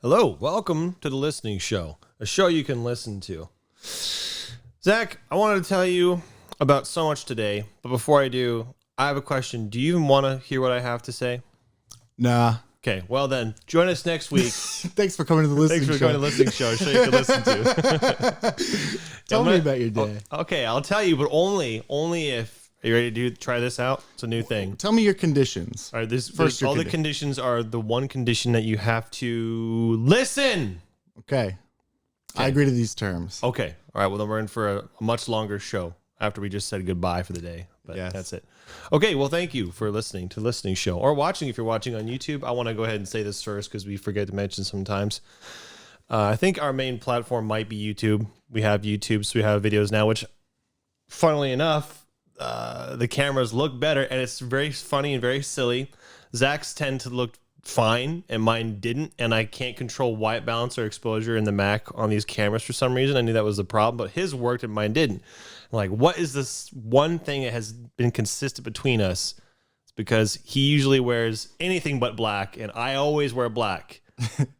Hello, welcome to the Listening Show, a show you can listen to. Zach, I wanted to tell you about so much today, but before I do, I have a question. Do you even want to hear what I have to say? Nah. Okay, well then, join us next week. Thanks for coming to the Listening Show. Thanks for coming to the Listening Show, a show you can listen to. Tell me about your day. Okay, I'll tell you, but only if... Are you ready to try this out? It's a new thing. Tell me your conditions. All right, all the conditions are the one condition that you have to listen. Okay. I agree to these terms. Okay. All right. Well, then we're in for a much longer show after we just said goodbye for the day. But Yes. That's it. Okay. Well, thank you for listening to Listening Show or watching. If you're watching on YouTube, I want to go ahead and say this first because we forget to mention sometimes. I think our main platform might be YouTube. We have YouTube, so we have videos now, which, funnily enough, the cameras look better, and it's very funny and very silly. Zach's tend to look fine, and mine didn't, and I can't control white balance or exposure in the Mac on these cameras for some reason. I knew that was the problem, but his worked and mine didn't. I'm like, what is this one thing that has been consistent between us? It's because he usually wears anything but black, and I always wear black.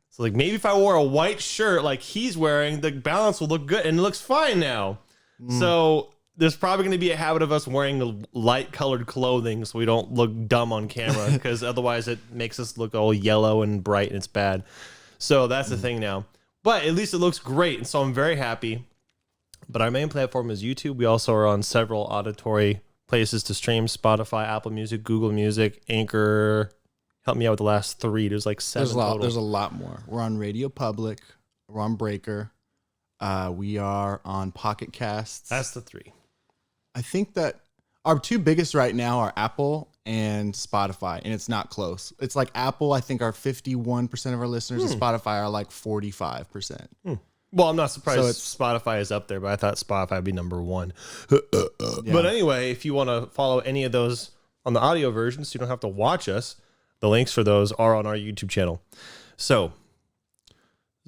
So like maybe if I wore a white shirt like he's wearing, the balance will look good, and it looks fine now. So there's probably going to be a habit of us wearing light colored clothing so we don't look dumb on camera, because otherwise it makes us look all yellow and bright and it's bad. So that's the thing now. But at least it looks great, and so I'm very happy. But our main platform is YouTube. We also are on several auditory places to stream: Spotify, Apple Music, Google Music, Anchor. Help me out with the last three. There's like seven total. There's a lot more. We're on Radio Public. We're on Breaker. We are on Pocket Casts. That's the three. I think that our two biggest right now are Apple and Spotify, and it's not close. It's like Apple, I think, are 51% of our listeners, and Spotify are like 45%. Well, I'm not surprised So Spotify is up there, but I thought Spotify would be number one. But anyway, if you want to follow any of those on the audio version so you don't have to watch us, the links for those are on our YouTube channel. So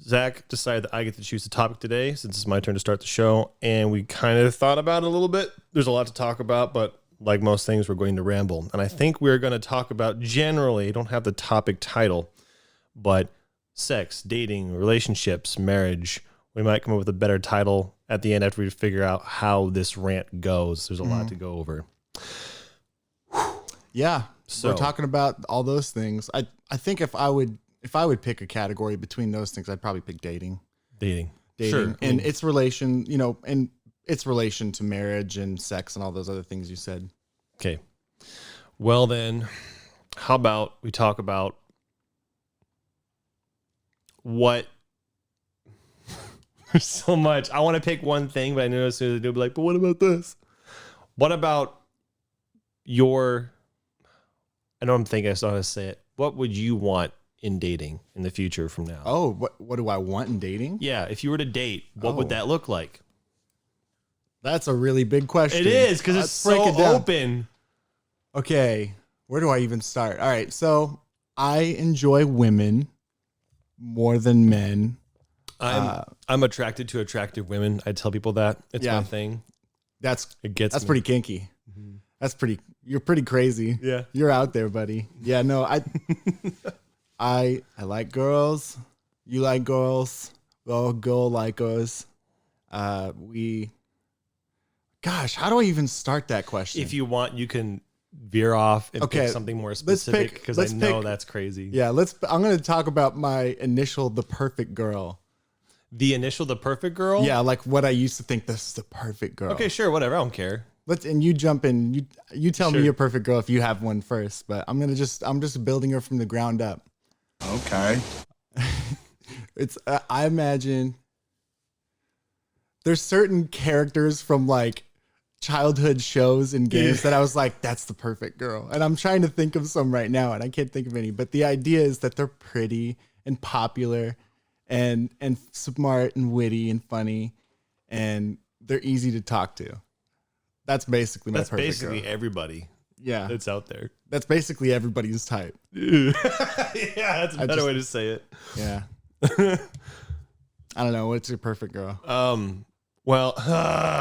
Zach decided that I get to choose the topic today since it's my turn to start the show, and we kind of thought about it a little bit. There's a lot to talk about, but like most things, we're going to ramble. And I think we're going to talk about, generally, don't have the topic title, but sex, dating, relationships, marriage. We might come up with a better title at the end after we figure out how this rant goes. There's a lot to go over. Yeah. So we're talking about all those things. I think if I would pick a category between those things, I'd probably pick dating. Dating. Sure. And its relation, and its relation to marriage and sex and all those other things you said. Okay. Well, then, how about we talk about what... There's so much. I want to pick one thing, but I know as soon as I do, I'll be like, but what about this? What about your... I know I'm thinking I still have to say it. What would you want in dating in the future from now? Oh, what do I want in dating? Yeah, if you were to date, what would that look like? That's a really big question. It is, because it's so open. Okay, where do I even start? All right, so I enjoy women more than men. I'm attracted to attractive women. I tell people that. It's my thing. That's me. pretty kinky. You're pretty crazy. Yeah. You're out there, buddy. Yeah, no, I like girls. You like girls. We all go like us. Gosh, how do I even start that question? If you want, you can veer off and pick something more specific, because I know that's crazy. Yeah, I'm going to talk about my initial, the perfect girl. The initial, the perfect girl? Yeah, like what I used to think this is the perfect girl. Okay, sure, whatever. I don't care. And you jump in. You tell me your perfect girl if you have one first, but I'm just building her from the ground up. Okay. I imagine there's certain characters from like childhood shows and games that I was like, that's the perfect girl. And I'm trying to think of some right now and I can't think of any, but the idea is that they're pretty and popular and smart and witty and funny, and they're easy to talk to. That's basically my perfect girl. That's basically everybody. Yeah. That's out there. That's basically everybody's type. Yeah, that's a better way to say it. Yeah. I don't know. What's your perfect girl? Well,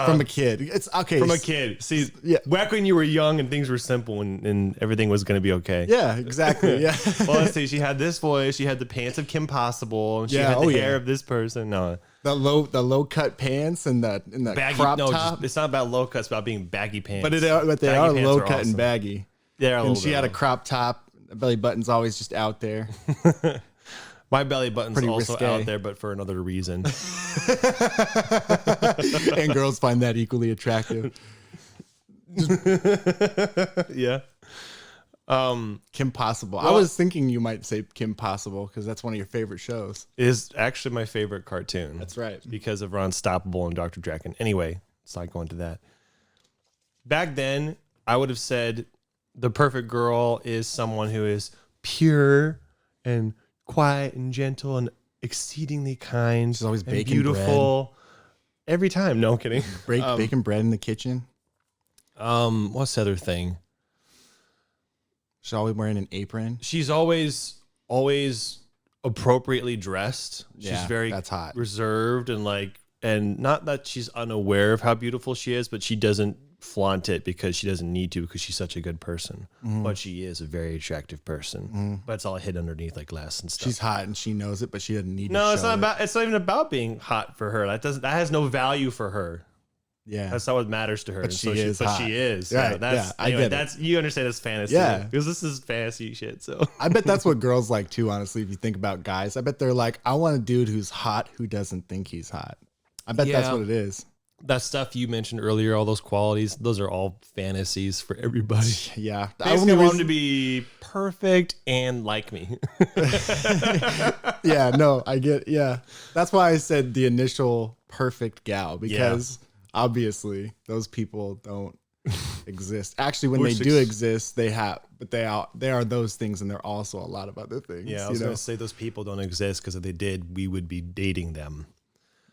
from a kid. It's okay. from a kid. See, Yeah. back when you were young and things were simple and everything was going to be okay. Yeah, exactly. Yeah. Well, let's see. She had this voice. She had the pants of Kim Possible. And she Yeah, had the oh, hair yeah. of this person. No, the low cut pants and the baggy. crop No, top. it's not about low cuts. It's about being baggy pants. But they Baggy are pants low cut awesome. and baggy. They're a And little she bit had a low. crop top. Belly button's always just out there. My belly button's Pretty also risque. out there, but for another reason. And girls find that equally attractive. Yeah. Kim Possible. I was thinking you might say Kim Possible because that's one of your favorite shows. Is actually my favorite cartoon. That's right. Because of Ron Stoppable and Dr. Draken. Anyway, let's not go into that. Back then, I would have said the perfect girl is someone who is pure and quiet and gentle and exceedingly kind. She's always and baking beautiful. Every time. No, I'm kidding. Baking bread in the kitchen. What's the other thing? She's always wearing an apron. She's always appropriately dressed. She's Yeah, very that's hot. reserved and not that she's unaware of how beautiful she is, but she doesn't flaunt it because she doesn't need to because she's such a good person. But she is a very attractive person. But it's all hid underneath like glass and stuff. She's hot and she knows it, but she doesn't need to no, it's show not it. about. It's not even about being hot for her. That has no value for her. Yeah. That's not what matters to her. But And she is But hot. she is. Right, Yeah, that's, yeah, I anyway, get it. that's you understand it's fantasy. Yeah. Because this is fantasy shit. So I bet that's what girls like too, honestly, if you think about guys. I bet they're like, I want a dude who's hot who doesn't think he's hot. I bet that's Yeah. what it is. that stuff you mentioned earlier, all those qualities, those are all fantasies for everybody. Yeah. Basically, I want him to be perfect and like me. Yeah, no, I get, yeah. That's why I said the initial perfect gal, because obviously those people don't exist. Actually, when Which they do exist, they are those things, and they're also a lot of other things. Yeah, I was going to say those people don't exist because if they did, we would be dating them.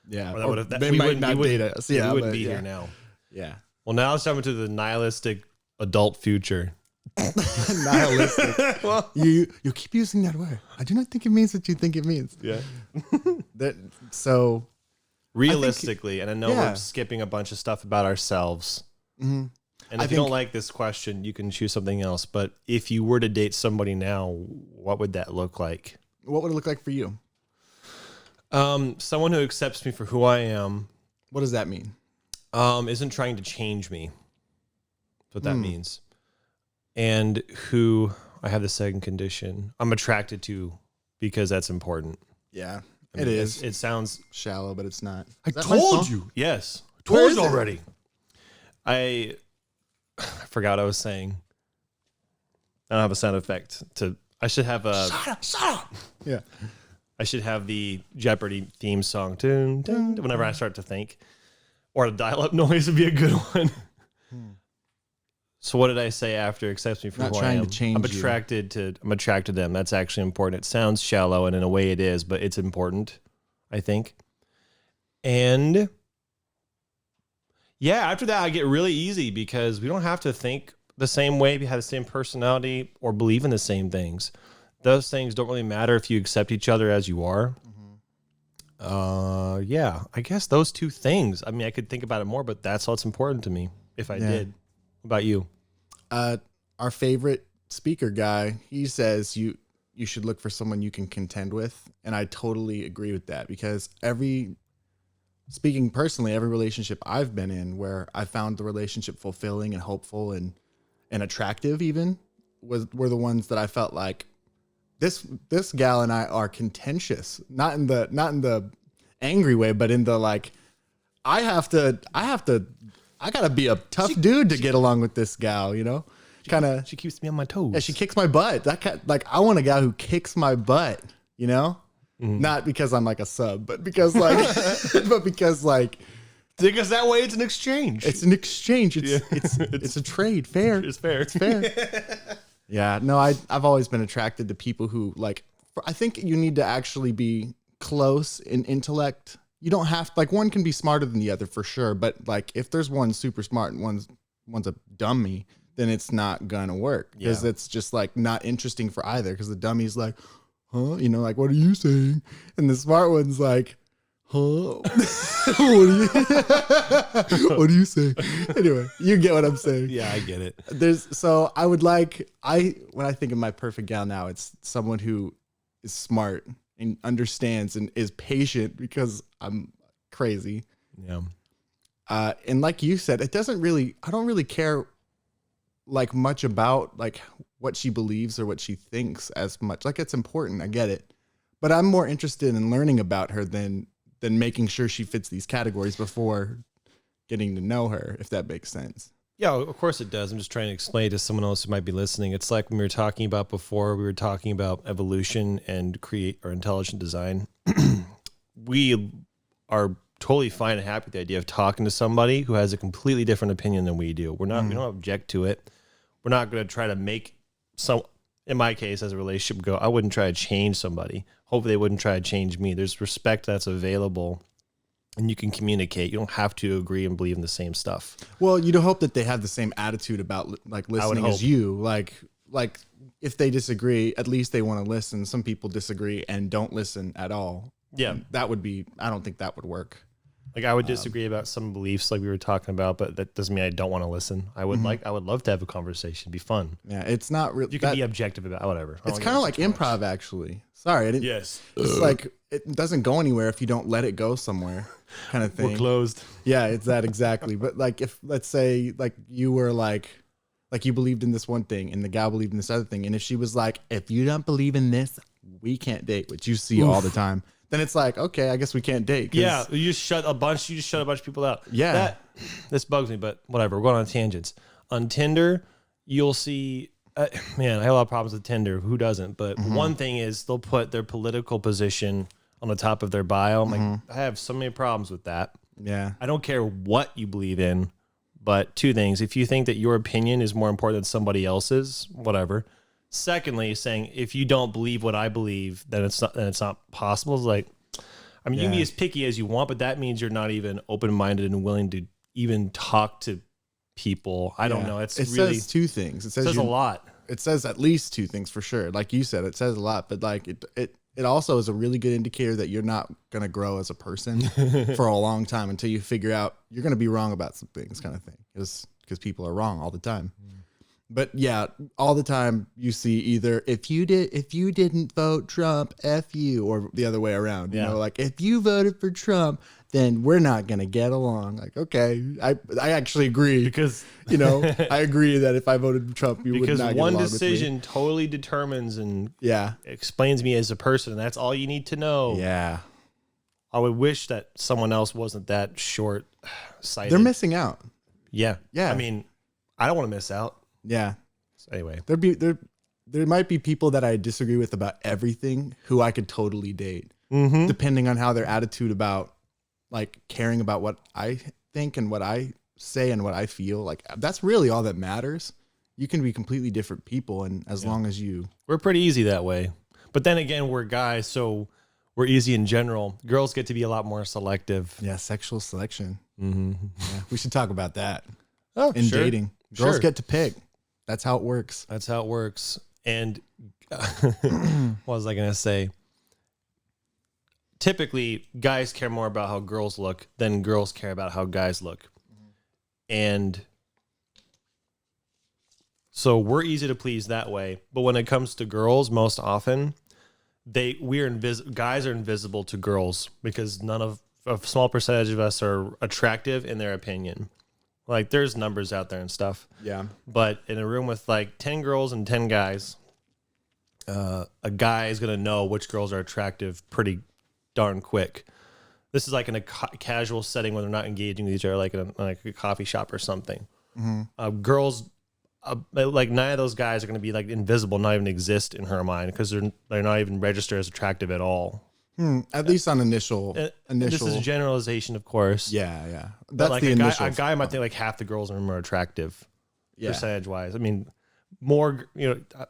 Yeah, Or that or would have, they might not date us. Yeah, we wouldn't but be yeah. here now. Yeah, Well, now it's coming to the nihilistic adult future. nihilistic. Well, You keep using that word. I do not think it means what you think it means. yeah. So Realistically, and I know yeah. we're skipping a bunch of stuff about ourselves. mhm. And I if you don't think- like this question, you can choose something else. But if you were to date somebody now, what would that look like? What would it look like for you? Someone who accepts me for who I am, What does that mean? isn't trying to change me. That's what that means. And who I have the second condition I'm attracted to because that's important. Yeah, I mean, it is. It sounds. Shallow, but it's not. I Is that my told phone? you. Yes. I Where told is you it? already. I forgot what I was saying. I don't have a sound effect to. I should have a. Shut up. Yeah. I should have the Jeopardy theme song. Dun, dun, whenever I start to think, or a dial-up noise would be a good one. So what did I say after accepts me for Not who I trying am? to change I'm you. attracted to them. That's actually important. It sounds shallow, and in a way it is, but it's important, I think. And yeah, after that I get really easy because we don't have to think the same way, we have the same personality, or believe in the same things. Those things don't really matter if you accept each other as you are. Yeah, I guess those two things. I mean, I could think about it more, but that's what's important to me if I Yeah. did. What about you? Our favorite speaker guy, he says you should look for someone you can contend with, and I totally agree with that because speaking personally, every relationship I've been in where I found the relationship fulfilling and hopeful and attractive even were the ones that I felt like this gal and I are contentious, not in the angry way, but in the like I gotta be a tough dude to get along with this gal, you know? Kind of. She keeps me on my toes. Yeah, she kicks my butt. Like I want a guy who kicks my butt, you know? Not because I'm like a sub, but because like Because that way it's an exchange. it's an exchange. It's a trade. Fair. It's fair. It's fair. Yeah, no, I've always been attracted to people who like. I think you need to actually be close in intellect. You don't have like one can be smarter than the other for sure, but like if there's one super smart and one's a dummy, then it's not gonna work because Yeah. it's just like not interesting for either. Because the dummy's like, huh, you know, like what are you saying? And the smart one's like, Huh? What do you say? Anyway, you get what I'm saying. Yeah, I get it. When I think of my perfect gal now, it's someone who is smart and understands and is patient because I'm crazy. Yeah. And like you said, I don't really care like much about like what she believes or what she thinks as much. Like, it's important. I get it. But I'm more interested in learning about her than making sure she fits these categories before getting to know her, if that makes sense. Yeah, of course it does. I'm just trying to explain to someone else who might be listening. It's like when we were talking about before, we were talking about evolution and create or intelligent design. We are totally fine and happy with the idea of talking to somebody who has a completely different opinion than we do. We don't object to it. We're not going to try to make in my case, as a relationship go, I wouldn't try to change somebody. Hopefully they wouldn't try to change me. There's respect that's available and you can communicate. You don't have to agree and believe in the same stuff. Well, you'd hope that they have the same attitude about like listening as you. Like if they disagree, at least they want to listen. Some people disagree and don't listen at all. Yeah. And I don't think that would work. Like I would disagree about some beliefs like we were talking about, but that doesn't mean I don't want to listen. I would love to have a conversation. It'd be fun. Yeah, it's not really. You can be objective about whatever. It's kind of like improv, actually. Sorry, I didn't. Yes. It's like it doesn't go anywhere if you don't let it go somewhere, kind of thing. We're closed. Yeah, it's that exactly. But like, if let's say like you were like you believed in this one thing and the gal believed in this other thing, and if she was like, if you don't believe in this, we can't date, which you see all the time. Then it's like, okay, I guess we can't date. Yeah, you just shut a bunch of people out. Yeah. This bugs me, but whatever. We're going on tangents. On Tinder, you'll see, man, I have a lot of problems with Tinder. Who doesn't? But one thing is they'll put their political position on the top of their bio. I'm like, I have so many problems with that. Yeah. I don't care what you believe in, but two things. If you think that your opinion is more important than somebody else's, whatever. Secondly, saying if you don't believe what I believe, then it's not possible. It's like, I mean, you can be as picky as you want, but that means you're not even open-minded and willing to even talk to people. I don't know. It really says two things. It says a lot. It says at least two things for sure. Like you said, it says a lot, but like it also is a really good indicator that you're not going to grow as a person for a long time until you figure out you're going to be wrong about some things, kind of thing. Because people are wrong all the time. But yeah, all the time you see either if you didn't vote Trump, F you, or the other way around. You know, like if you voted for Trump, then we're not gonna get along. Like, okay, I actually agree because I agree that if I voted for Trump, you would not get along with me. Because one decision totally determines and explains me as a person, and that's all you need to know. Yeah, I would wish that someone else wasn't that short-sighted. They're missing out. Yeah. I mean, I don't want to miss out. Yeah. So anyway, there might be people that I disagree with about everything who I could totally date, depending on how their attitude about like caring about what I think and what I say and what I feel. Like that's really all that matters. You can be completely different people, and as long as we're pretty easy that way. But then again, we're guys, so we're easy in general. Girls get to be a lot more selective. Yeah, sexual selection. Yeah, we should talk about that. In dating, girls get to pick. That's how it works. And what was I going to say? Typically, guys care more about how girls look than girls care about how guys look. And so we're easy to please that way. But when it comes to girls, most often, guys are invisible to girls because a small percentage of us are attractive in their opinion. Like there's numbers out there and stuff. Yeah. But in a room with like 10 girls and 10 guys, a guy is going to know which girls are attractive pretty darn quick. This is like in a casual setting when they're not engaging with each other, like in a coffee shop or something. Girls, like none of those guys are going to be like invisible, not even exist in her mind because they're not even registered as attractive at all. At least on initial. This is a generalization, of course. Yeah. That's like the initial. A guy might think like half the girls in the room are attractive, percentage wise. I mean, more.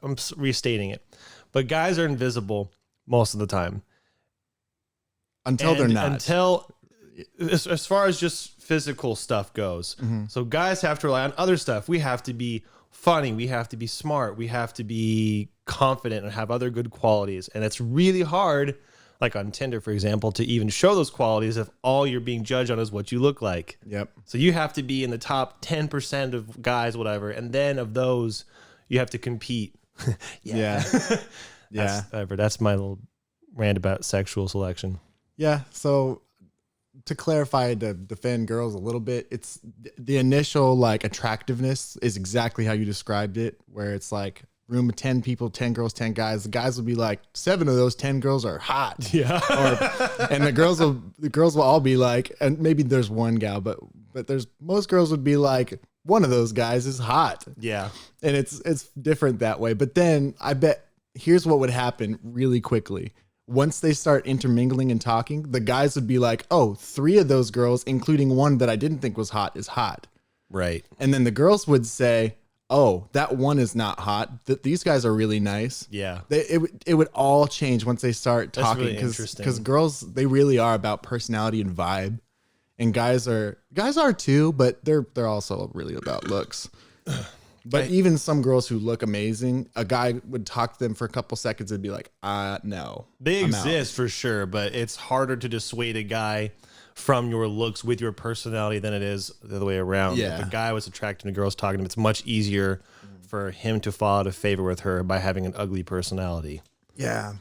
I'm restating it, but guys are invisible most of the time until they're not. Until as far as just physical stuff goes. So guys have to rely on other stuff. We have to be funny. We have to be smart. We have to be confident and have other good qualities. And it's really hard like on Tinder, for example, to even show those qualities if all you're being judged on is what you look like. Yep. So you have to be in the top 10% of guys, whatever. And then of those, you have to compete. Yeah. Yeah. That's my little rant about sexual selection. Yeah. So to clarify, to defend girls a little bit, it's the initial like attractiveness is exactly how you described it, where it's like room of 10 people, 10 girls, 10 guys. The guys will be like 7 of those 10 girls are hot. Yeah. And the girls will all be like, and maybe there's one gal, but most girls would be like, one of those guys is hot. Yeah. And it's different that way. But then I bet here's what would happen really quickly. Once they start intermingling and talking, the guys would be like, oh, 3 of those girls, including one that I didn't think was hot, is hot. Right. And then the girls would say, oh, that one is not hot. These guys are really nice. Yeah. It would all change once they start talking, really interesting. because girls, they really are about personality and vibe, and guys are too, but they're also really about looks. But even some girls who look amazing, a guy would talk to them for a couple seconds and be like, no. They I'm exist for sure, but it's harder to dissuade a guy from your looks with your personality than it is the other way around. Yeah. If a guy was attracted to girls talking to him, it's much easier for him to fall out of favor with her by having an ugly personality. Yeah.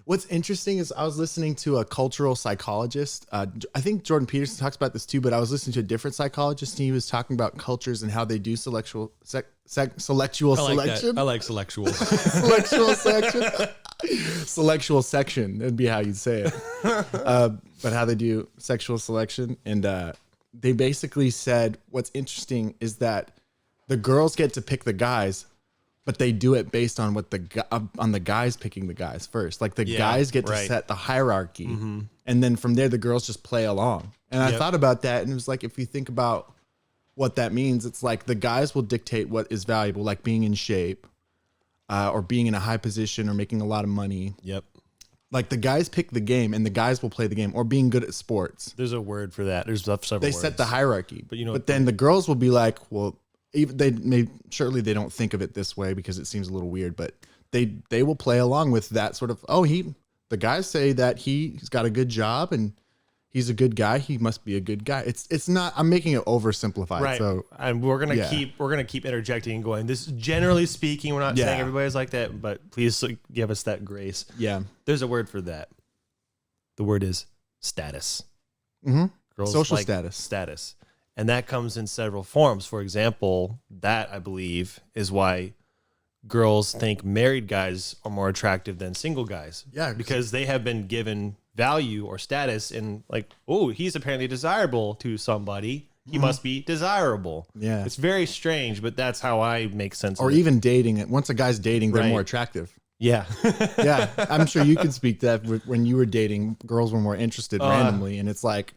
What's interesting is I was listening to a cultural psychologist. I think Jordan Peterson talks about this too, but I was listening to a different psychologist, and he was talking about cultures and how they do selectual selection. I like selectual. Selectual section. Selectual section. That'd be how you'd say it. But how they do sexual selection. And they basically said what's interesting is that the girls get to pick the guys, but they do it based on what the guys picking the guys first. Like the guys get to set the hierarchy, and then from there the girls just play along. And I thought about that, and it was like, if you think about what that means, it's like the guys will dictate what is valuable, like being in shape, or being in a high position, or making a lot of money. Yep. Like the guys pick the game, and the guys will play the game, or being good at sports. There's a word for that. There's several They words. set the hierarchy, but then the girls will be like, well. Even surely they don't think of it this way because it seems a little weird, but they will play along with that sort of, the guys say that he's got a good job and he's a good guy, he must be a good guy. It's not, I'm making it oversimplified. Right. So and we're gonna keep interjecting and going, this generally speaking, we're not saying everybody's like that, but please give us that grace. Yeah. There's a word for that. The word is status. Mm-hmm. Girls Social like status. Status. And that comes in several forms. For example, that I believe is why girls think married guys are more attractive than single guys. Yeah. Because they have been given value or status in like, oh, he's apparently desirable to somebody. He must be desirable. Yeah. It's very strange, but that's how I make sense Or of it. even dating it. Once a guy's dating, they're more attractive. Yeah. Yeah. I'm sure you can speak to that. When you were dating, girls were more interested randomly. And it's like,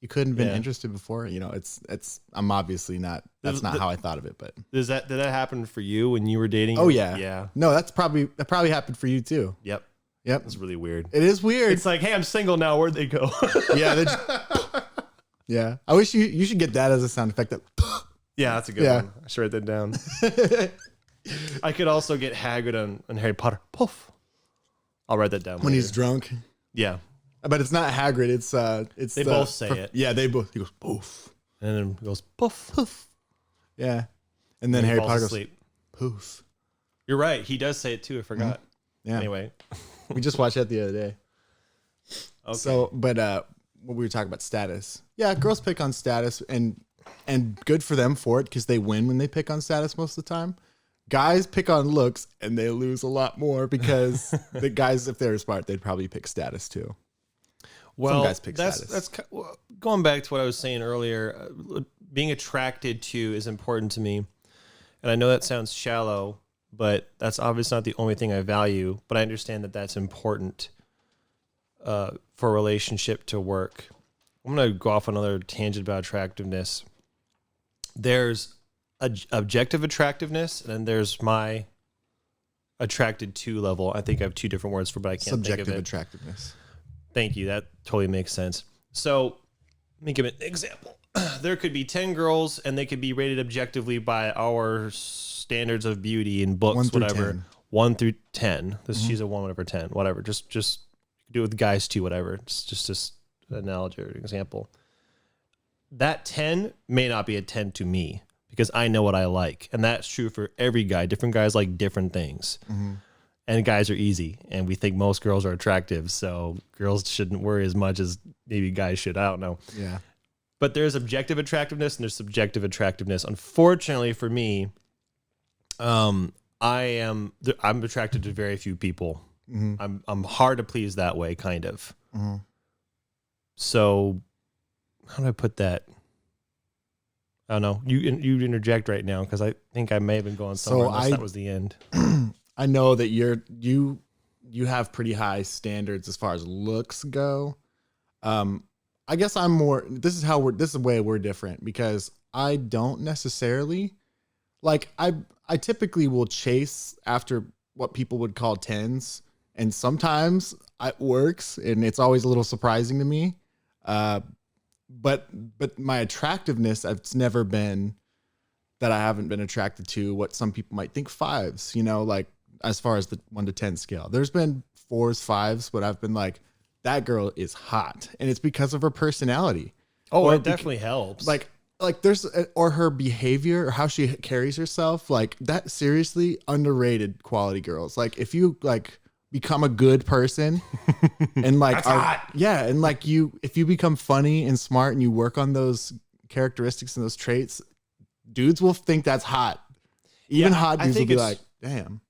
you couldn't have been interested before. You know, I'm obviously not, that's not how I thought of it, but. Did that happen for you when you were dating? Oh yeah. Yeah. No, that probably happened for you too. Yep. Yep. It's really weird. It is weird. It's like, hey, I'm single now. Where'd they go? Yeah. Yeah. I wish you should get that as a sound effect. Yeah, that's a good one. I should write that down. I could also get Hagrid on Harry Potter. Poof. I'll write that down. When he's drunk. Yeah. But it's not Hagrid. It's They both say it. Yeah, he goes poof. And then he goes poof. Poof. Yeah. And then Harry Potter goes asleep. poof. You're right. He does say it too. I forgot. Yeah. Anyway. We just watched that the other day. Okay. So, but what we were talking about status. Yeah, girls pick on status and good for them for it because they win when they pick on status most of the time. Guys pick on looks and they lose a lot more because the guys, if they're smart, they'd probably pick status too. Well, some guys pick status. That's going back to what I was saying earlier. Being attracted to is important to me, and I know that sounds shallow, but that's obviously not the only thing I value. But I understand that that's important for a relationship to work. I'm going to go off on another tangent about attractiveness. There's objective attractiveness, and then there's my attracted to level. I think I have two different words for it, but I can't Subjective think of it. attractiveness. Thank you. That totally makes sense. So let me give an example. There could be 10 girls and they could be rated objectively by our standards of beauty in books, 1 through whatever. 10. 1 through 10. She's a 1, whatever, 10, whatever. Just do it with guys too, whatever. It's just an analogy or an example. That 10 may not be a 10 to me because I know what I like. And that's true for every guy. Different guys like different things. Mm-hmm. And guys are easy. And we think most girls are attractive. So girls shouldn't worry as much as maybe guys should. I don't know. Yeah. But there's objective attractiveness and there's subjective attractiveness. Unfortunately for me, I'm attracted to very few people. Mm-hmm. I'm hard to please that way, kind of. Mm-hmm. So how do I put that? I don't know. You interject right now because I think I may have been going somewhere unless that was the end. I know that you have pretty high standards as far as looks go. I guess I'm more. This is the way we're different because I don't necessarily like. I typically will chase after what people would call 10s, and sometimes it works, and it's always a little surprising to me. But my attractiveness, it's never been that I haven't been attracted to what some people might think 5s, like as far as the 1 to 10 scale. There's been 4s, 5s, but I've been like, that girl is hot. And it's because of her personality. Oh, it definitely helps. Like there's, or her behavior or how she carries herself. Like that seriously underrated quality girls. Like if you like become a good person and like, and like if you become funny and smart and you work on those characteristics and those traits, dudes will think that's hot. Even hot dudes will be like, damn,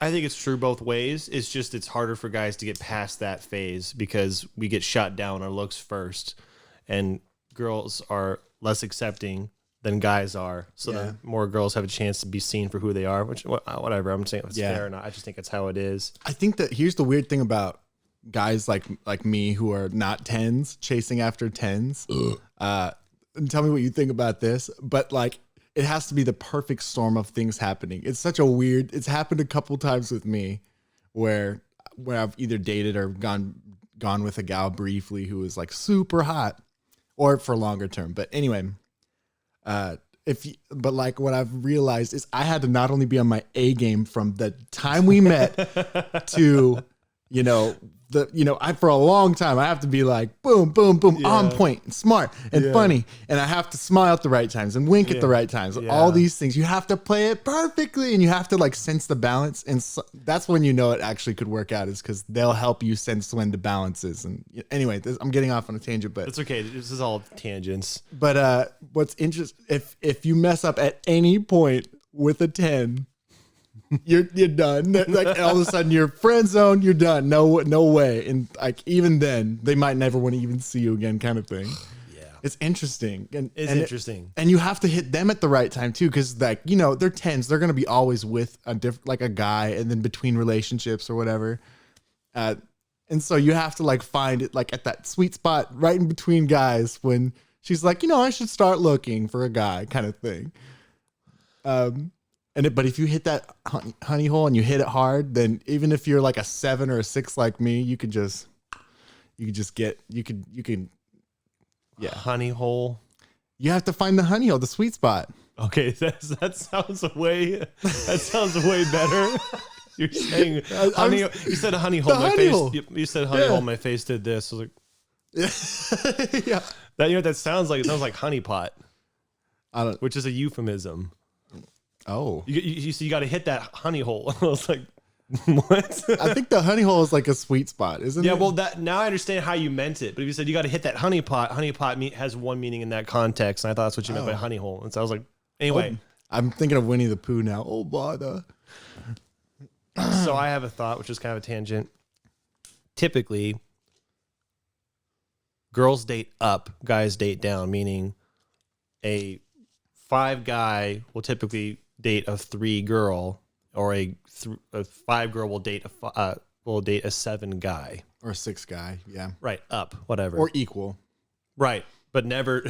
I think it's true both ways. It's just it's harder for guys to get past that phase because we get shot down our looks first, and girls are less accepting than guys are. So then more girls have a chance to be seen for who they are. Which whatever, I'm saying it's fair or not. I just think it's how it is. I think that here's the weird thing about guys like me who are not 10s chasing after 10s. And tell me what you think about this, but like. It has to be the perfect storm of things happening. It's such a weird. It's happened a couple times with me, where I've either dated or gone with a gal briefly who was like super hot, or for longer term. But anyway, but like what I've realized is I had to not only be on my A game from the time we met to, I for a long time I have to be like boom, boom, boom, on point, and smart and funny, and I have to smile at the right times and wink at the right times. All these things you have to play it perfectly, and you have to like sense the balance, and that's when it actually could work out, is because they'll help you sense when the balance is. And anyway, I'm getting off on a tangent, but it's okay. This is all tangents. But what's interesting, if you mess up at any point with a 10. You're done. Like all of a sudden you're friend zone. You're done. No way. And like even then they might never want to even see you again, kind of thing. Yeah, it's interesting. It's interesting. And you have to hit them at the right time too, because like they're 10s. They're gonna be always with a a guy, and then between relationships or whatever. And so you have to like find it like at that sweet spot right in between guys when she's like, I should start looking for a guy, kind of thing. But if you hit that honey hole and you hit it hard, then even if you're like a 7 or a 6 like me, you can honey hole. You have to find the honey hole, the sweet spot. Okay, that sounds way better. You're saying honey. You said a honey hole. My face. Hole. You said honey hole. My face did this. I was like, yeah. That sounds like. It sounds like honey pot. Which is a euphemism. Oh, you got to hit that honey hole. I was like, what? I think the honey hole is like a sweet spot, isn't it? Yeah, well, now I understand how you meant it. But if you said you got to hit that honey pot has one meaning in that context, and I thought that's what you meant by honey hole. And so I was like, anyway. I'm thinking of Winnie the Pooh now. Oh, bother. So I have a thought, which is kind of a tangent. Typically, girls date up, guys date down, meaning a 5 guy will typically date a 3 girl, or a 5 girl will date a 7 guy or a 6 guy. Yeah, right, up, whatever, or equal, right? But never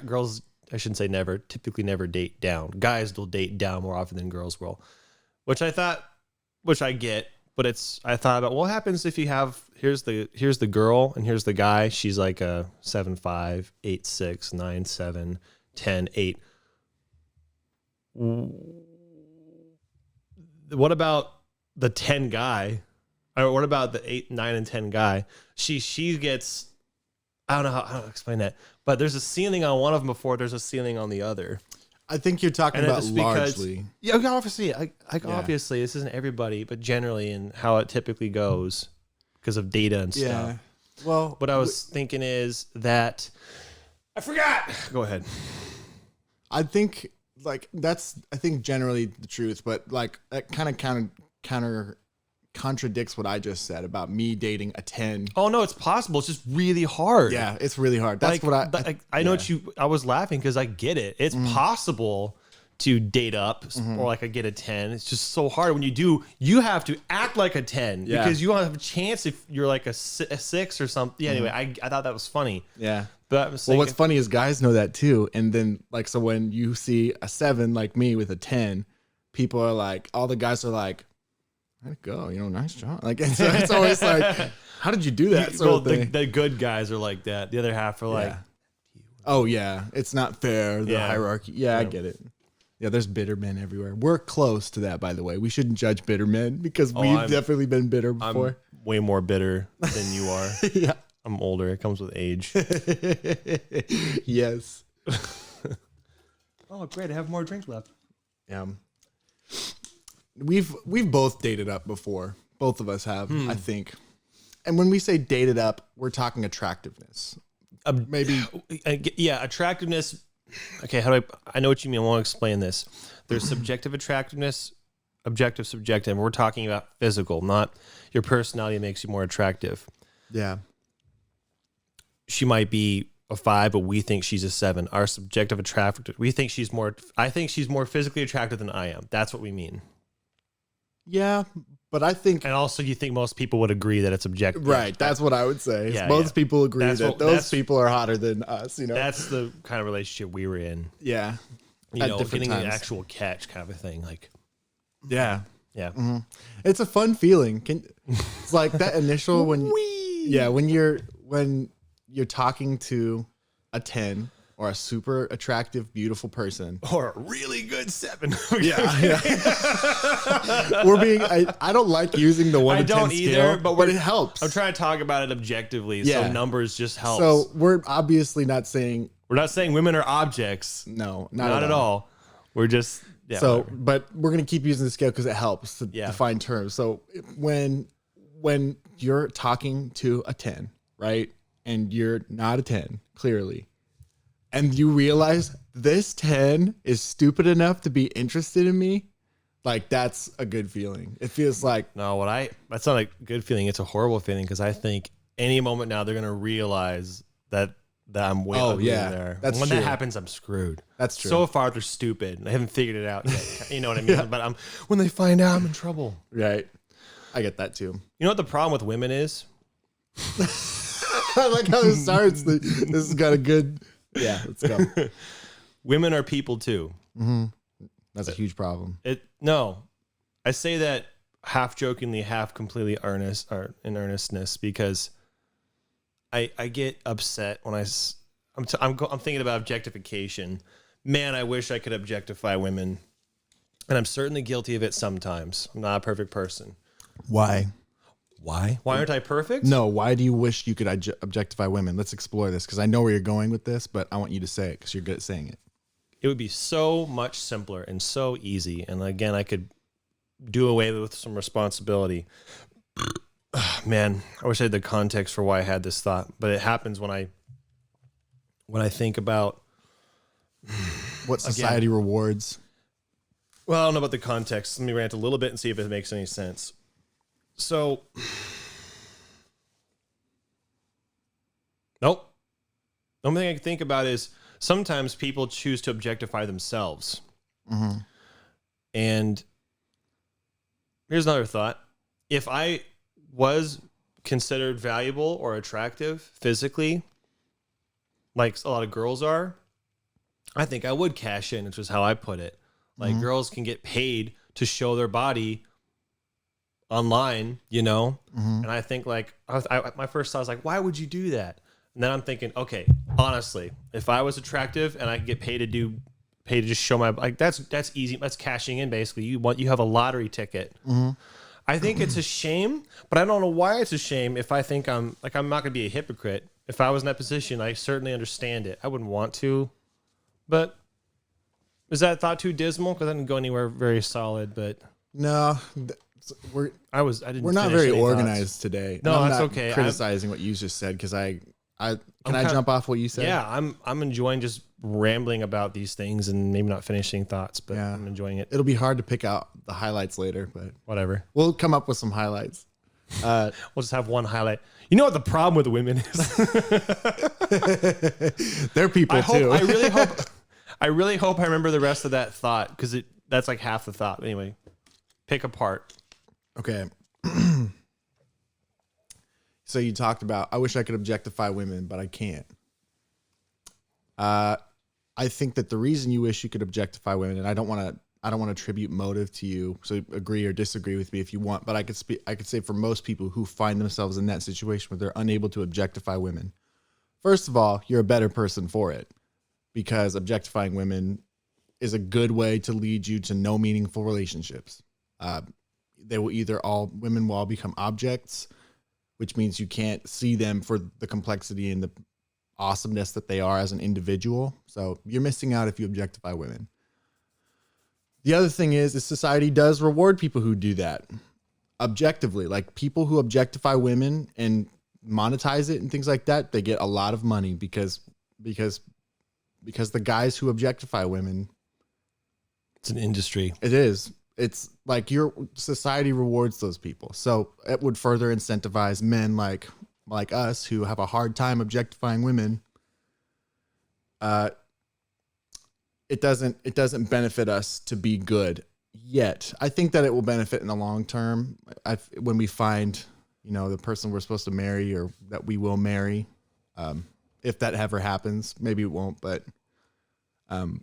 girls. I shouldn't say never. Typically, never date down. Guys will date down more often than girls will, which I get. But I thought about what happens if you have here's the girl and here's the guy. She's like a 7'5", 8'6", 9'7", 10'8". What about the 10 guy? Or what about the 8, 9, and 10 guy? She gets, I don't know how to explain that, but there's a ceiling on one of them before there's a ceiling on the other. I think you're talking about largely. Yeah, obviously, obviously this isn't everybody, but generally and how it typically goes because of data and stuff. Yeah. Well, what I was thinking is that I forgot. Go ahead. I think that's generally the truth, but like that kind of contradicts what I just said about me dating a 10. Oh no, it's possible. It's just really hard. Yeah, it's really hard. That's what I know what I was laughing because I get it. It's possible to date up or like I get a 10. It's just so hard when you have to act like a 10 because you don't have a chance if you're like a 6 or something. Yeah, anyway, I thought that was funny. Yeah. But what's funny is guys know that too. And then like, so when you see a 7 like me with a 10, people are like, all the guys are like, "Let it go, nice job." Like it's always like, how did you do that? The good guys are like that. The other half are like, oh yeah, it's not fair. The hierarchy. Yeah, I get it. Yeah, there's bitter men everywhere. We're close to that, by the way. We shouldn't judge bitter men because we've definitely been bitter before. I'm way more bitter than you are. Yeah. I'm older. It comes with age. Yes. Oh, great. I have more drink left. Yeah. We've both dated up before. Both of us have, I think. And when we say dated up, we're talking attractiveness. Maybe. Yeah, attractiveness. Okay, I know what you mean. I want to explain this. There's subjective attractiveness, objective, subjective. And we're talking about physical, not your personality makes you more attractive. Yeah. She might be a 5, but we think she's a 7. Our subjective attractive, I think she's more physically attractive than I am. That's what we mean. Yeah, but I think... And also you think most people would agree that it's objective. Right, that's what I would say. Yeah, most people agree that those people are hotter than us, That's the kind of relationship we were in. Yeah. Getting an actual catch kind of a thing. Like, yeah. Yeah. Mm-hmm. It's a fun feeling. It's like that initial when you're talking to a 10 or a super attractive, beautiful person. Or a really good 7. Yeah. I don't like using the 1 to 10 scale, but it helps. I'm trying to talk about it objectively, so numbers just help. So we're obviously not saying... We're not saying women are objects. No, not at all. We're just... Yeah, so, whatever. But we're going to keep using the scale because it helps to define terms. So when you're talking to a 10, right? And you're not a 10, clearly. And you realize this 10 is stupid enough to be interested in me, like that's a good feeling. It feels like... No, that's not a good feeling. It's a horrible feeling because I think any moment now they're going to realize that I'm way ugly there. That's when true. that happens, I'm screwed. That's true. So far, they're stupid. I haven't figured it out yet. You know what I mean? But when they find out, I'm in trouble. Right. I get that too. You know what the problem with women is? I like how this starts. This has got a good... Yeah, let's go. Women are people too. Mm-hmm. That's a huge problem. No, I say that half jokingly, half completely in earnestness because I get upset when I'm thinking about objectification. Man, I wish I could objectify women, and I'm certainly guilty of it sometimes. I'm not a perfect person. Why? Why aren't I perfect? No, why do you wish you could objectify women? Let's explore this because I know where you're going with this, but I want you to say it because you're good at saying it. It would be so much simpler and so easy. And again, I could do away with some responsibility. Man, I wish I had the context for why I had this thought, but it happens when I think about what society rewards. Well, I don't know about the context. Let me rant a little bit and see if it makes any sense. So, nope. The only thing I can think about is sometimes people choose to objectify themselves. Mm-hmm. And here's another thought. If I was considered valuable or attractive physically, like a lot of girls are, I think I would cash in, which is how I put it. Like girls can get paid to show their body online, and I think like my first thought was like, why would you do that? And then I'm thinking, okay, honestly, if I was attractive and I could get paid to just show my, like that's easy. That's cashing in basically. You have a lottery ticket. I think it's a shame, but I don't know why it's a shame if I think I'm not going to be a hypocrite. If I was in that position, I certainly understand it. I wouldn't want to, but is that thought too dismal? Because I didn't go anywhere very solid, but No, we're we're not very organized today. No, I'm that's not okay. Criticizing what you just said because I I'm jump off what you said? Yeah, I'm enjoying just rambling about these things and maybe not finishing thoughts, but Yeah. I'm enjoying it. It'll be hard to pick out the highlights later, but Whatever. we'll come up with some highlights. We'll just have one highlight. You know what the problem with women is? They're people too. I really hope I remember the rest of that thought because that's like half the thought. Anyway, pick apart. Okay. So you talked about, I wish I could objectify women, but I can't. I think that the reason you wish you could objectify women, and I don't want to attribute motive to you, so agree or disagree with me if you want, but I could say for most people who find themselves in that situation where they're unable to objectify women, first of all, you're a better person for it because objectifying women is a good way to lead you to no meaningful relationships. Women will all become objects, which means you can't see them for the complexity and the awesomeness that they are as an individual. So you're missing out if you objectify women. The other thing is society does reward people who do that objectively. Like people who objectify women and monetize it and things like that, they get a lot of money because the guys who objectify women, it's an industry. It is. It's like your society rewards those people. So it would further incentivize men like us who have a hard time objectifying women. It doesn't benefit us to be good yet. I think that it will benefit in the long term. When we find, the person we're supposed to marry or that we will marry, if that ever happens, maybe it won't, but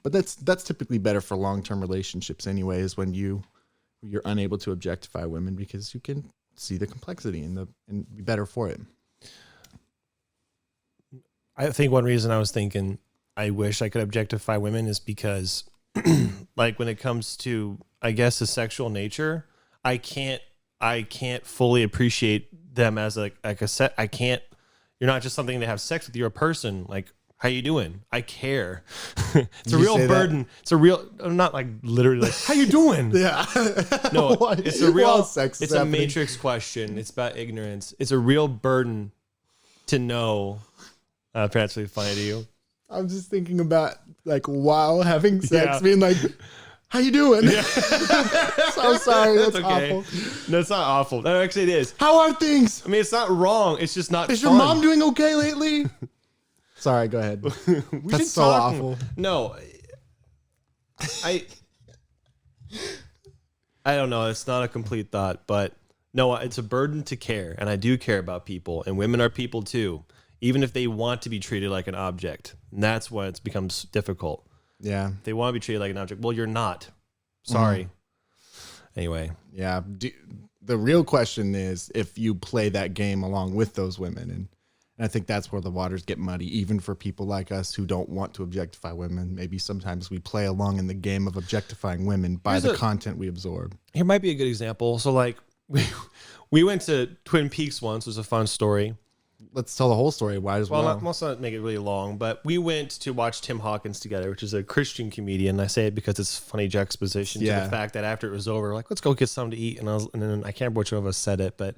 that's typically better for long-term relationships anyways, when you're unable to objectify women because you can see the complexity and be better for it. I think one reason I was thinking I wish I could objectify women is because like when it comes to, I guess, the sexual nature, I can't fully appreciate them as like a set. You're not just something to have sex with, you're a person. Like, how you doing? I care. It's a real burden. I'm not like literally like, how you doing? Yeah. No, it's a real sex. It's a matrix question. It's about ignorance. It's a real burden to know. Perhaps it'll be funny to you. I'm just thinking about like while having sex, being like, how you doing? Yeah. So sorry. That's okay. Awful. No, it's not awful. No, actually it is. How are things? I mean, it's not wrong. It's just not Is fun. your mom doing okay lately? Sorry, go ahead. That's so awful. No, I don't know. It's not a complete thought, but no, it's a burden to care. And I do care about people, and women are people too, even if they want to be treated like an object. And that's when it becomes difficult. Yeah. They want to be treated like an object. Well, you're not. Sorry. Anyway. Yeah. The real question is if you play that game along with those women. And I think that's where the waters get muddy, even for people like us who don't want to objectify women. Maybe sometimes we play along in the game of objectifying women by the content we absorb. Here might be a good example. So like we went to Twin Peaks once. It was a fun story. Let's tell the whole story. Why as well? Let's not make it really long, but we went to watch Tim Hawkins together, which is a Christian comedian. I say it because it's funny juxtaposition to the fact that after it was over, like, let's go get something to eat. And then I can't remember which one of us said it, but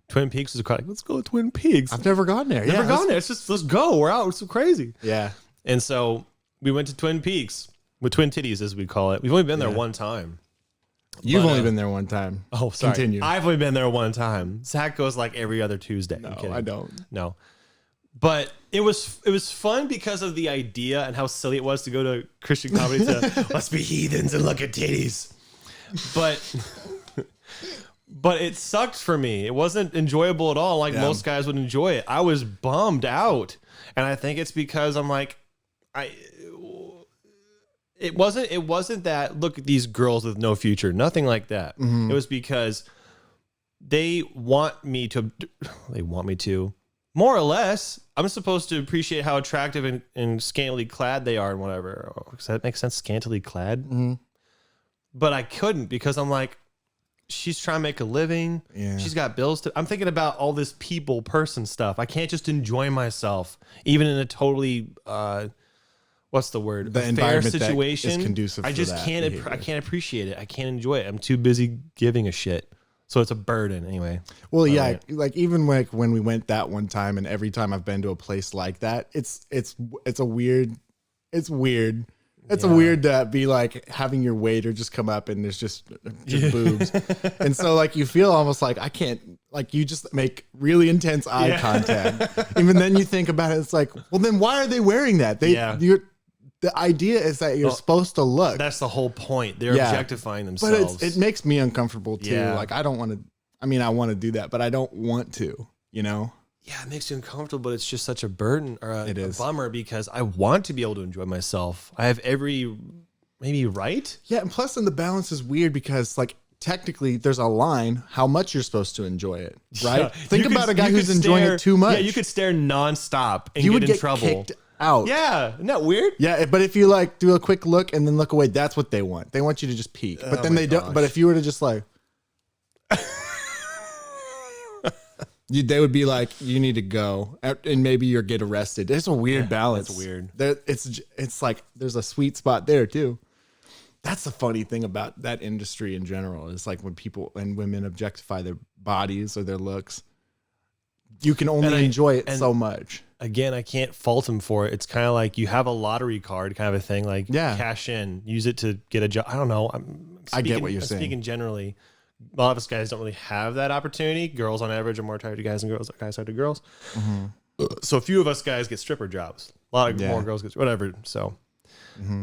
Twin Peaks was quite like, let's go to Twin Peaks. I've never gone there. Never gone there. It's just, let's go. We're out. It's so crazy. Yeah. And so we went to Twin Peaks with twin titties, as we call it. We've only been there one time. You've only been there one time. Oh, sorry. Continue. I've only been there one time. Zach goes like every other Tuesday. No, I don't. No. But it was fun because of the idea and how silly it was to go to Christian comedy to let's be heathens and look at titties. But it sucked for me. It wasn't enjoyable at all. Like most guys would enjoy it. I was bummed out. And I think it's because I'm like, it wasn't that look at these girls with no future. Nothing like that. Mm-hmm. It was because they want me to more or less. I'm supposed to appreciate how attractive and scantily clad they are and whatever. Does that make sense? Scantily clad? Mm-hmm. But I couldn't because I'm like, she's trying to make a living. Yeah. She's got bills to. I'm thinking about all this person stuff. I can't just enjoy myself, even in a totally what's the word? The a fair environment that is situation. conducive I for just that can't. behavior. I can't appreciate it. I can't enjoy it. I'm too busy giving a shit. So it's a burden anyway. Well, yeah, Right. like even like when we went that one time, and every time I've been to a place like that, it's a weird. It's weird. It's Yeah. weird to be like having your waiter just come up and there's just boobs. And so like you feel almost like I can't, like you just make really intense eye contact. Even then you think about it, it's like, well then why are they wearing that? The idea is that you're supposed to look. That's the whole point. They're objectifying But themselves. it makes me uncomfortable too. Yeah. Like I don't want to, I mean, I want to do that, but I don't want to, you know? Yeah, it makes you uncomfortable, but it's just such a burden or a is. bummer because I want to be able to enjoy myself. I have every maybe right. Yeah. And plus then the balance is weird because like technically there's a line how much you're supposed to enjoy it, right? Yeah. Think You about could- a guy you who's could enjoying stare- it too much. Yeah, you could stare nonstop and You would get get in trouble. kicked out. Yeah, isn't that weird? Yeah, but if you like do a quick look and then look away, that's what they want. They want you to just peek. But then my they don't. gosh. But if you were to just like, they would be like, you need to go, and maybe you'll get arrested. There's a weird balance. that's weird. It's like there's a sweet spot there too. That's the funny thing about that industry in general is like when people and women objectify their bodies or their looks, you can only enjoy it so much. Again, I can't fault him for it. It's kind of like you have a lottery card kind of a thing, like cash in, use it to get a job. I don't know. I get what you're saying. Speaking generally, a lot of us guys don't really have that opportunity. Girls on average are more attracted to guys and guys attracted to girls. So a few of us guys get stripper jobs. A lot of more girls get whatever. So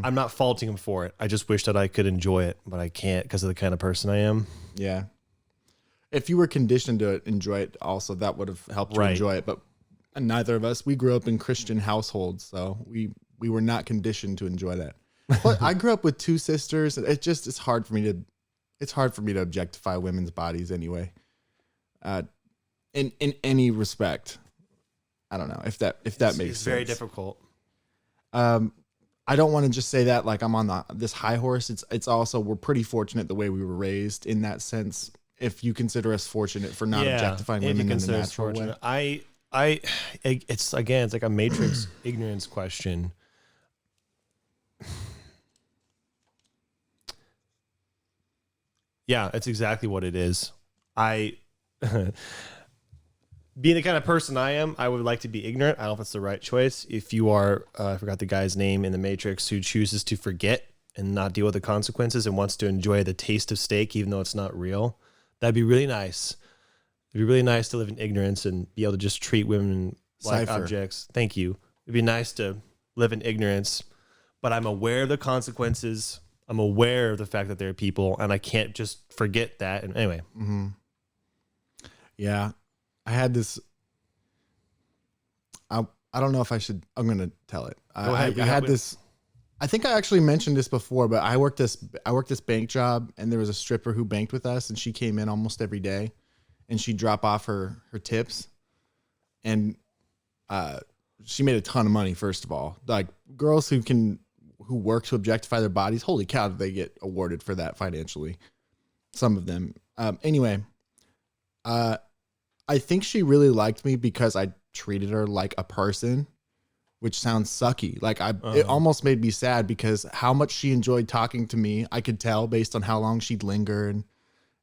I'm not faulting him for it. I just wish that I could enjoy it, but I can't because of the kind of person I am. Yeah. If you were conditioned to enjoy it also, that would have helped you enjoy it. But neither of us, we grew up in Christian households, so we were not conditioned to enjoy that. But I grew up with two sisters, and it's hard for me to objectify women's bodies anyway. In any respect. I don't know if that makes sense. It's very difficult. I don't want to just say that like I'm on this high horse. It's also we're pretty fortunate the way we were raised in that sense. If you consider us fortunate for not objectifying women in the natural way. It's again, it's like a matrix ignorance question. Yeah, it's exactly what it is. Being the kind of person I am, I would like to be ignorant. I don't know if it's the right choice. If you are, I forgot the guy's name in the Matrix who chooses to forget and not deal with the consequences and wants to enjoy the taste of steak, even though it's not real. That'd be really nice. It'd be really nice to live in ignorance and be able to just treat women like objects. Thank you. It'd be nice to live in ignorance, but I'm aware of the consequences. I'm aware of the fact that they're people, and I can't just forget that. And anyway. Mm-hmm. Yeah. I had this. I don't know if I should. I'm going to tell it. I had this. I think I actually mentioned this before, but I worked this bank job, and there was a stripper who banked with us, and she came in almost every day, and she'd drop off her tips, and she made a ton of money. First of all, like girls who work to objectify their bodies, holy cow, did they get awarded for that financially? Some of them. Anyway, I think she really liked me because I treated her like a person, which sounds sucky. Like it almost made me sad because how much she enjoyed talking to me, I could tell based on how long she'd linger,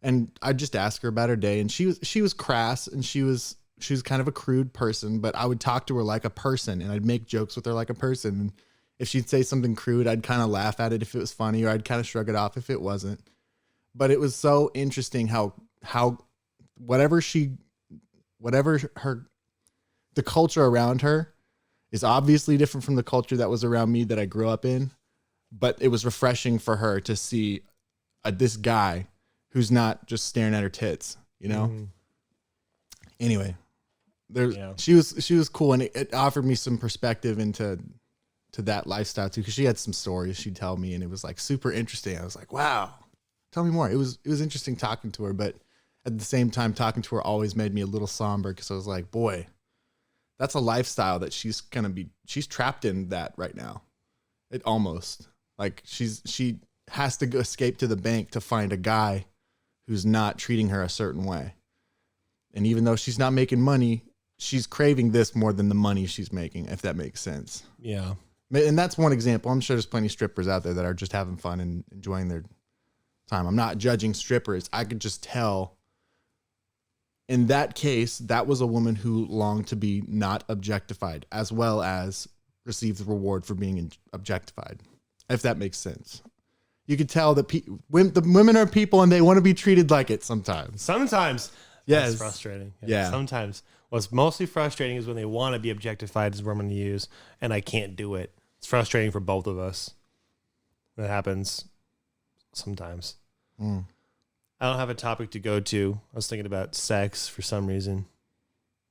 and I'd just ask her about her day, and she was crass, and she was kind of a crude person, but I would talk to her like a person, and I'd make jokes with her like a person. And if she'd say something crude, I'd kind of laugh at it if it was funny, or I'd kind of shrug it off if it wasn't. But it was so interesting how the culture around her is obviously different from the culture that was around me that I grew up in, but it was refreshing for her to see this guy who's not just staring at her tits, you know? Mm-hmm. Anyway, she was cool, and it offered me some perspective into that lifestyle too, because she had some stories she'd tell me, and it was like super interesting. I was like, wow, tell me more. It was interesting talking to her, but at the same time, talking to her always made me a little somber because I was like, boy, that's a lifestyle that she's trapped in that right now. It almost like she has to go escape to the bank to find a guy who's not treating her a certain way. And even though she's not making money, she's craving this more than the money she's making, if that makes sense. Yeah. And that's one example. I'm sure there's plenty of strippers out there that are just having fun and enjoying their time. I'm not judging strippers. I could just tell in that case, that was a woman who longed to be not objectified as well as receive the reward for being objectified, if that makes sense. You could tell that the women are people and they want to be treated like it sometimes. Sometimes. Yes. That's frustrating. Yeah. Sometimes. What's mostly frustrating is when they want to be objectified is what I'm going to use, and I can't do it. It's frustrating for both of us. That happens sometimes. Mm. I don't have a topic to go to. I was thinking about sex for some reason.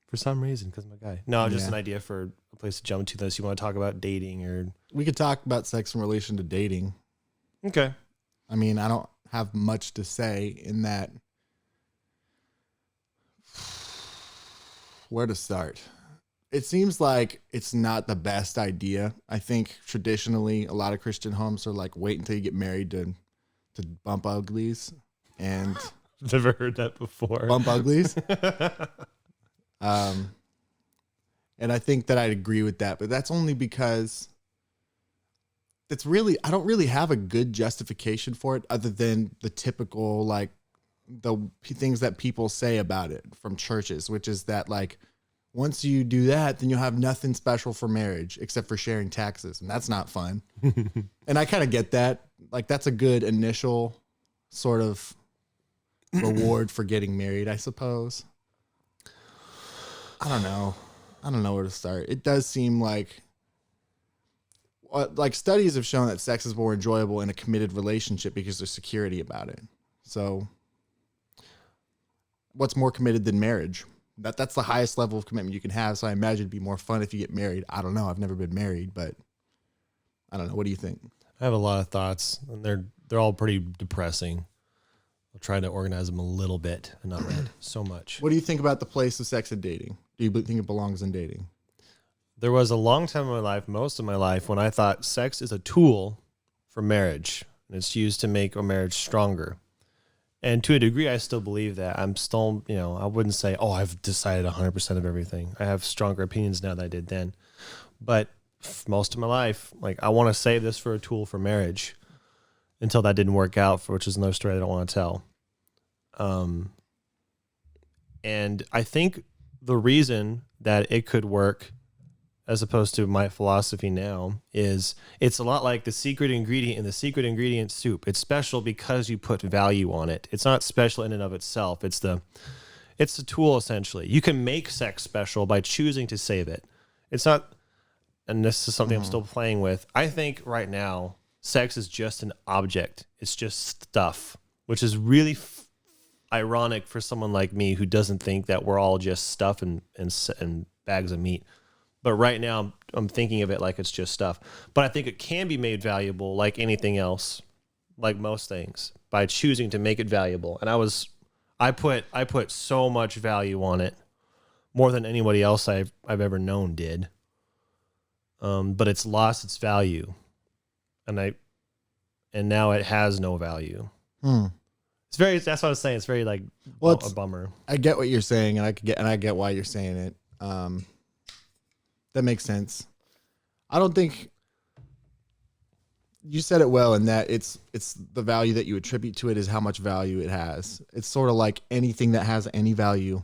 For some reason, because I'm a guy. No, just an idea for a place to jump to unless you want to talk about dating or... We could talk about sex in relation to dating. Okay. I mean, I don't have much to say in that. Where to start? It seems like it's not the best idea. I think traditionally a lot of Christian homes are like, wait until you get married to bump uglies. And never heard that before. Bump uglies. And I think that I'd agree with that, but that's only because I don't really have a good justification for it other than the typical, like the things that people say about it from churches, which is that like, once you do that, then you'll have nothing special for marriage except for sharing taxes. And that's not fun. And I kind of get that. Like that's a good initial sort of reward for getting married, I suppose. I don't know where to start. It does seem like studies have shown that sex is more enjoyable in a committed relationship because there's security about it. So what's more committed than marriage? That's the highest level of commitment you can have. So I imagine it'd be more fun if you get married. I don't know. I've never been married, but I don't know. What do you think? I have a lot of thoughts, and they're all pretty depressing. I'll try to organize them a little bit and not read so much. What do you think about the place of sex and dating? Do you think it belongs in dating? There was a long time in my life, most of my life, when I thought sex is a tool for marriage, and it's used to make a marriage stronger. And to a degree, I still believe that. I'm still, I wouldn't say, oh, I've decided 100% of everything. I have stronger opinions now than I did then. But most of my life, like, I want to save this for a tool for marriage until that didn't work out, which is another story I don't want to tell. And I think the reason that it could work, as opposed to my philosophy now, is it's a lot like the secret ingredient in the secret ingredient soup. It's special because you put value on it. It's not special in and of itself. It's the tool, essentially. You can make sex special by choosing to save it. It's not, and this is something I'm still playing with. I think right now, sex is just an object. It's just stuff, which is really ironic for someone like me who doesn't think that we're all just stuff and bags of meat. But right now, I'm thinking of it like it's just stuff. But I think it can be made valuable like anything else, like most things, by choosing to make it valuable. And I put so much value on it, more than anybody else I've ever known did. But it's lost its value, and now it has no value. That's what I was saying. It's very like a bummer. I get what you're saying, and I get why you're saying it. That makes sense. I don't think you said it well in that it's the value that you attribute to it is how much value it has. It's sort of like anything that has any value.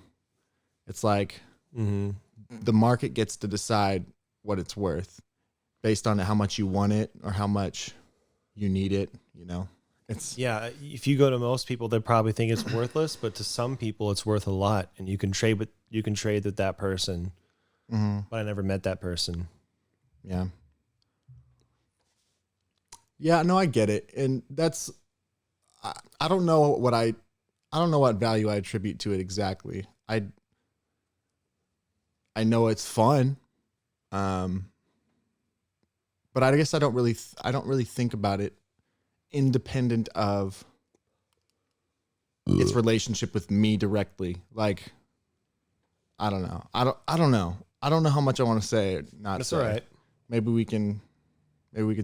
It's like the market gets to decide what it's worth based on how much you want it or how much you need it. If you go to most people, they probably think it's worthless, but to some people, it's worth a lot, and you can trade with that person. But I never met that person. Yeah. Yeah, no, I get it. And that's, I don't know what value I attribute to it exactly. I know it's fun. But I guess I don't really think about it independent of its relationship with me directly. Like, I don't know. I don't know. I don't know how much I want to say or not. That's say. all right. Maybe we could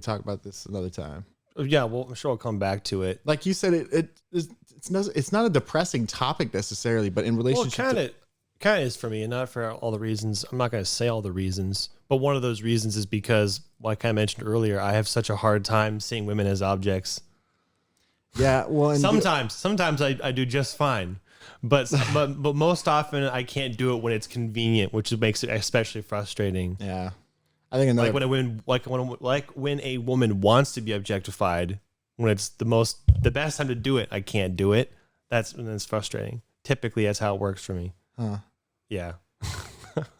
talk about this another time. Yeah, well, I'm sure I'll come back to it. Like you said, it's not a depressing topic necessarily, but in Well, relationship, it kind of is for me, and not for all the reasons. I'm not going to say all the reasons, but one of those reasons is because, like I mentioned earlier, I have such a hard time seeing women as objects. yeah. Well, and Sometimes I do just fine, but most often I can't do it when it's convenient, which makes it especially frustrating. yeah, I think another When a woman wants to be objectified, when it's the best time to do it, I can't do it. That's when it's frustrating. Typically, that's how it works for me. Huh. Yeah.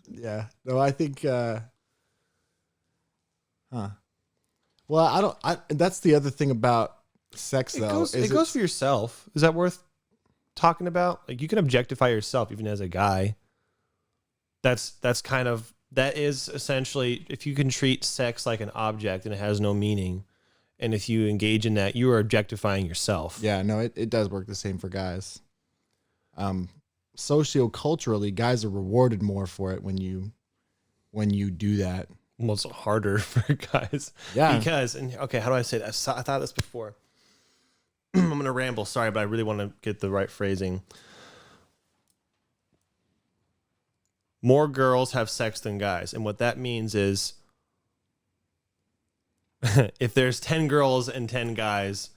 Yeah. No, I think. Well, that's the other thing about sex, though. It goes for yourself. Is that worth talking about? Like, you can objectify yourself even as a guy. That is essentially, if you can treat sex like an object and it has no meaning, and if you engage in that, you are objectifying yourself. Yeah, no, it does work the same for guys. Socioculturally, guys are rewarded more for it when you do that. Well, it's harder for guys. Yeah. Because, okay, how do I say that? I thought this before. I'm going to ramble. Sorry, but I really want to get the right phrasing. More girls have sex than guys. And what that means is if there's 10 girls and 10 guys,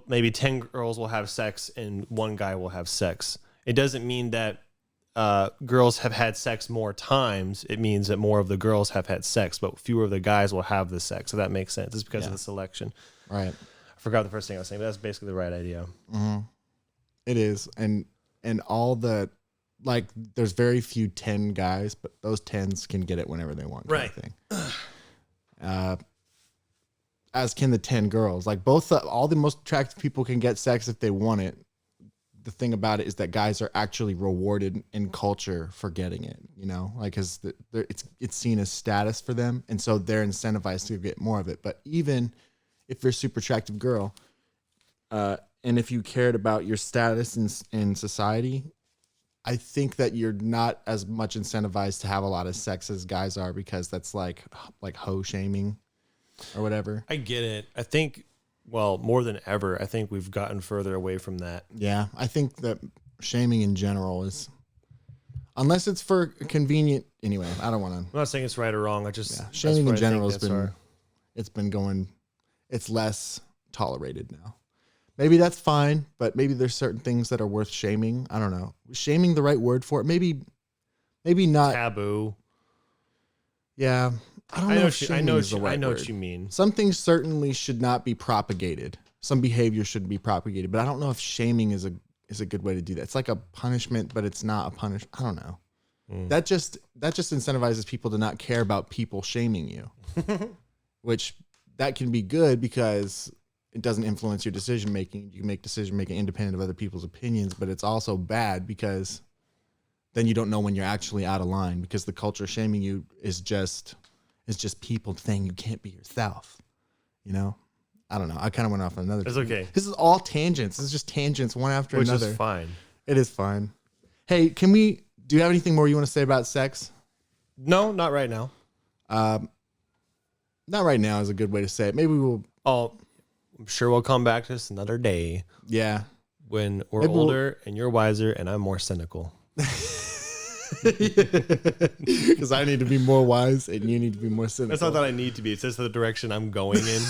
maybe 10 girls will have sex and one guy will have sex. It doesn't mean that girls have had sex more times. It means that more of the girls have had sex, but fewer of the guys will have the sex. So that makes sense. It's because of the selection. Right. I forgot the first thing I was saying, but that's basically the right idea. Mm-hmm. It is. And all the, like, there's very few 10 guys, but those 10s can get it whenever they want. Right. Kind of thing. As can the 10 girls. Like, all the most attractive people can get sex if they want it. The thing about it is that guys are actually rewarded in culture for getting it, you know, like, cause it's seen as status for them. And so they're incentivized to get more of it. But even if you're a super attractive girl, and if you cared about your status in society, I think that you're not as much incentivized to have a lot of sex as guys are, because that's like hoe shaming or whatever. I get it. I think, well, more than ever, I think we've gotten further away from that. Yeah, I think that shaming in general is, unless it's for convenient. Anyway, I don't want to. I'm not saying it's right or wrong. Shaming in general it's less tolerated now. Maybe that's fine, but maybe there's certain things that are worth shaming. I don't know. Is shaming the right word for it? Maybe not. Taboo. Yeah. I don't know if shaming is the right I know word. what you mean. Some things certainly should not be propagated. Some behavior shouldn't be propagated, but I don't know if shaming is a good way to do that. It's like a punishment, but it's not a punishment. I don't know. That just incentivizes people to not care about people shaming you, which that can be good because it doesn't influence your decision making. You can make decision making independent of other people's opinions, but it's also bad because then you don't know when you're actually out of line, because the culture shaming you is just people saying you can't be yourself. You know? I don't know. I kind of went off on another. It's okay. This is all tangents. This is just tangents one after another. Which is fine. It is fine. Hey, do you have anything more you want to say about sex? No, not right now. Not right now is a good way to say it. Maybe we'll. Oh, I'm sure we'll come back to this another day. Yeah. When we're older and you're wiser and I'm more cynical. Because I need to be more wise and you need to be more cynical. That's not that I need to be. It's just the direction I'm going in.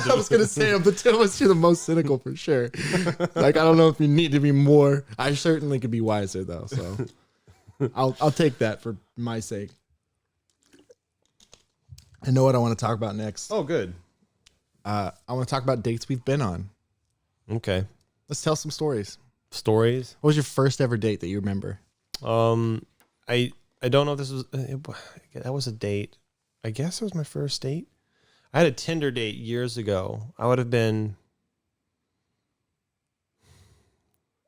I was going to say, of the two of us, you're the most cynical for sure. Like, I don't know if you need to be more. I certainly could be wiser, though. So I'll take that for my sake. I know what I want to talk about next. Oh, good. I want to talk about dates we've been on. Okay. Let's tell some stories. Stories? What was your first ever date that you remember? I don't know if this was, that was a date. I guess it was my first date. I had a Tinder date years ago. I would have been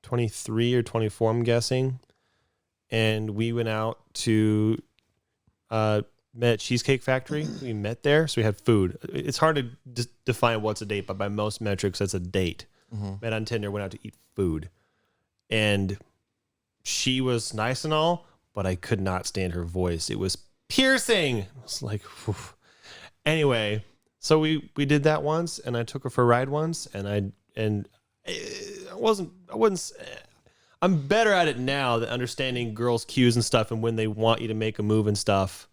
23 or 24, I'm guessing. And we went out to, met at Cheesecake Factory. We met there. So we had food. It's hard to define what's a date, but by most metrics, that's a date. Mm-hmm. Met on Tinder, went out to eat food. And she was nice and all, but I could not stand her voice. It was piercing. I was like, whew. Anyway, So we did that once, and I took her for a ride once, and I'm better at it now than understanding girls' cues and stuff, and when they want you to make a move and stuff.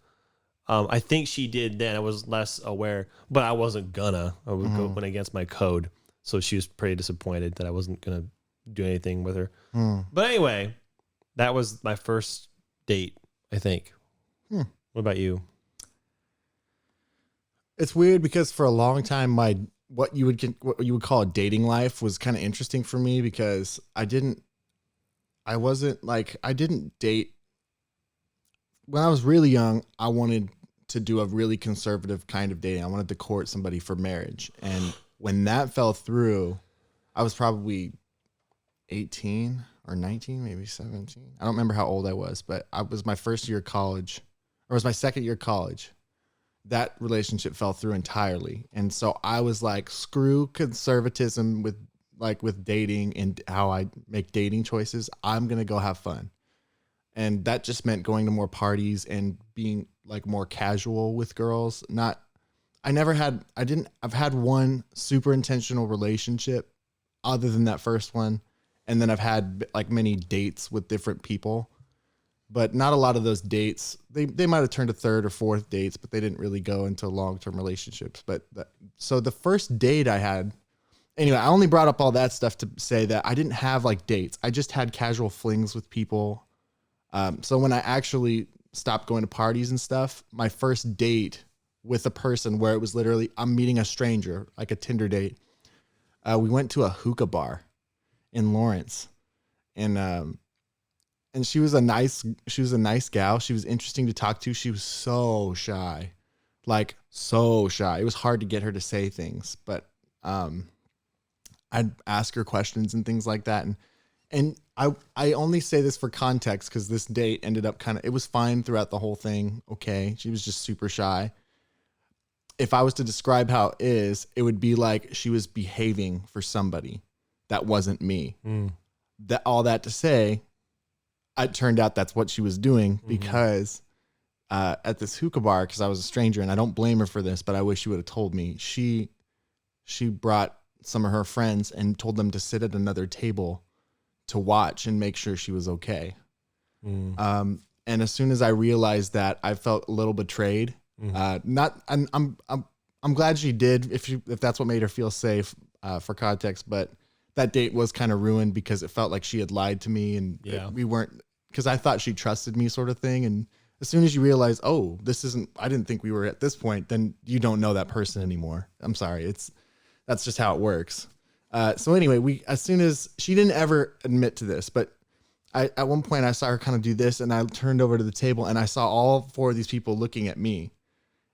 I think she did then. I was less aware, but I wasn't gonna. I was going against my code, so she was pretty disappointed that I wasn't gonna do anything with her. But anyway, that was my first date, I think. What about you? It's weird because for a long time, what you would call a dating life was kind of interesting for me because I didn't date when I was really young. I wanted to do a really conservative kind of dating. I wanted to court somebody for marriage. And when that fell through, I was probably 18 or 19, maybe 17. I don't remember how old I was, but I was my first year of college, or it was my second year of college. That relationship fell through entirely. And so I was like, screw conservatism with dating and how I make dating choices. I'm going to go have fun. And that just meant going to more parties and being like more casual with girls. I've had one super intentional relationship other than that first one. And then I've had like many dates with different people. But not a lot of those dates, they might have turned to third or fourth dates, but they didn't really go into long-term relationships. So the first date I had, anyway, I only brought up all that stuff to say that I didn't have like dates. I just had casual flings with people. So when I actually stopped going to parties and stuff, my first date with a person where it was literally, I'm meeting a stranger, like a Tinder date. We went to a hookah bar in Lawrence, and she was a nice gal. She was interesting to talk to. She was so shy, like so shy. It was hard to get her to say things, but I'd ask her questions and things like that. And I only say this for context because this date ended up it was fine throughout the whole thing. Okay. She was just super shy. If I was to describe how it is, it would be like she was behaving for somebody that wasn't me. All that to say, it turned out that's what she was doing because at this hookah bar, because I was a stranger, and I don't blame her for this, but I wish she would have told me. She brought some of her friends and told them to sit at another table to watch and make sure she was okay. And as soon as I realized that, I felt a little betrayed. I'm glad she did if that's what made her feel safe for context, but that date was kind of ruined because it felt like she had lied to me and we weren't, because I thought she trusted me sort of thing. And as soon as you realize, oh, I didn't think we were at this point, then you don't know that person anymore. I'm sorry. That's just how it works. So anyway, as soon as she didn't ever admit to this, but at one point I saw her kind of do this and I turned over to the table and I saw all four of these people looking at me.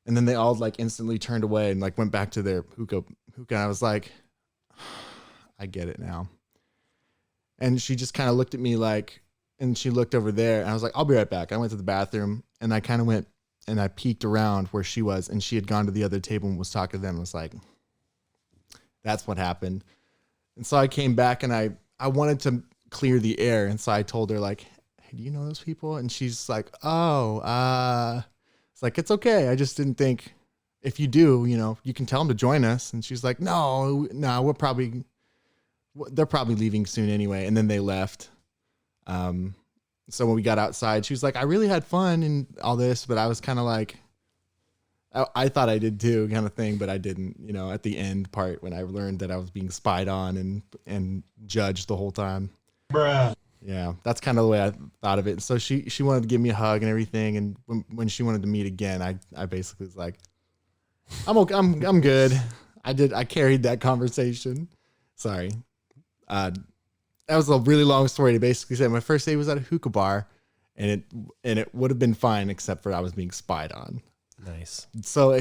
And then they all like instantly turned away and like went back to their hookah. And I was like, I get it now. And she just kind of looked at me and she looked over there and I was like, I'll be right back. I went to the bathroom and I kind of went and I peeked around where she was and she had gone to the other table and was talking to them. I was like, that's what happened. And so I came back and I wanted to clear the air. And so I told her like, hey, do you know those people? And she's like, it's like, it's okay. I just didn't think if you do, you can tell them to join us. And she's like, no, they're probably leaving soon anyway. And then they left. So when we got outside, she was like, I really had fun and all this, but I was kind of like, I thought I did too, kind of thing, but I didn't, at the end part when I learned that I was being spied on and judged the whole time. Bruh. Yeah, that's kind of the way I thought of it. So she wanted to give me a hug and everything. And when she wanted to meet again, I basically was like, I'm okay, I'm good. I carried that conversation. Sorry. That was a really long story to basically say my first date was at a hookah bar and it would have been fine except for I was being spied on. Nice. So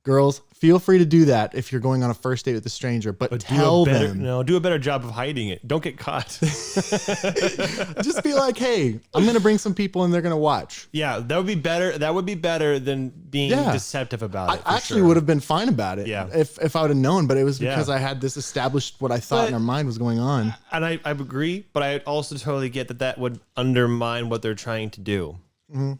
girls, feel free to do that if you're going on a first date with a stranger, but tell them. No, do a better job of hiding it. Don't get caught. Just be like, hey, I'm going to bring some people and they're going to watch. Yeah, that would be better. That would be better than being deceptive about it. I actually would have been fine about it if I would have known, but it was because I had this established what I thought in our mind was going on. And I agree, but I also totally get that would undermine what they're trying to do. Mm-hmm.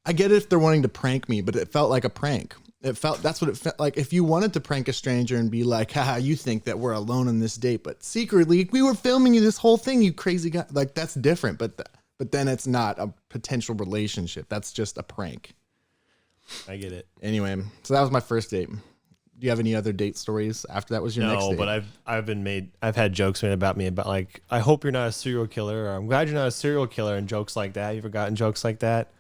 I get it if they're wanting to prank me, but it felt like a prank. That's what it felt like. If you wanted to prank a stranger and be like, haha, you think that we're alone on this date, but secretly we were filming you this whole thing, you crazy guy. Like, that's different. But then it's not a potential relationship. That's just a prank. I get it. Anyway, so that was my first date. Do you have any other date stories after that was your next date? No, but I've had jokes made about me about like, I hope you're not a serial killer, or I'm glad you're not a serial killer, and jokes like that. You ever gotten jokes like that?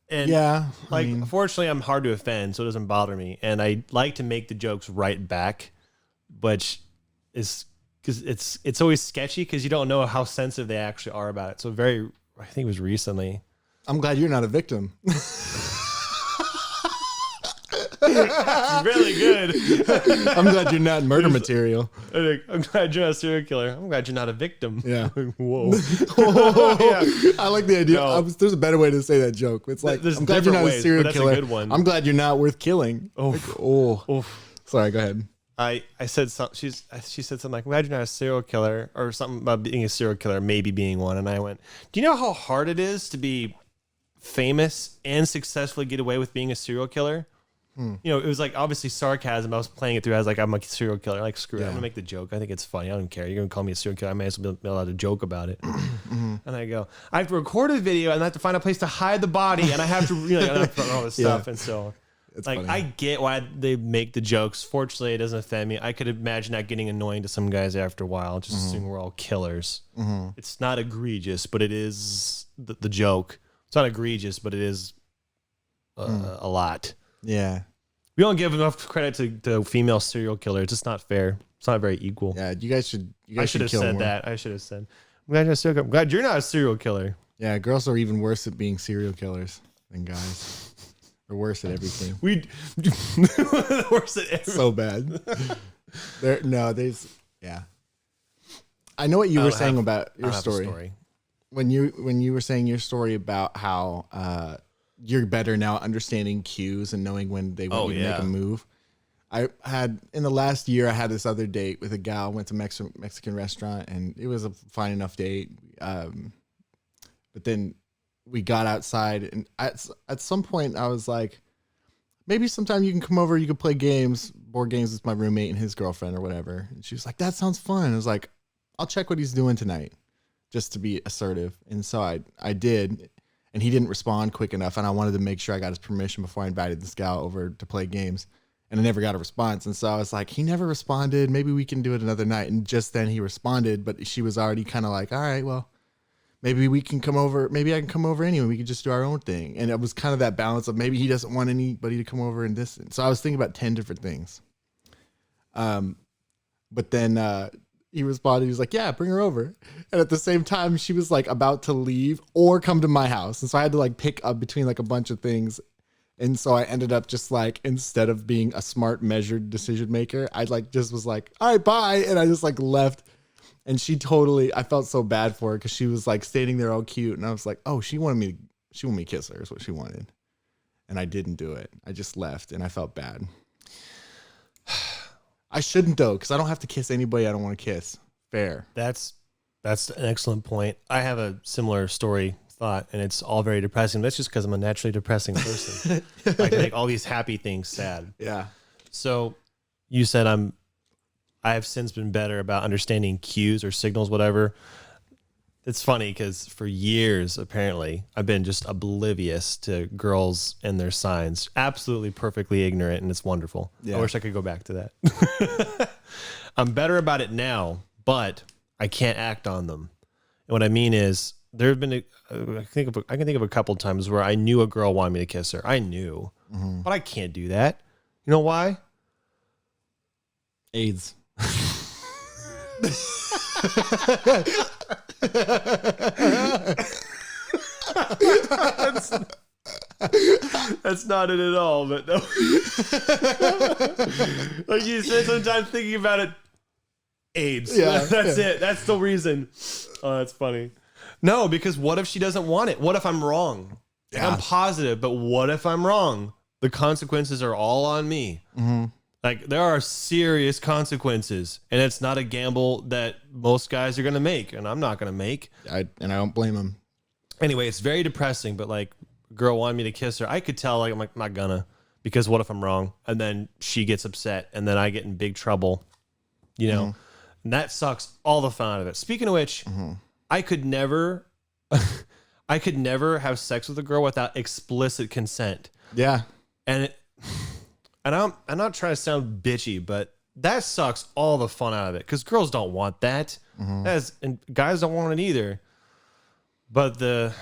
And yeah, fortunately, I'm hard to offend, so it doesn't bother me. And I like to make the jokes right back, but is because it's always sketchy because you don't know how sensitive they actually are about it. So I think it was recently. I'm glad you're not a victim. Really good. I'm glad you're not murder material. I'm glad you're not a serial killer. I'm glad you're not a victim. Yeah. Whoa. Yeah. I like the idea. No. There's a better way to say that joke. It's like, There's I'm glad you're not different a serial ways, but killer. that's a good one. I'm glad you're not worth killing. Sorry, go ahead. I said something. She said something like, "I'm glad you're not a serial killer," or something about being a serial killer, maybe being one. And I went, "Do you know how hard it is to be famous and successfully get away with being a serial killer?" You know, it was like obviously sarcasm. I was playing it through. I was like, I'm a serial killer. Like, screw it. I'm gonna make the joke. I think it's funny. I don't care. You're gonna call me a serial killer. I may as well be allowed to joke about it. And I go, I have to record a video and I have to find a place to hide the body, and I have to really all this stuff. And so, it's like, funny. I get why they make the jokes. Fortunately, it doesn't offend me. I could imagine that getting annoying to some guys after a while. Just assuming we're all killers. It's not egregious, but it is the joke. It's not egregious, but it is a lot. Yeah. We don't give enough credit to female serial killers. It's just not fair. It's not very equal. Yeah, you guys should. I should have said that. I should have said, I'm glad you're not a serial killer. Yeah, girls are even worse at being serial killers than guys. They're worse at everything. Worse at everything. So bad. Yeah. I know what you were saying about your story. When you were saying your story about how you're better now understanding cues and knowing when they want you to make a move. I had in the last year, I had this other date with a gal, went to Mexican restaurant, and it was a fine enough date. But then we got outside, and at some point I was like, maybe sometime you can come over, you can play board games with my roommate and his girlfriend or whatever. And she was like, that sounds fun. I was like, I'll check what he's doing tonight, just to be assertive. And so I did. And he didn't respond quick enough, and I wanted to make sure I got his permission before I invited this gal over to play games. And I never got a response. And so I was like, he never responded. Maybe we can do it another night. And just then he responded, but she was already kind of like, all right, well, maybe we can come over. Maybe I can come over anyway. We can just do our own thing. And it was kind of that balance of maybe he doesn't want anybody to come over in this. So I was thinking about 10 different things. But then he responded. He was like, yeah, bring her over. And at the same time, she was like about to leave or come to my house. And so I had to like pick up between like a bunch of things. And so I ended up just like, instead of being a smart, measured decision maker, I like just was like, all right, bye. And I just like left. And I felt so bad for her because she was like standing there all cute. And I was like, oh, she wanted me to kiss her is what she wanted. And I didn't do it. I just left and I felt bad. I shouldn't though, because I don't have to kiss anybody I don't want to kiss. Fair. That's an excellent point. I have a similar thought, and it's all very depressing. That's just because I'm a naturally depressing person. I can make all these happy things sad. Yeah. So you said I have since been better about understanding cues or signals, whatever. It's funny because for years, apparently, I've been just oblivious to girls and their signs. Absolutely perfectly ignorant, and it's wonderful. Yeah. I wish I could go back to that. I'm better about it now, but I can't act on them. And what I mean is, there have been, I can think of a couple of times where I knew a girl wanted me to kiss her. I knew, but I can't do that. You know why? AIDS. That's not it at all, but no. Like you said, sometimes thinking about it, AIDS. Yeah, that's it. That's the reason. Oh, that's funny. No, because what if she doesn't want it? What if I'm wrong? Yeah. I'm positive, but what if I'm wrong? The consequences are all on me. Like, there are serious consequences, and it's not a gamble that most guys are going to make, and I'm not going to make. I don't blame them. Anyway, it's very depressing, but like, a girl wanted me to kiss her. I could tell, like, I'm like, not gonna, because what if I'm wrong? And then she gets upset and then I get in big trouble, you know, and that sucks all the fun out of it. Speaking of which, I could never have sex with a girl without explicit consent. Yeah. And I'm not trying to sound bitchy, but that sucks all the fun out of it because girls don't want that. And guys don't want it either. But the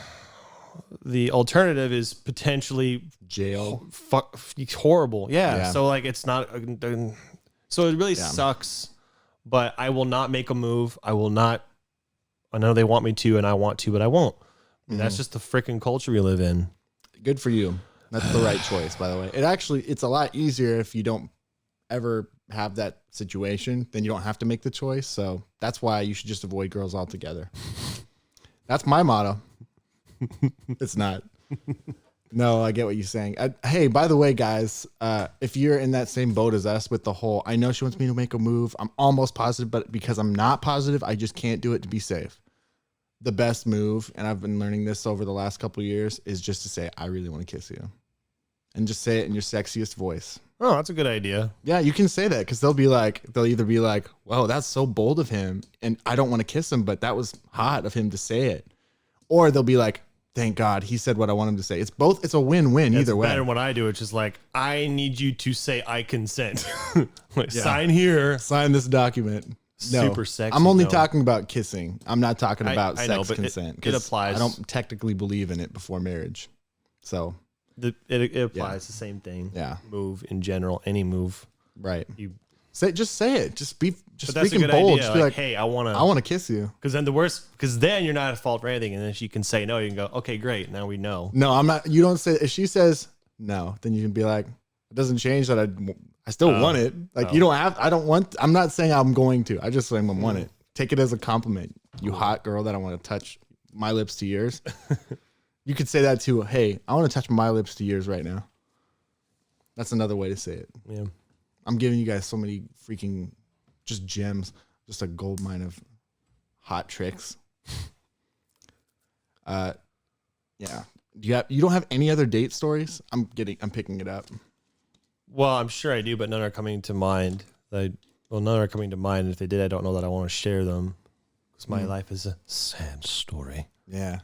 alternative is potentially jail. Horrible. Yeah. So like it's not. So it really sucks. But I will not make a move. I will not. I know they want me to, and I want to, but I won't. I mean, that's just the freaking culture we live in. Good for you. That's the right choice, by the way. It's a lot easier if you don't ever have that situation, then you don't have to make the choice. So that's why you should just avoid girls altogether. That's my motto. It's not. No, I get what you're saying. Hey, by the way, guys, if you're in that same boat as us with the whole, I know she wants me to make a move. I'm almost positive, but because I'm not positive, I just can't do it to be safe. The best move, and I've been learning this over the last couple of years, is just to say, I really want to kiss you. And just say it in your sexiest voice. Oh, that's a good idea. Yeah, you can say that because they'll either be like, whoa, that's so bold of him. And I don't want to kiss him, but that was hot of him to say it. Or they'll be like, thank God he said what I want him to say. It's both. It's a win-win either way. Better than what I do. It's just like, I need you to say I consent. Sign here. Sign this document. No, super sexy. I'm only talking about kissing. I'm not talking about I sex know, but consent. It applies. I don't technically believe in it before marriage. So it applies the same thing. Yeah. Move in general, any move. Right. Just say it. Just that's speaking bold. Idea. Just be like, hey, I want to kiss you. Because then you're not at fault for anything. And then she can say no. You can go, okay, great. Now we know. No, I'm not. You don't say, if she says no, then you can be like, it doesn't change that I still want it. Like you don't have, I'm not saying I'm going to, I just saying I want it. Take it as a compliment. You hot girl that I want to touch my lips to yours. You could say that too. Hey, I want to touch my lips to yours right now. That's another way to say it. Yeah. I'm giving you guys so many freaking just gems, just a gold mine of hot tricks. Yeah. You don't have any other date stories? I'm picking it up. Well, I'm sure I do, but none are coming to mind. None are coming to mind. If they did, I don't know that I want to share them because my life is a sad story. Yeah.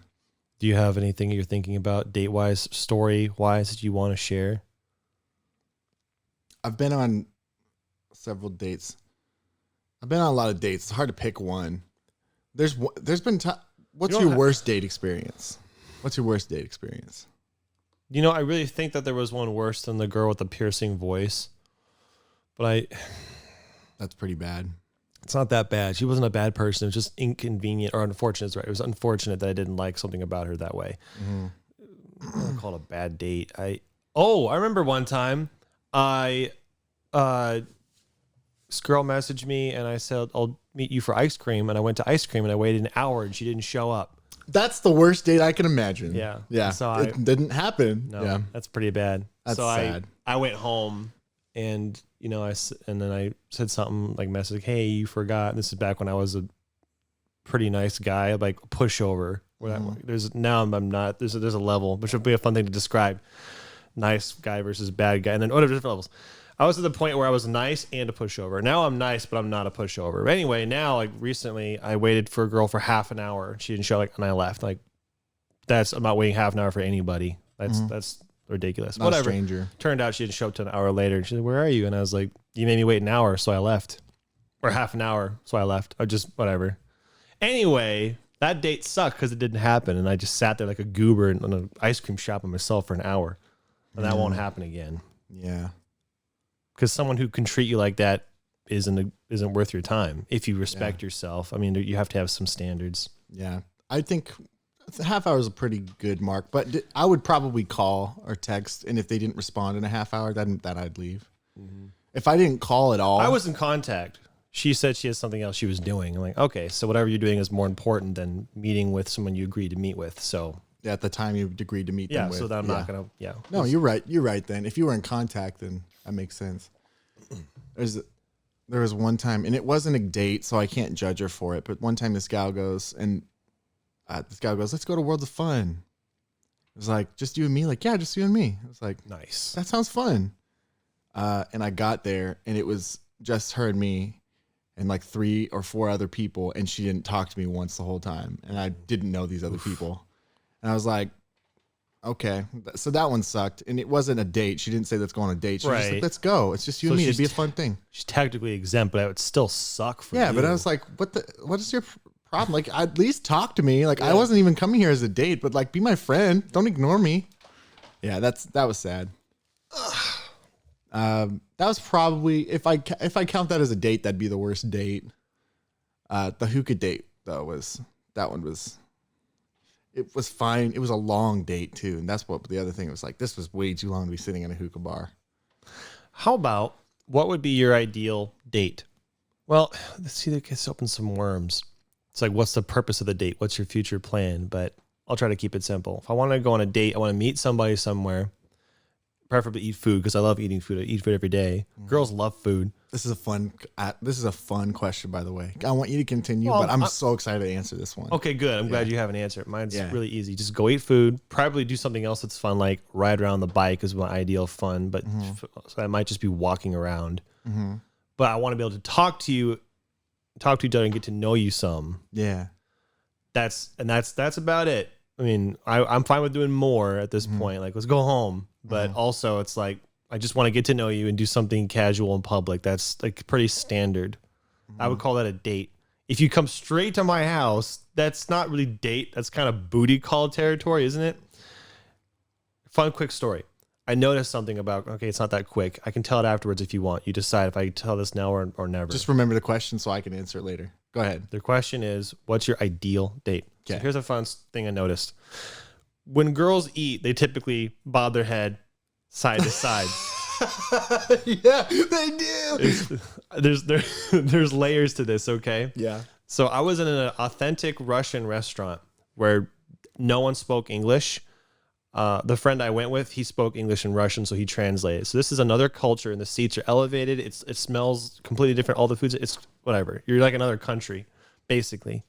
Do you have anything you're thinking about date-wise, story-wise that you want to share? I've been on several dates. I've been on a lot of dates. It's hard to pick one. There's been what's your worst date experience? What's your worst date experience? You know, I really think that there was one worse than the girl with the piercing voice. But that's pretty bad. It's not that bad. She wasn't a bad person. It was just inconvenient or unfortunate. That's right. It was unfortunate that I didn't like something about her that way. I call it a bad date. I remember one time this girl messaged me and I said, I'll meet you for ice cream. And I went to ice cream and I waited an hour and she didn't show up. That's the worst date I can imagine. Yeah. Yeah. So it didn't happen. No, yeah. That's pretty bad. That's sad. I went home and, then I said something like message, hey, you forgot. And this is back when I was a pretty nice guy, like pushover. I'm not, there's a level, which would be a fun thing to describe. Nice guy versus bad guy. And then whatever different levels. I was at the point where I was nice and a pushover. Now I'm nice, but I'm not a pushover. But anyway, now like recently I waited for a girl for half an hour. She didn't show up and I left. Like I'm not waiting half an hour for anybody. That's ridiculous. Not whatever. A stranger. Turned out she didn't show up till an hour later. And she said, where are you? And I was like, you made me wait an hour, so I left. Or half an hour, so I left. Or just whatever. Anyway, that date sucked because it didn't happen. And I just sat there like a goober in an ice cream shop by myself for an hour. And that won't happen again. Yeah. Because someone who can treat you like that isn't worth your time. If you respect yourself, I mean, you have to have some standards. Yeah, I think a half hour is a pretty good mark. But I would probably call or text, and if they didn't respond in a half hour, then I'd leave. Mm-hmm. If I didn't call at all, I was in contact. She said she has something else she was doing. I'm like, okay, so whatever you're doing is more important than meeting with someone you agreed to meet with. So at the time you agreed to meet them with. So that I'm not gonna. Yeah. No, you're right. You're right. Then if you were in contact, then that makes sense. There was one time, and it wasn't a date, so I can't judge her for it. But one time, this gal goes, let's go to World of Fun. It was like, just you and me? Like, yeah, just you and me. I was like, Nice. that sounds fun. And I got there and it was just her and me and like 3 or 4 other people. And she didn't talk to me once the whole time. And I didn't know these other people. And I was like, okay. So that one sucked. And it wasn't a date. She didn't say let's go on a date. She was just like, let's go. It's just you and me. It'd be a fun thing. She's technically exempt, but it would still suck for you. Yeah, but I was like, what is your problem? Like, at least talk to me. Like, I wasn't even coming here as a date, but like, be my friend. Don't ignore me. Yeah, that was sad. That was probably, if I count that as a date, that'd be the worst date. The hookah date though it was fine. It was a long date too, and that's what the other thing was like. This was way too long to be sitting in a hookah bar. How about, what would be your ideal date? Well, let's see, this opens some worms. It's like, what's the purpose of the date? What's your future plan? But I'll try to keep it simple. If I want to go on a date, I want to meet somebody somewhere, preferably eat food because I love eating food. I eat food every day. Girls love food. This is a fun question, by the way. I want you to continue, but I'm so excited to answer this one. Okay, good. I'm glad you have an answer. Mine's really easy. Just go eat food. Probably do something else that's fun, like ride around the bike is my ideal fun. But so I might just be walking around. But I want to be able to talk to each other and get to know you some. Yeah, that's about it. I mean, I'm fine with doing more at this point. Like, let's go home. But also, it's like, I just want to get to know you and do something casual in public. That's like pretty standard. I would call that a date. If you come straight to my house, that's not really date. That's kind of booty call territory, isn't it? Fun, quick story. I noticed something about, okay, it's not that quick. I can tell it afterwards if you want. You decide if I tell this now or never. Just remember the question so I can answer it later. Go ahead. The question is, what's your ideal date? Okay. So here's a fun thing I noticed. When girls eat, they typically bob their head side to side. Yeah, they do. There's layers to this, okay? Yeah. So I was in an authentic Russian restaurant where no one spoke English. The friend I went with, he spoke English and Russian, so he translated. So this is another culture, and the seats are elevated. It smells completely different. All the foods, it's whatever. You're like another country, basically.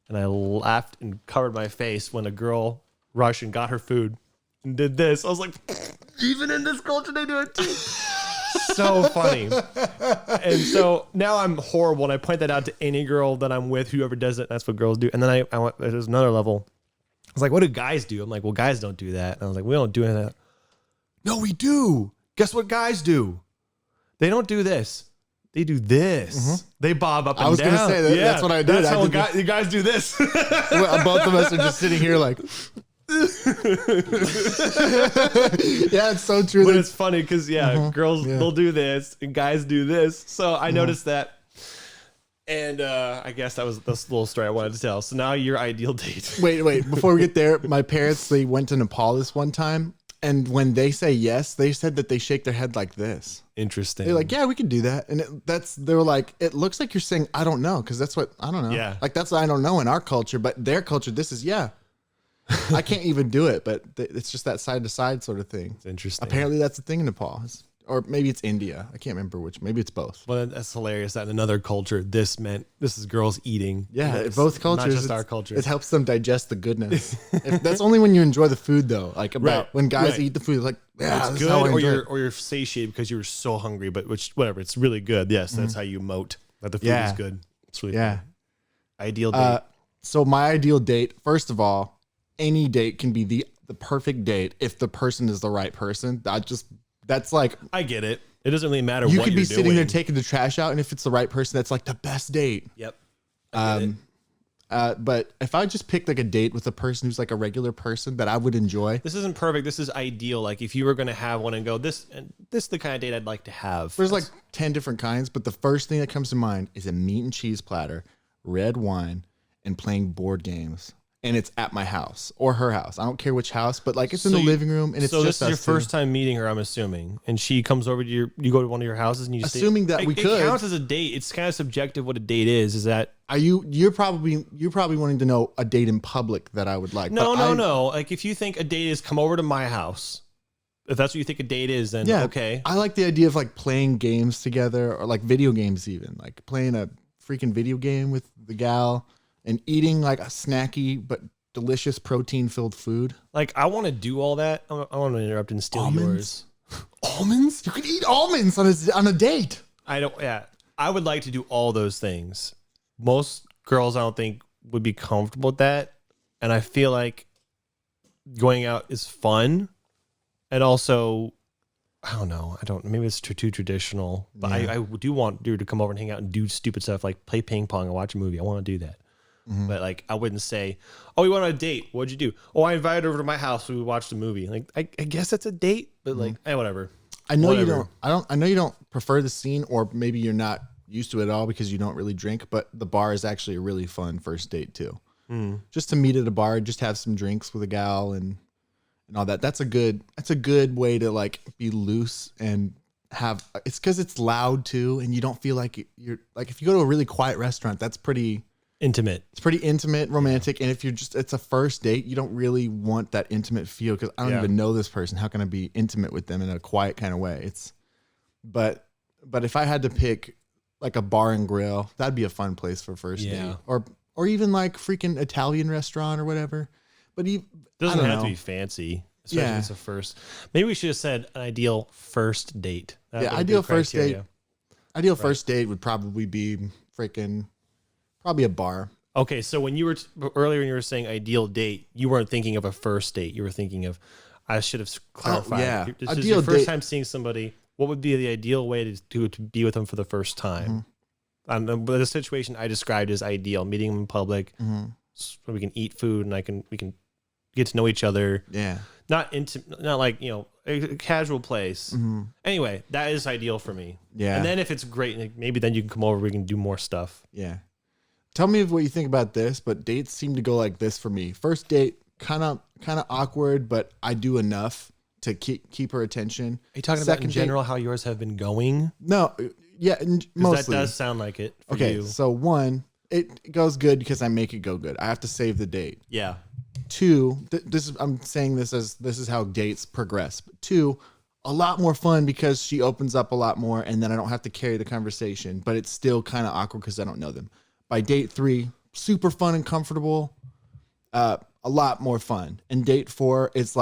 And I laughed and covered my face when a girl, Russian, got her food and did this. I was like, even in this culture, they do it too. So funny. And so now I'm horrible, and I point that out to any girl that I'm with, whoever does it. That's what girls do. And then I went, there's another level. I was like, what do guys do? I'm like, well, guys don't do that. And I was like, we don't do that. No, we do. Guess what guys do? They don't do this. They do this. They bob up and down. I was going to say that. Yeah, that's what I did. That's how you guys do this. Both of us are just sitting here like... Yeah, it's so true. But it's funny because, girls, they'll do this and guys do this. So I noticed that. And I guess that was the little story I wanted to tell. So now your ideal date. Wait. Before we get there, my parents, they went to Nepal this one time. And when they say yes, they said that they shake their head like this. Interesting. They're like, yeah, we can do that. And they were like, it looks like you're saying, I don't know. Because that's what, I don't know. Yeah. Like, that's what I don't know in our culture. But their culture, this is, yeah. I can't even do it. But it's just that side to side sort of thing. It's interesting. Apparently that's the thing in Nepal. Or maybe it's India. I can't remember which. Maybe it's both. Well, that's hilarious that in another culture, this is girls eating. Yeah, both cultures. Not just our culture. It helps them digest the goodness. That's only when you enjoy the food, though. Like when guys eat the food, like, yeah, it's good, or you're satiated because you were so hungry. But whatever, it's really good. Yes, that's how you emote that the food is good. It's really good. Ideal date. So my ideal date, first of all, any date can be the perfect date if the person is the right person. That's like, I get it. It doesn't really matter. You could be sitting there taking the trash out, and if it's the right person, that's like the best date. Yep. But if I just picked like a date with a person who's like a regular person that I would enjoy, this isn't perfect. This is ideal. Like if you were going to have one and go, this is the kind of date I'd like to have. There's like 10 different kinds, but the first thing that comes to mind is a meat and cheese platter, red wine, and playing board games. And it's at my house or her house. I don't care which house, but like it's in the living room, and it's so just this is your first time meeting her, I'm assuming, and she comes over to you go to one of your houses, and you assuming that we could. It counts as a date. It's kind of subjective what a date is. Is that you're probably wanting to know a date in public that I would like? No. Like if you think a date is come over to my house, if that's what you think a date is, then okay. I like the idea of like playing games together, or like video games, even like playing a freaking video game with the gal. And eating like a snacky but delicious protein-filled food. Like, I want to do all that. I want to interrupt and steal yours. Almonds? You could eat almonds on a date. I don't. Yeah, I would like to do all those things. Most girls, I don't think, would be comfortable with that, and I feel like going out is fun, and also, I don't know. Maybe it's too traditional, but I do want dude to come over and hang out and do stupid stuff like play ping pong and watch a movie. I want to do that. But like, I wouldn't say, "Oh, we went on a date. What'd you do?" "Oh, I invited her over to my house. We watched a movie." Like, I guess that's a date, but like, whatever. I know you don't. I know you don't prefer the scene, or maybe you're not used to it at all because you don't really drink. But the bar is actually a really fun first date too. Just to meet at a bar, just have some drinks with a gal and all that. That's a good way to like be loose and have. It's because it's loud too, and you don't feel like you're like if you go to a really quiet restaurant, that's pretty. Intimate. It's pretty intimate, romantic. And if it's a first date, you don't really want that intimate feel because I don't even know this person. How can I be intimate with them in a quiet kind of way? But if I had to pick like a bar and grill, that'd be a fun place for first date. Or even like freaking Italian restaurant or whatever. But it doesn't have to be fancy. Especially if it's a first. Maybe we should have said an ideal first date. Ideal first date. Ideal first date would probably be probably a bar. Okay, so when you were earlier, when you were saying ideal date, you weren't thinking of a first date. You were thinking of, I should have clarified. This is your first time seeing somebody. What would be the ideal way to be with them for the first time? The situation I described is ideal. Meeting them in public, so we can eat food and we can get to know each other. Yeah, not like a casual place. Anyway, that is ideal for me. Yeah, and then if it's great, maybe then you can come over. We can do more stuff. Yeah. Tell me what you think about this, but dates seem to go like this for me. First date, kind of awkward, but I do enough to keep her attention. Are you talking about in general how yours have been going? No, yeah, mostly. That does sound like it for you. So one, it goes good because I make it go good. I have to save the date. Yeah. Two, I'm saying this is how dates progress. But two, a lot more fun because she opens up a lot more, and then I don't have to carry the conversation, but it's still kind of awkward because I don't know them. By date 3, super fun and comfortable, a lot more fun. And date 4 is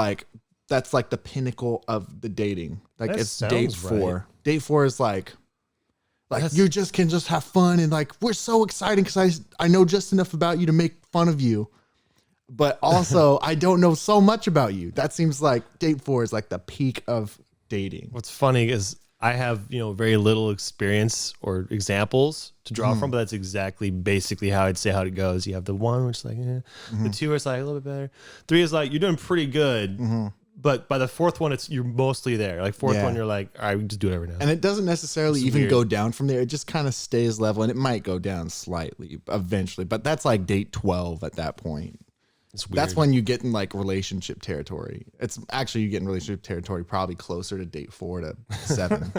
that's like the pinnacle of the dating. Like that it's date 4. Right. Date 4 is like you can just have fun and like we're so excited because I know just enough about you to make fun of you, but also I don't know so much about you. That seems like date 4 is like the peak of dating. What's funny is I have, very little experience or examples to draw from, but that's basically how I'd say how it goes. You have the 1, which is like, the 2 is like a little bit better. 3 is like, you're doing pretty good. But by the 4th one, you're mostly there. Like 4th one, you're like, all right, we can just do it every now. And it doesn't necessarily even go down from there. It just kind of stays level, and it might go down slightly eventually. But that's like date 12 at that point. It's weird. That's when you get in like relationship territory. It's actually you get in relationship territory probably closer to date 4 to 7.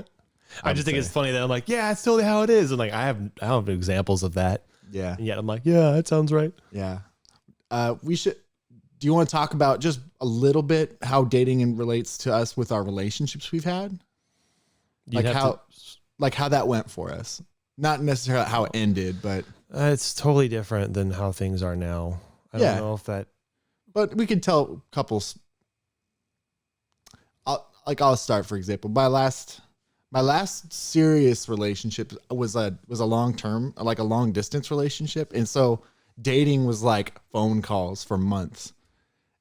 I just think it's funny that I'm like, yeah, it's totally how it is. And like, I don't have examples of that. Yeah. And yet I'm like, yeah, that sounds right. Yeah. Do you want to talk about just a little bit how dating relates to us with our relationships we've had? Like how that went for us. Not necessarily how it ended, but it's totally different than how things are now. I don't know if that, but we could tell couples. I'll start, for example. My last serious relationship was a long-term, like a long distance relationship. And so dating was like phone calls for months,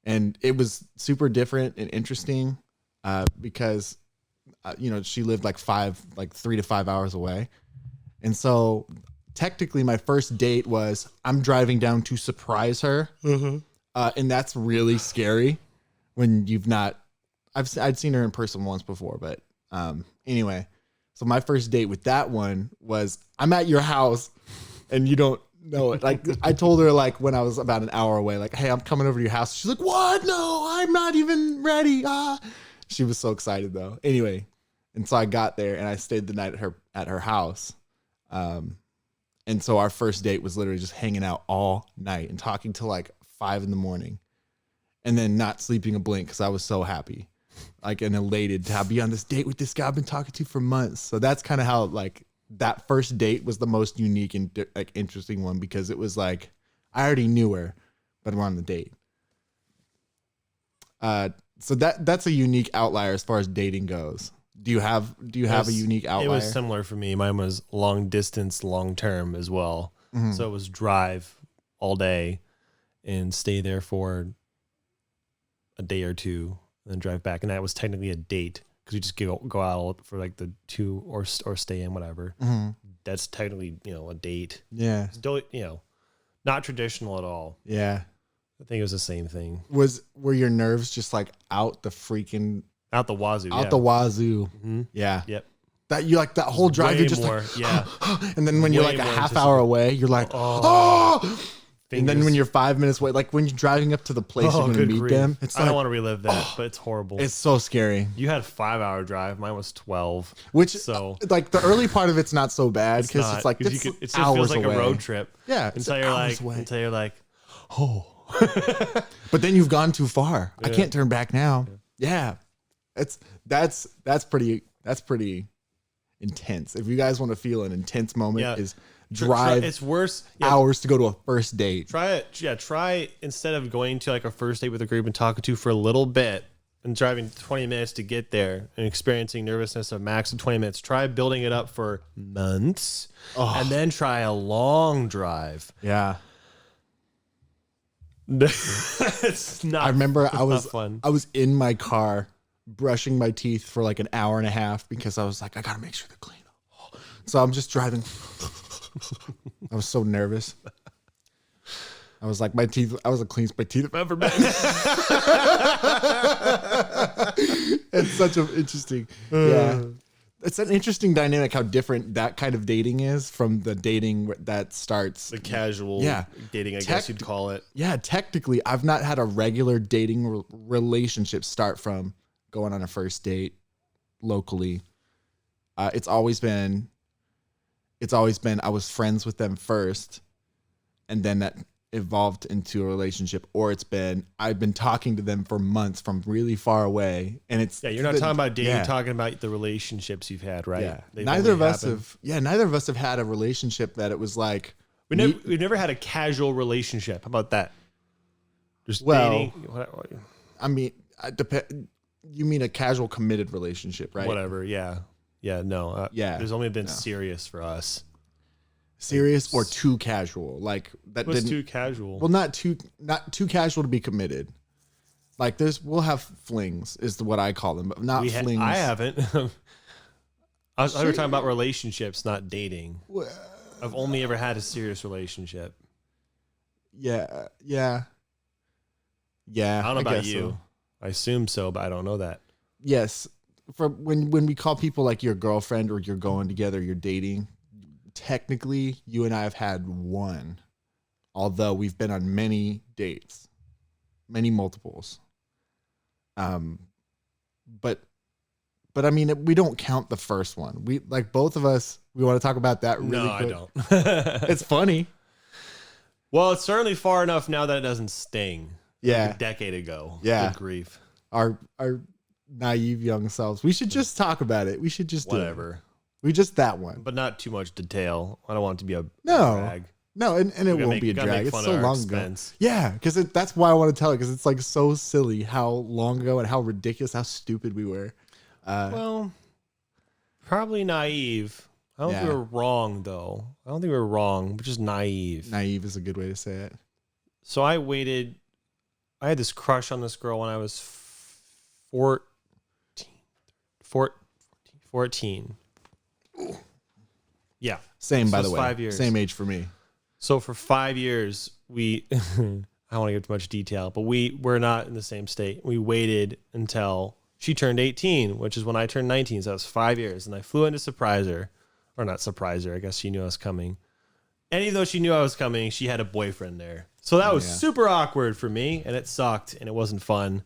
and it was super different and interesting, because, she lived like 3 to 5 hours away. And so technically my first date was I'm driving down to surprise her. And that's really scary when I'd seen her in person once before, but anyway, so my first date with that one was I'm at your house and you don't know it. Like I told her like when I was about an hour away, like, hey, I'm coming over to your house. She's like, what? No, I'm not even ready. She was so excited though. Anyway, and so I got there and I stayed the night at her house. And so our first date was literally just hanging out all night and talking till like 5 a.m. and then not sleeping a blink because I was so happy, like, and elated to be on this date with this guy I've been talking to for months. So that's kind of how like that first date was the most unique and like interesting one because it was like I already knew her, but we're on the date. So that's a unique outlier as far as dating goes. Do you have a unique outlier? It was similar for me. Mine was long distance, long term as well. Mhm. So it was drive all day and stay there for a day or two, and then drive back. And that was technically a date because we just go out for like the 2 or stay in, whatever. Mm-hmm. That's technically, a date. Yeah. Still, not traditional at all. Yeah. I think it was the same thing. Were your nerves just like out the freaking Out the wazoo. out the wazoo? Mm-hmm. Yeah. Yep. That you like that whole drive. Way You're just more, like, yeah. And then when you're Way like a more half hour away, you're like, oh. And then when you're 5 minutes away, like when you're driving up to the place you're gonna meet them, it's I like, don't want to relive that, but it's horrible. it's so scary. You had a 5-hour drive. Mine was 12. Which so like the early part of it's not so bad because it's like it just feels like away. a road trip. Yeah, until you're like, oh. But then you've gone too far. Yeah. I can't turn back now. Yeah. That's pretty intense. If you guys want to feel an intense moment, is drive. It's worse. Hours to go to a first date. Try it. Yeah. Try instead of going to like a first date with a group and talking to for a little bit and driving 20 minutes to get there and experiencing nervousness of max of 20 minutes. Try building it up for months and then try a long drive. Yeah. It's not. I remember I was in my car brushing my teeth for like an hour and a half because I was like, I gotta make sure they're clean. So I'm just driving. I was so nervous. I was like, my teeth. I was the cleanest my teeth I've ever been. It's such an interesting. Yeah. It's an interesting dynamic how different that kind of dating is from the dating that starts the casual dating, I guess you'd call it. Yeah, technically, I've not had a regular dating relationship start from going on a first date locally. It's always been I was friends with them first, and then that evolved into a relationship, or I've been talking to them for months from really far away, and it's you're not talking about dating, you're talking about the relationships you've had, right? Yeah, neither of us have had a relationship that it was like we've never had a casual relationship. How about that? Just dating. I mean, you mean a casual committed relationship, right? Whatever. Yeah. No. There's only been serious for us. Serious or too casual, like that. What's too casual? Well, not too casual to be committed. Like we'll have flings, is what I call them, but not flings. I haven't. I was talking about relationships, not dating. I've only ever had a serious relationship. Yeah. I don't know about you. So. I assume so, but I don't know that. Yes, for when we call people like your girlfriend or you're going together, you're dating. Technically, you and I have had one, although we've been on many dates, many multiples. But I mean, we don't count the first one. We like both of us. We want to talk about that really quick. No, I don't. It's funny. Well, it's certainly far enough now that it doesn't sting. Yeah, like a decade ago. Yeah, good grief. Our naive young selves. We should just talk about it. We should just do whatever. It. We just that one, but not too much detail. I don't want it to be a drag. No, and it won't be a drag. It's so long ago. Yeah, because that's why I want to tell it, because it's like so silly how long ago and how ridiculous, how stupid we were. Well, probably naive. I don't think we were wrong, though. I don't think we were wrong. We're just naive. Naive is a good way to say it. So I had this crush on this girl when I was 14. Yeah. Same, by the way. 5 years. Same age for me. So for 5 years, I don't want to give too much detail, but we were not in the same state. We waited until she turned 18, which is when I turned 19. So that was 5 years. And I flew in to surprise her. Or not surprise her. I guess she knew I was coming. And even though she knew I was coming, she had a boyfriend there. So that was super awkward for me. And it sucked. And it wasn't fun.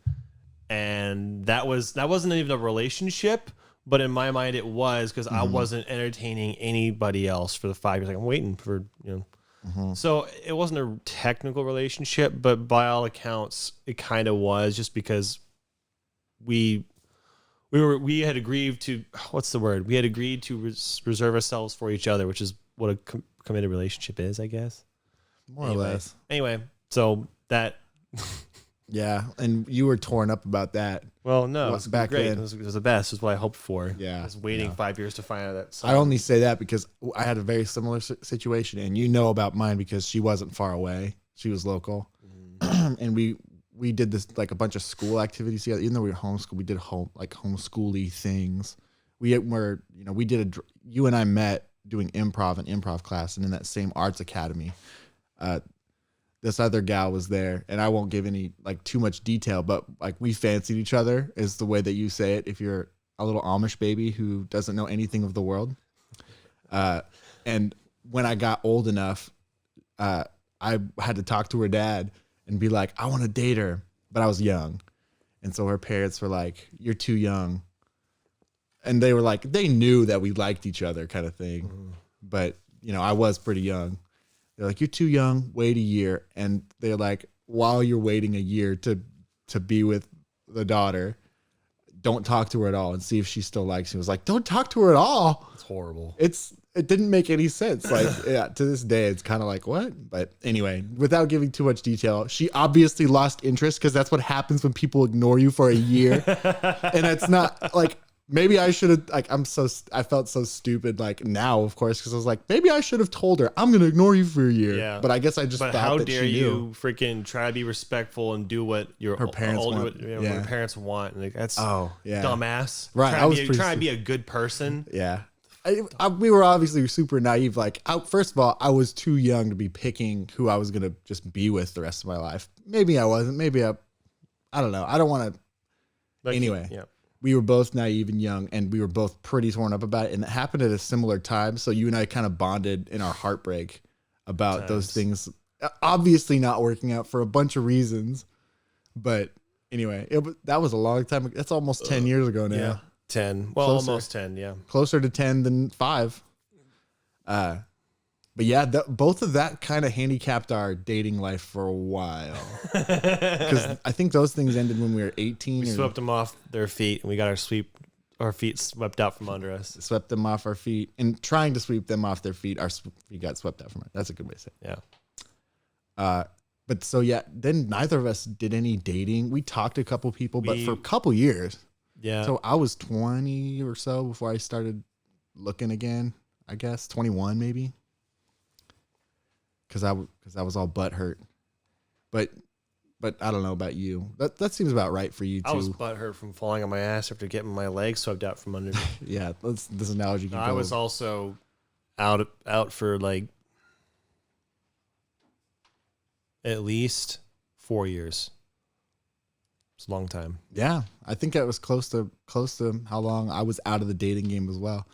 And that wasn't even a relationship. But in my mind, it was, because I wasn't entertaining anybody else for the 5 years. Like, I'm waiting for, So it wasn't a technical relationship, but by all accounts, it kind of was, just because we had agreed to, what's the word? We had agreed to reserve ourselves for each other, which is what a committed relationship is, I guess. More or less. Anyway, so that Yeah, and you were torn up about that. Well, no, it was back great. then. It was the best. It was what I hoped for. Yeah, I was waiting 5 years to find out that song. I only say that because I had a very similar situation, and you know about mine because she wasn't far away. She was local, and we did this like a bunch of school activities together. Even though we were homeschooled, we did homeschooly things. We were, you and I met doing an improv class, and in that same arts academy, this other gal was there, and I won't give any like too much detail, but like we fancied each other is the way that you say it if you're a little Amish baby who doesn't know anything of the world. And when I got old enough, I had to talk to her dad and be like, I want to date her, but I was young. And so her parents were like, you're too young. And they were like, they knew that we liked each other kind of thing. But, I was pretty young. They're like, you're too young, wait a year. And they're like, while you're waiting a year to be with the daughter, don't talk to her at all and see if she still likes you. It was like, don't talk to her at all. It's horrible. It didn't make any sense. Like, yeah, to this day, it's kind of like, what? But anyway, without giving too much detail, she obviously lost interest because that's what happens when people ignore you for a year. And it's not like, maybe I should have, like, I felt so stupid, like, now, of course, because I was like, maybe I should have told her, I'm going to ignore you for a year. Yeah. But I guess I just thought how that dare she you knew. freaking try to be respectful and do what Her parents want. what your parents want. And like, that's dumbass. Right. Trying to be a good person. Yeah. We were obviously super naive. Like, first of all, I was too young to be picking who I was going to just be with the rest of my life. Maybe I wasn't. Maybe I don't know. I don't want to. Anyway. Yeah. We were both naive and young, and we were both pretty torn up about it. And it happened at a similar time. So you and I kind of bonded in our heartbreak about those things, obviously not working out for a bunch of reasons. But anyway, that was a long time ago. That's almost 10 years ago now. Yeah. 10. Well, Closer. almost 10. Yeah. Closer to 10 than 5. But yeah, both of that kind of handicapped our dating life for a while. Because I think those things ended when we were 18. We swept them off their feet, and we got our feet swept out from under us. Swept them off our feet. And trying to sweep them off their feet, our feet got swept out from it. That's a good way to say it. Yeah. But so, yeah, then neither of us did any dating. We talked to a couple people, but for a couple years. Yeah. So I was 20 or so before I started looking again, I guess. 21 maybe. Because I was all butthurt. But I don't know about you. That seems about right for you too. I was butthurt from falling on my ass after getting my legs swept out from under me. Yeah, this analogy can go. I was also out for like at least 4 years. It's a long time. Yeah, I think it was close to how long I was out of the dating game as well.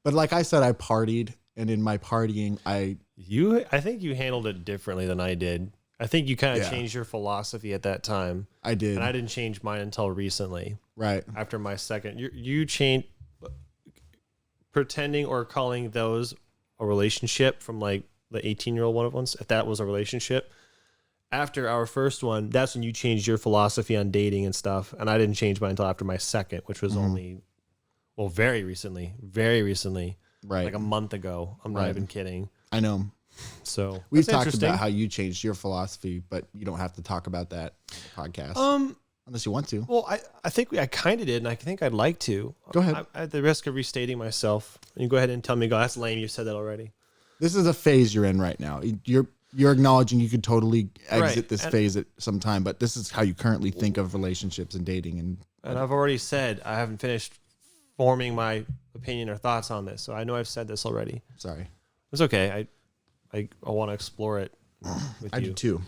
But like I said, I partied, and in my partying, I think you handled it differently than I did. I think you kind of changed your philosophy at that time. I did. And I didn't change mine until recently. Right. After my second. You changed pretending or calling those a relationship from like the 18-year-old one of ones, if that was a relationship. After our first one, that's when you changed your philosophy on dating and stuff. And I didn't change mine until after my second, which was only, very recently. Right. Like a month ago. I'm not even kidding. I know. So we've talked about how you changed your philosophy, but you don't have to talk about that on the podcast. Unless you want to. Well, I think I kind of did, and I think I'd like to. Go ahead. At the risk of restating myself, you go ahead and tell me, that's lame. You said that already. This is a phase you're in right now. You're acknowledging you could totally exit this phase at some time, but this is how you currently think of relationships and dating. And I've already said I haven't finished forming my opinion or thoughts on this, so I know I've said this already. Sorry. It's okay. I want to explore it with I you. do too.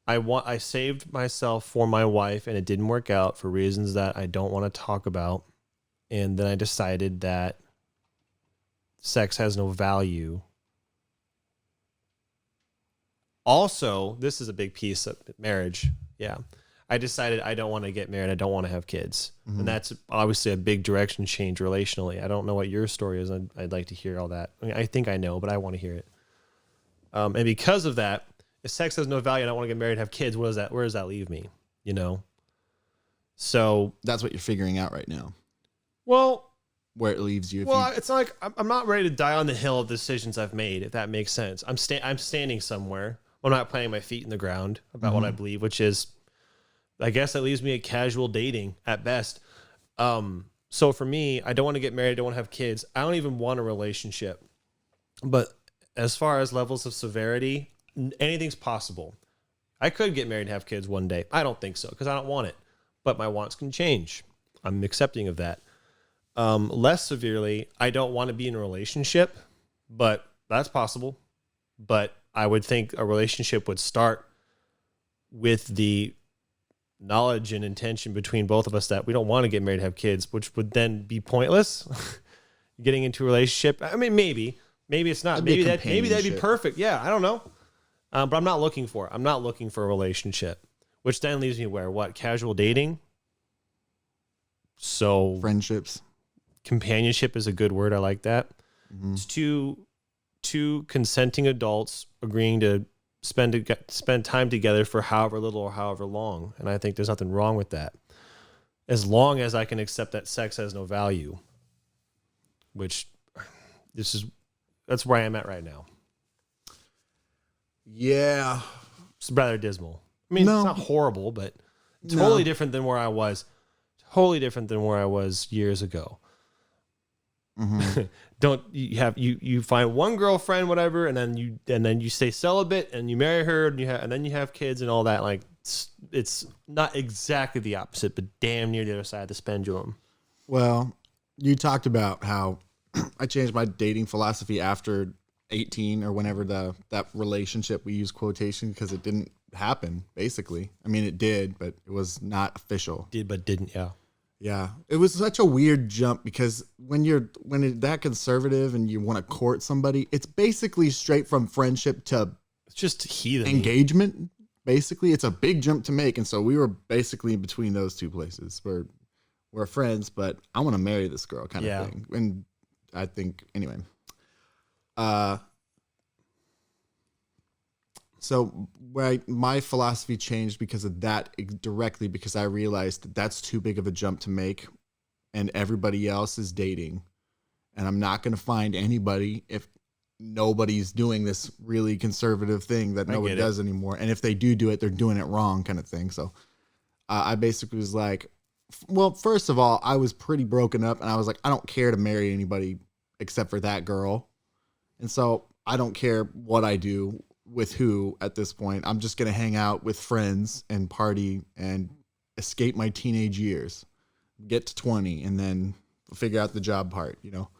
I saved myself for my wife, and it didn't work out for reasons that I don't want to talk about. And then I decided that sex has no value. Also, this is a big piece of marriage. Yeah. I decided I don't want to get married. I don't want to have kids. Mm-hmm. And that's obviously a big direction change relationally. I don't know what your story is. I'd like to hear all that. I mean, I think I know, but I want to hear it. And because of that, if sex has no value and I want to get married and have kids, where does that leave me? So that's what you're figuring out right now. Well, where it leaves you. It's not like I'm not ready to die on the hill of decisions I've made, if that makes sense. I'm standing somewhere. I'm not planting my feet in the ground about what I believe, which is, I guess that leaves me at casual dating at best. So for me, I don't want to get married. I don't want to have kids. I don't even want a relationship. But as far as levels of severity, anything's possible. I could get married and have kids one day. I don't think so because I don't want it. But my wants can change. I'm accepting of that. Less severely, I don't want to be in a relationship, but that's possible. But I would think a relationship would start with the knowledge and intention between both of us that we don't want to get married and have kids, which would then be pointless. Getting into a relationship. I mean, maybe it's not. Maybe that'd be perfect. Yeah, I don't know. But I'm not looking for it. I'm not looking for a relationship, which then leaves me where? What? Casual dating? So friendships. Companionship is a good word. I like that. Mm-hmm. It's two consenting adults agreeing to spend time together for however little or however long. And I think there's nothing wrong with that. As long as I can accept that sex has no value, which that's where I am at right now. Yeah. It's rather dismal. I mean, it's not horrible, but totally different than where I was. Totally different than where I was years ago. Mm-hmm. You find one girlfriend, whatever, and then you stay celibate and you marry her and then you have kids and all that. Like it's not exactly the opposite, but damn near the other side of the pendulum. Well, you talked about how I changed my dating philosophy after 18 or whenever that relationship, we use quotation because it didn't happen, basically. I mean, it did, but it was not official. Did but didn't, yeah. Yeah, it was such a weird jump because when you're that conservative and you want to court somebody, it's basically straight from friendship to it's just heathen engagement. Basically, it's a big jump to make, and so we were basically in between those two places. We're friends, but I want to marry this girl, kind of thing. And I think anyway. So my philosophy changed because of that directly, because I realized that's too big of a jump to make and everybody else is dating and I'm not going to find anybody if nobody's doing this really conservative thing that nobody does anymore. And if they do it, they're doing it wrong kind of thing. So I basically was like, well, first of all, I was pretty broken up and I was like, I don't care to marry anybody except for that girl. And so I don't care what I do with who at this point. I'm just going to hang out with friends and party and escape my teenage years, get to 20 and then figure out the job part, you know?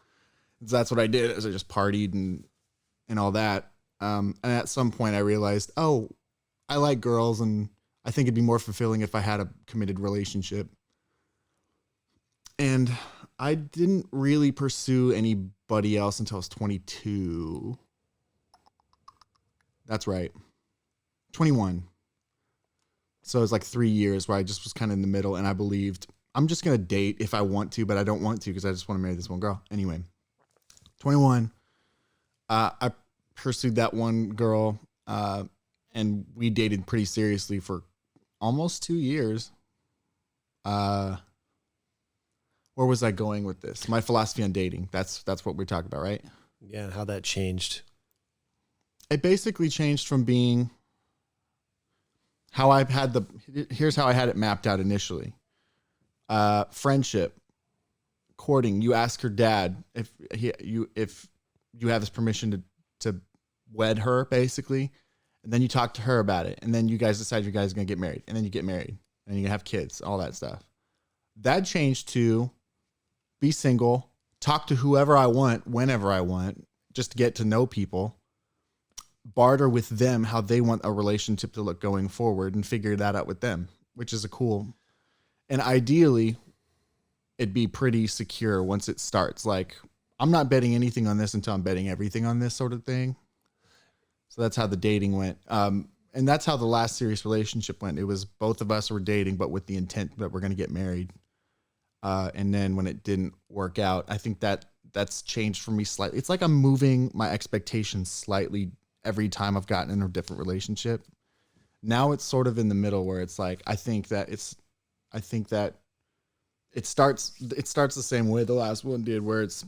So that's what I did, is I just partied and all that. And at some point I realized, oh, I like girls and I think it'd be more fulfilling if I had a committed relationship. And I didn't really pursue anybody else until I was 22. That's right. 21. So it was like 3 years where I just was kind of in the middle and I believed I'm just going to date if I want to, but I don't want to because I just want to marry this one girl. Anyway, 21. I pursued that one girl and we dated pretty seriously for almost 2 years. Where was I going with this? My philosophy on dating. That's what we're talking about, right? Yeah, how that changed. It basically changed from being how I've had here's how I had it mapped out initially. Friendship, courting. You ask her dad if you have his permission to wed her, basically. And then you talk to her about it. And then you guys decide you guys are going to get married. And then you get married. And you have kids, all that stuff. That changed to be single, talk to whoever I want, whenever I want, just to get to know people, barter with them how they want a relationship to look going forward and figure that out with them, which is a cool. And ideally, it'd be pretty secure once it starts. Like, I'm not betting anything on this until I'm betting everything on this sort of thing. So that's how the dating went. And that's how the last serious relationship went. It was both of us were dating, but with the intent that we're going to get married. And then when it didn't work out, I think that's changed for me slightly. It's like I'm moving my expectations slightly every time I've gotten in a different relationship. Now it's sort of in the middle where it's like, I think that it starts the same way the last one did, where it's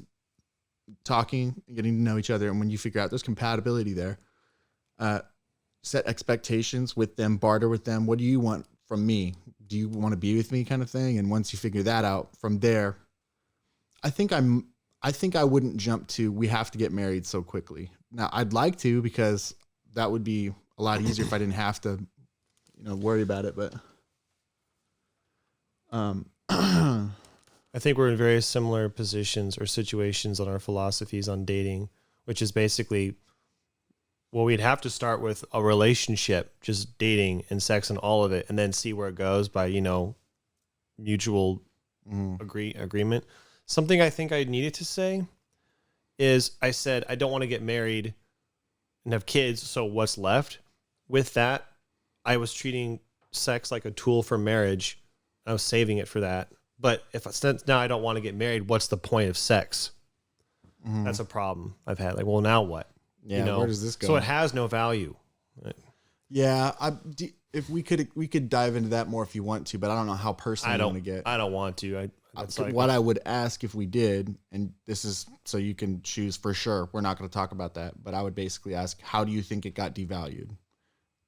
talking and getting to know each other. And when you figure out there's compatibility there, set expectations with them, barter with them. What do you want from me? Do you want to be with me, kind of thing? And once you figure that out, from there, I think I wouldn't jump to we have to get married so quickly. Now I'd like to, because that would be a lot easier if I didn't have to, worry about it. But I think we're in very similar positions or situations on our philosophies on dating, which is basically, well, we'd have to start with a relationship, just dating and sex and all of it, and then see where it goes by, mutual agreement. Something I think I needed to say is I said, I don't want to get married and have kids, so what's left? With that, I was treating sex like a tool for marriage. I was saving it for that. But since now I don't want to get married, what's the point of sex? That's a problem I've had. Like, well, now what? Yeah, where does this go? So it has no value. Yeah, if we could dive into that more if you want to, but I don't know how personal you want to get. I don't want to. What I would ask if we did, and this is so you can choose for sure. We're not going to talk about that, but I would basically ask, how do you think it got devalued?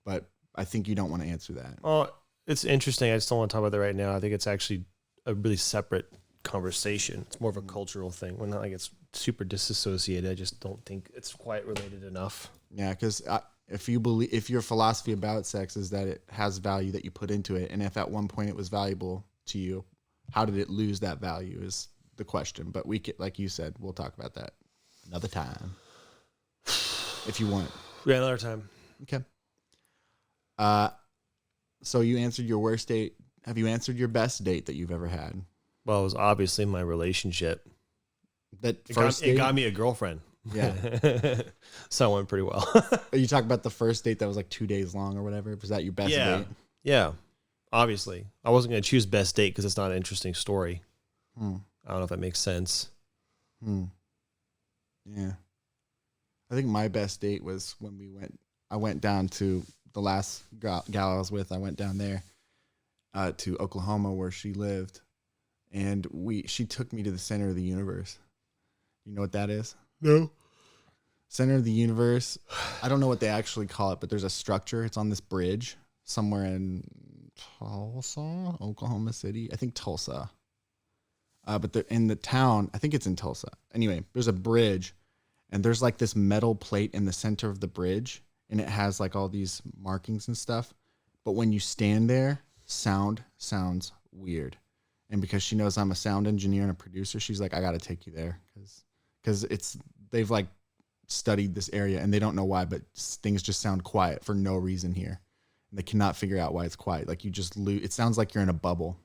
But I think you don't want to answer that. Well, it's interesting. I just don't want to talk about that right now. I think it's actually a really separate conversation. It's more of a cultural thing. Well, not like it's super disassociated. I just don't think it's quite related enough. Yeah, because if your philosophy about sex is that it has value that you put into it, and if at one point it was valuable to you, how did it lose that value is the question. But we could, like you said, we'll talk about that another time if you want. Yeah, another time. Okay. So you answered your worst date. Have you answered your best date that you've ever had? Well, it was obviously my relationship. It got me a girlfriend. Yeah. So it went pretty well. You talk about the first date that was like 2 days long or whatever. Was that your best date? Yeah. Obviously. I wasn't going to choose best date because it's not an interesting story. I don't know if that makes sense. Yeah. I think my best date was when I went down to the last gal I was with. I went down there to Oklahoma where she lived, and she took me to the center of the universe. You know what that is? No. Center of the universe. I don't know what they actually call it, but there's a structure. It's on this bridge somewhere in Tulsa, Oklahoma City. I think Tulsa. But they're in the town. I think it's in Tulsa. Anyway, there's a bridge, and there's like this metal plate in the center of the bridge, and it has like all these markings and stuff. But when you stand there, sound sounds weird. And because she knows I'm a sound engineer and a producer, she's like, I got to take you there because they've like studied this area and they don't know why, but things just sound quiet for no reason here. And they cannot figure out why it's quiet. Like you just it sounds like you're in a bubble.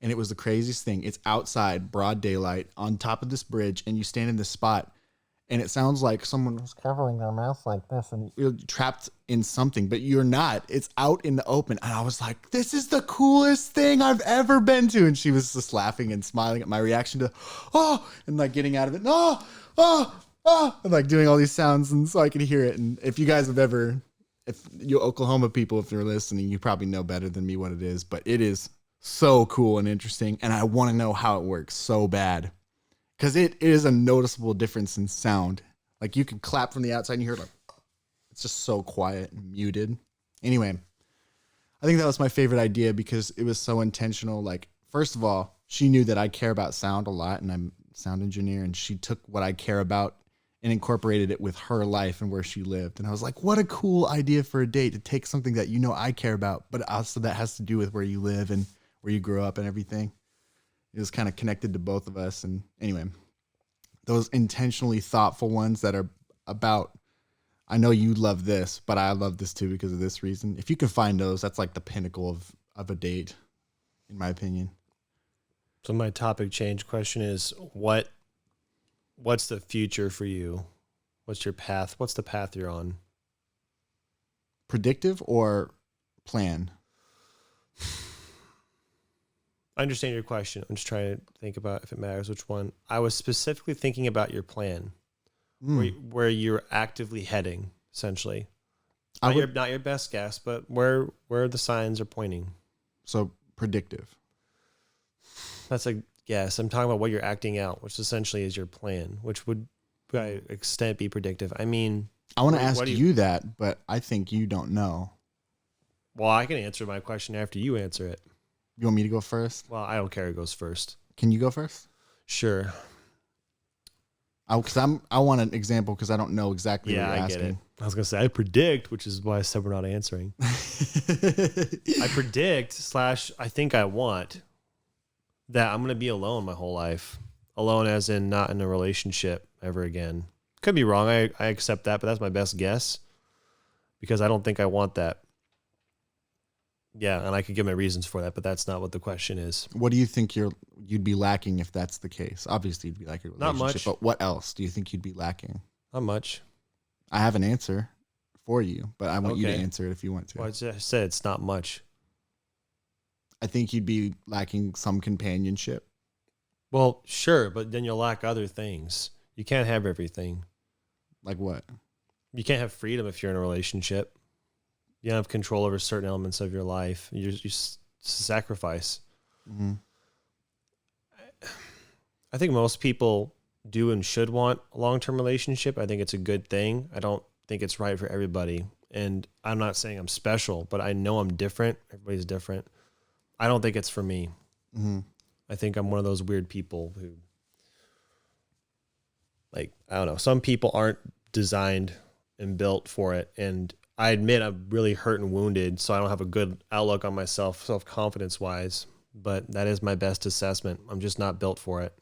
And it was the craziest thing. It's outside, broad daylight, on top of this bridge, and you stand in this spot, and it sounds like someone was covering their mouth like this, and you're trapped in something, but you're not. It's out in the open. And I was like, this is the coolest thing I've ever been to. And she was just laughing and smiling at my reaction to, and like getting out of it, and like doing all these sounds, and so I could hear it. And if you guys have if you Oklahoma people, if you're listening, you probably know better than me what it is, but it is so cool and interesting, and I want to know how it works so bad, because it is a noticeable difference in sound. Like you can clap from the outside and you hear like it's just so quiet and muted. Anyway, I think that was my favorite idea because it was so intentional. Like, first of all, she knew that I care about sound a lot, and I'm a sound engineer, and she took what I care about and incorporated it with her life and where she lived. And I was like, what a cool idea for a date, to take something that I care about, but also that has to do with where you live and where you grew up and everything. It was kind of connected to both of us. And anyway, those intentionally thoughtful ones that are about, I know you love this, but I love this too because of this reason. If you can find those, that's like the pinnacle of a date, in my opinion. So my topic change question is, what's the future for you? What's your path? What's the path you're on? Predictive or plan? I understand your question. I'm just trying to think about if it matters which one. I was specifically thinking about your plan, where you're actively heading, essentially. Not your best guess, but where the signs are pointing. So predictive. That's a guess. I'm talking about what you're acting out, which essentially is your plan, which would by extent be predictive. I mean, I want to What ask do you that, but I think you don't know. Well, I can answer my question after you answer it. You want me to go first? Well, I don't care who goes first. Can you go first? Sure. Because I want an example because I don't know exactly what Yeah, you're I get it. asking. I was gonna say I predict, which is why I said we're not answering. I predict / I think I want that I'm gonna be alone my whole life. Alone as in not in a relationship ever again. Could be wrong. I accept that, but that's my best guess because I don't think I want that. Yeah, and I could give my reasons for that, but that's not what the question is. What do you think you'd be lacking if that's the case? Obviously, you'd be lacking a Not relationship, much. but what else do you think you'd be lacking? Not much. I have an answer for you, but I want you to Okay. answer it if you want to. Well, I just said it's not much. I think you'd be lacking some companionship. Well, sure, but then you'll lack other things. You can't have everything. Like what? You can't have freedom if you're in a relationship. You don't have control over certain elements of your life. You sacrifice. Mm-hmm. I think most people do and should want a long-term relationship. I think it's a good thing. I don't think it's right for everybody. And I'm not saying I'm special, but I know I'm different. Everybody's different. I don't think it's for me. Mm-hmm. I think I'm one of those weird people who, like, I don't know. Some people aren't designed and built for it. And I admit I'm really hurt and wounded, so I don't have a good outlook on myself, self-confidence wise. But that is my best assessment. I'm just not built for it.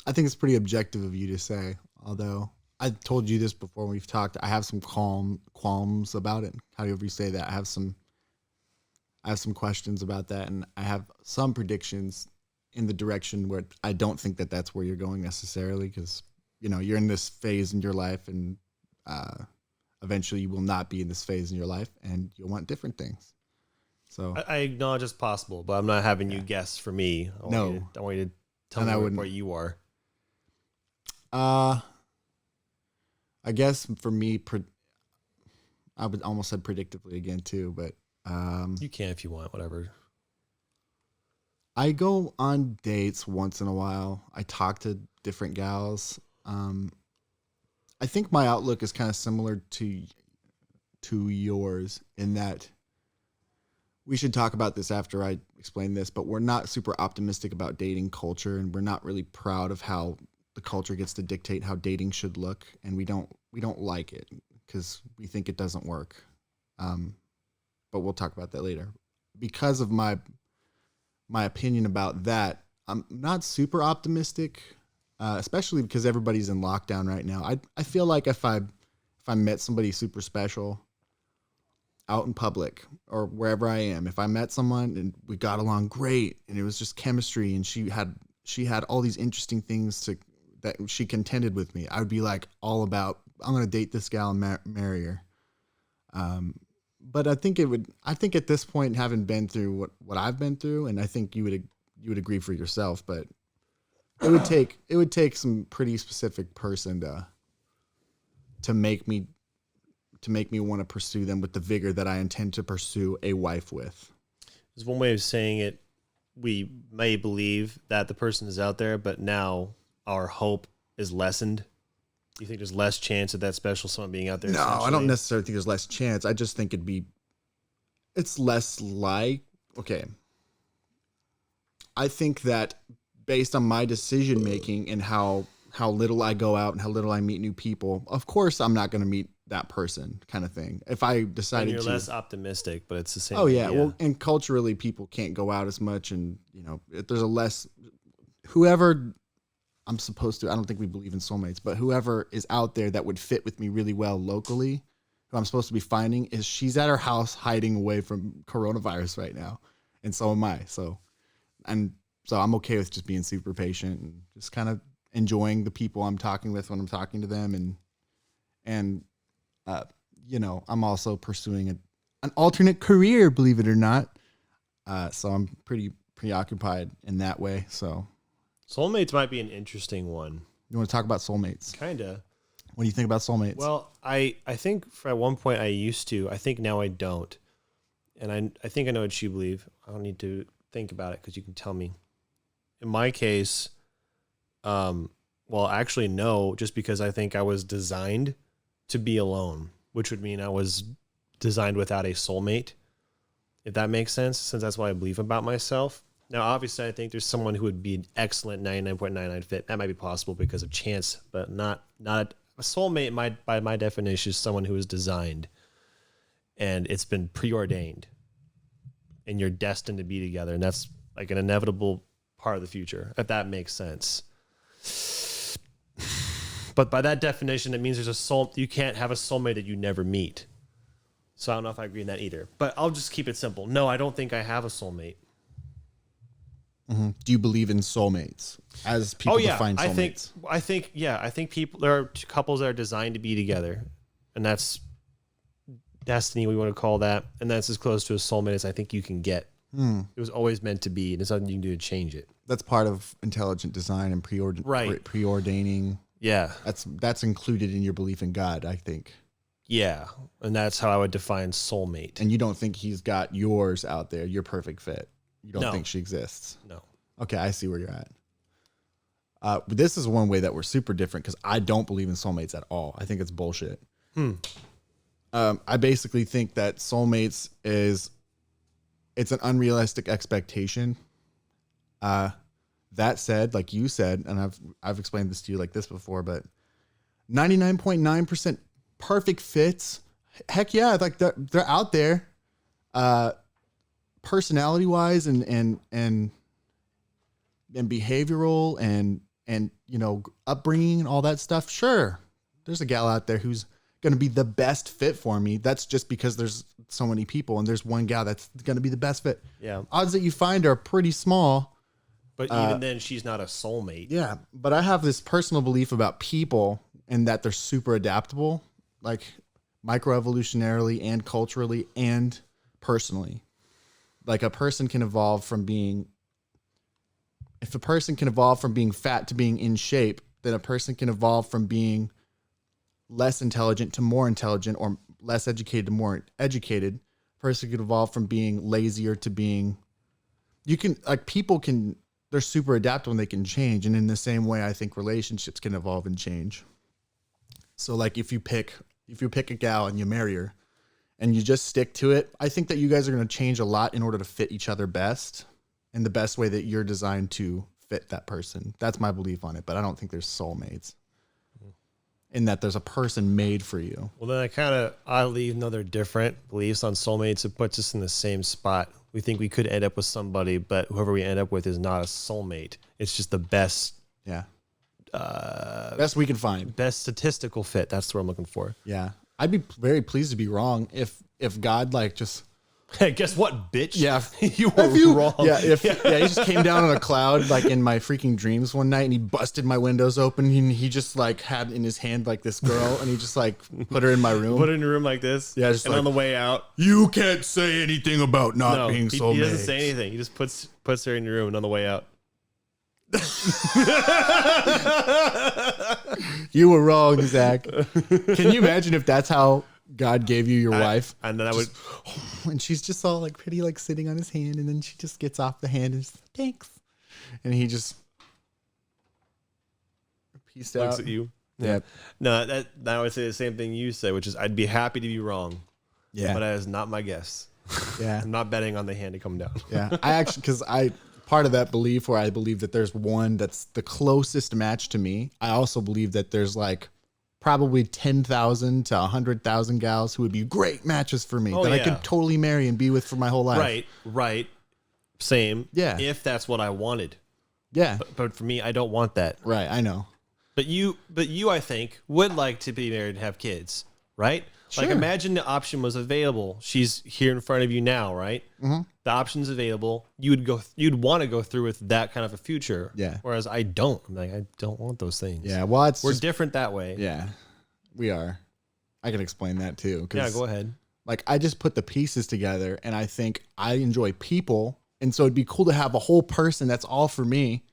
I think it's pretty objective of you to say, although I told you this before when we've talked. I have some qualms about it. However you say that, I have some questions about that, and I have some predictions in the direction where I don't think that that's where you're going necessarily, because you're in this phase in your life, and eventually you will not be in this phase in your life, and you'll want different things. So I acknowledge it's possible, but I'm not having you guess for me. I want you to tell me where you are. I guess for me, I would almost said predictably again too, but you can if you want, whatever. I go on dates once in a while. I talk to different gals. I think my outlook is kind of similar to yours in that we should talk about this after I explain this, but we're not super optimistic about dating culture, and we're not really proud of how the culture gets to dictate how dating should look, and we don't like it because we think it doesn't work. But we'll talk about that later. Because of my opinion about that, I'm not super optimistic, especially because everybody's in lockdown right now. I feel like if I met somebody super special out in public or wherever I am, if I met someone and we got along great and it was just chemistry and she had all these interesting things that she contended with me, I would be like all about, I'm going to date this gal and marry her. But I think at this point, having been through what I've been through, and I think you would agree for yourself, but it would take some pretty specific person to make me want to pursue them with the vigor that I intend to pursue a wife with. There's one way of saying it. We may believe that the person is out there, but now our hope is lessened. Do you think there's less chance of that special someone being out there? No, I don't necessarily think there's less chance. I just think it's less like, okay. I think that based on my decision making and how little I go out and how little I meet new people, of course I'm not going to meet that person, kind of thing. If I decided you're less optimistic, but it's the same. Oh yeah. idea. Well, and culturally people can't go out as much, and there's a less, whoever I'm supposed to, I don't think we believe in soulmates, but whoever is out there that would fit with me really well locally, who I'm supposed to be finding, she's at her house hiding away from coronavirus right now. And so am I. So I'm okay with just being super patient and just kind of enjoying the people I'm talking with when I'm talking to them. And I'm also pursuing an alternate career, believe it or not. So I'm pretty preoccupied in that way. So soulmates might be an interesting one. you want to talk about soulmates? Kinda. What do you think about soulmates? Well, I think at one point I used to. I think now I don't. And I think I know what you believe. I don't need to think about it because you can tell me. In my case, well, actually, no, just because I think I was designed to be alone, which would mean I was designed without a soulmate, if that makes sense, since that's what I believe about myself. Now, obviously, I think there's someone who would be an excellent 99.99 fit. That might be possible because of chance, but not a soulmate. By my definition, is someone who is designed and it's been preordained, and you're destined to be together, and that's like an inevitable part of the future, if that makes sense. But by that definition, it means there's a soul. You can't have a soulmate that you never meet. So I don't know if I agree in that either. But I'll just keep it simple. No, I don't think I have a soulmate. Mm-hmm. Do you believe in soulmates as people define soulmates? I think people, there are two couples that are designed to be together, and that's destiny, we want to call that, and that's as close to a soulmate as I think you can get. It was always meant to be, and there's nothing you can do to change it. That's part of intelligent design and preordaining. Yeah, that's included in your belief in God, I think. Yeah, and that's how I would define soulmate. And you don't think he's got yours out there, your perfect fit. You don't think she exists? No. Okay, I see where you're at. This is one way that we're super different because I don't believe in soulmates at all. I think it's bullshit. I basically think that soulmates it's an unrealistic expectation. That said, like you said, and I've explained this to you like this before, but 99.9% perfect fits. Heck yeah, like they're out there. Personality wise and behavioral and upbringing and all that stuff. Sure, there's a gal out there who's going to be the best fit for me. That's just because there's so many people and there's one gal that's going to be the best fit. Yeah, odds that you find are pretty small. But even then, she's not a soulmate. Yeah, but I have this personal belief about people and that they're super adaptable, like microevolutionarily and culturally and personally. Like a person can evolve from being, if a person can evolve from being fat to being in shape, then a person can evolve from being less intelligent to more intelligent, or less educated to more educated. A person could evolve from being lazier to being, they're super adaptable and they can change. And in the same way, I think relationships can evolve and change. So like if you pick a gal and you marry her and you just stick to it, I think that you guys are going to change a lot in order to fit each other best in the best way that you're designed to fit that person. That's my belief on it. But I don't think there's soulmates in that there's a person made for you. Well, then I kind of oddly, even though they're different beliefs on soulmates, it puts us in the same spot. We think we could end up with somebody, but whoever we end up with is not a soulmate. It's just the best. Yeah. Best we can find. Best statistical fit. That's what I'm looking for. Yeah. I'd be very pleased to be wrong if God just. Hey, guess what, bitch? Yeah, you were wrong. Yeah, he just came down on a cloud like in my freaking dreams one night, and he busted my windows open. And he just like had in his hand like this girl, and he just like put her in my room. Put her in your room like this. Yeah, just and on the way out, you can't say anything about not being soulmates. He doesn't say anything. He just puts her in your room, and on the way out. You were wrong, Zach. Can you imagine if that's how God gave you your wife? And then I would, and she's just all like pretty, like sitting on his hand, and then she just gets off the hand and just thanks, and he just peaced out. Looks at you. Yeah. No, that I would say the same thing you said, which is I'd be happy to be wrong. Yeah, but that is not my guess. Yeah, I'm not betting on the hand to come down. Yeah, I actually, because part of that belief where I believe that there's one that's the closest match to me. I also believe that there's like probably 10,000 to 100,000 gals who would be great matches for me I could totally marry and be with for my whole life. Right. Same. Yeah. If that's what I wanted. Yeah. But for me, I don't want that. Right. I know. But you, I think, would like to be married and have kids, right? Sure. Like imagine the option was available. She's here in front of you now, right? Mm-hmm. The option's available. You'd want to go through with that kind of a future. Yeah. Whereas I don't. I'm like, I don't want those things. Yeah. Well, we're different that way. Yeah, we are. I can explain that too. Yeah, go ahead. Like I just put the pieces together, and I think I enjoy people, and so it'd be cool to have a whole person that's all for me.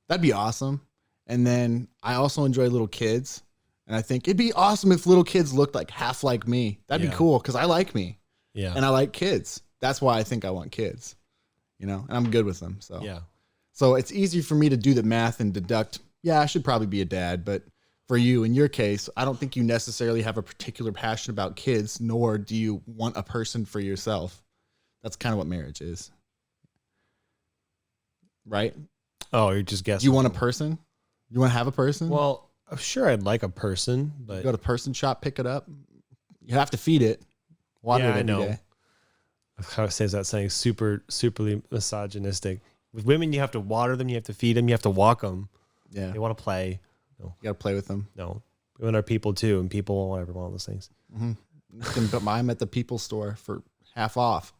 That'd be awesome. And then I also enjoy little kids. And I think it'd be awesome if little kids looked like half like me. That'd be cool because I like me. Yeah. And I like kids. That's why I think I want kids. And I'm good with them. So yeah. So it's easy for me to do the math and deduct, I should probably be a dad. But for you in your case, I don't think you necessarily have a particular passion about kids, nor do you want a person for yourself. That's kind of what marriage is. Right? Oh, you're just guessing. You want a person? You want to have a person? Well, I'm sure I'd like a person, but go to person shop, pick it up. You have to feed it, water it every day. How says that saying? Superly misogynistic. With women, you have to water them, you have to feed them, you have to walk them. Yeah, they want to play. No, you got to play with them. No, women are people too, and people won't ever want all those things. Mm-hmm. You can buy them at the people store for half off.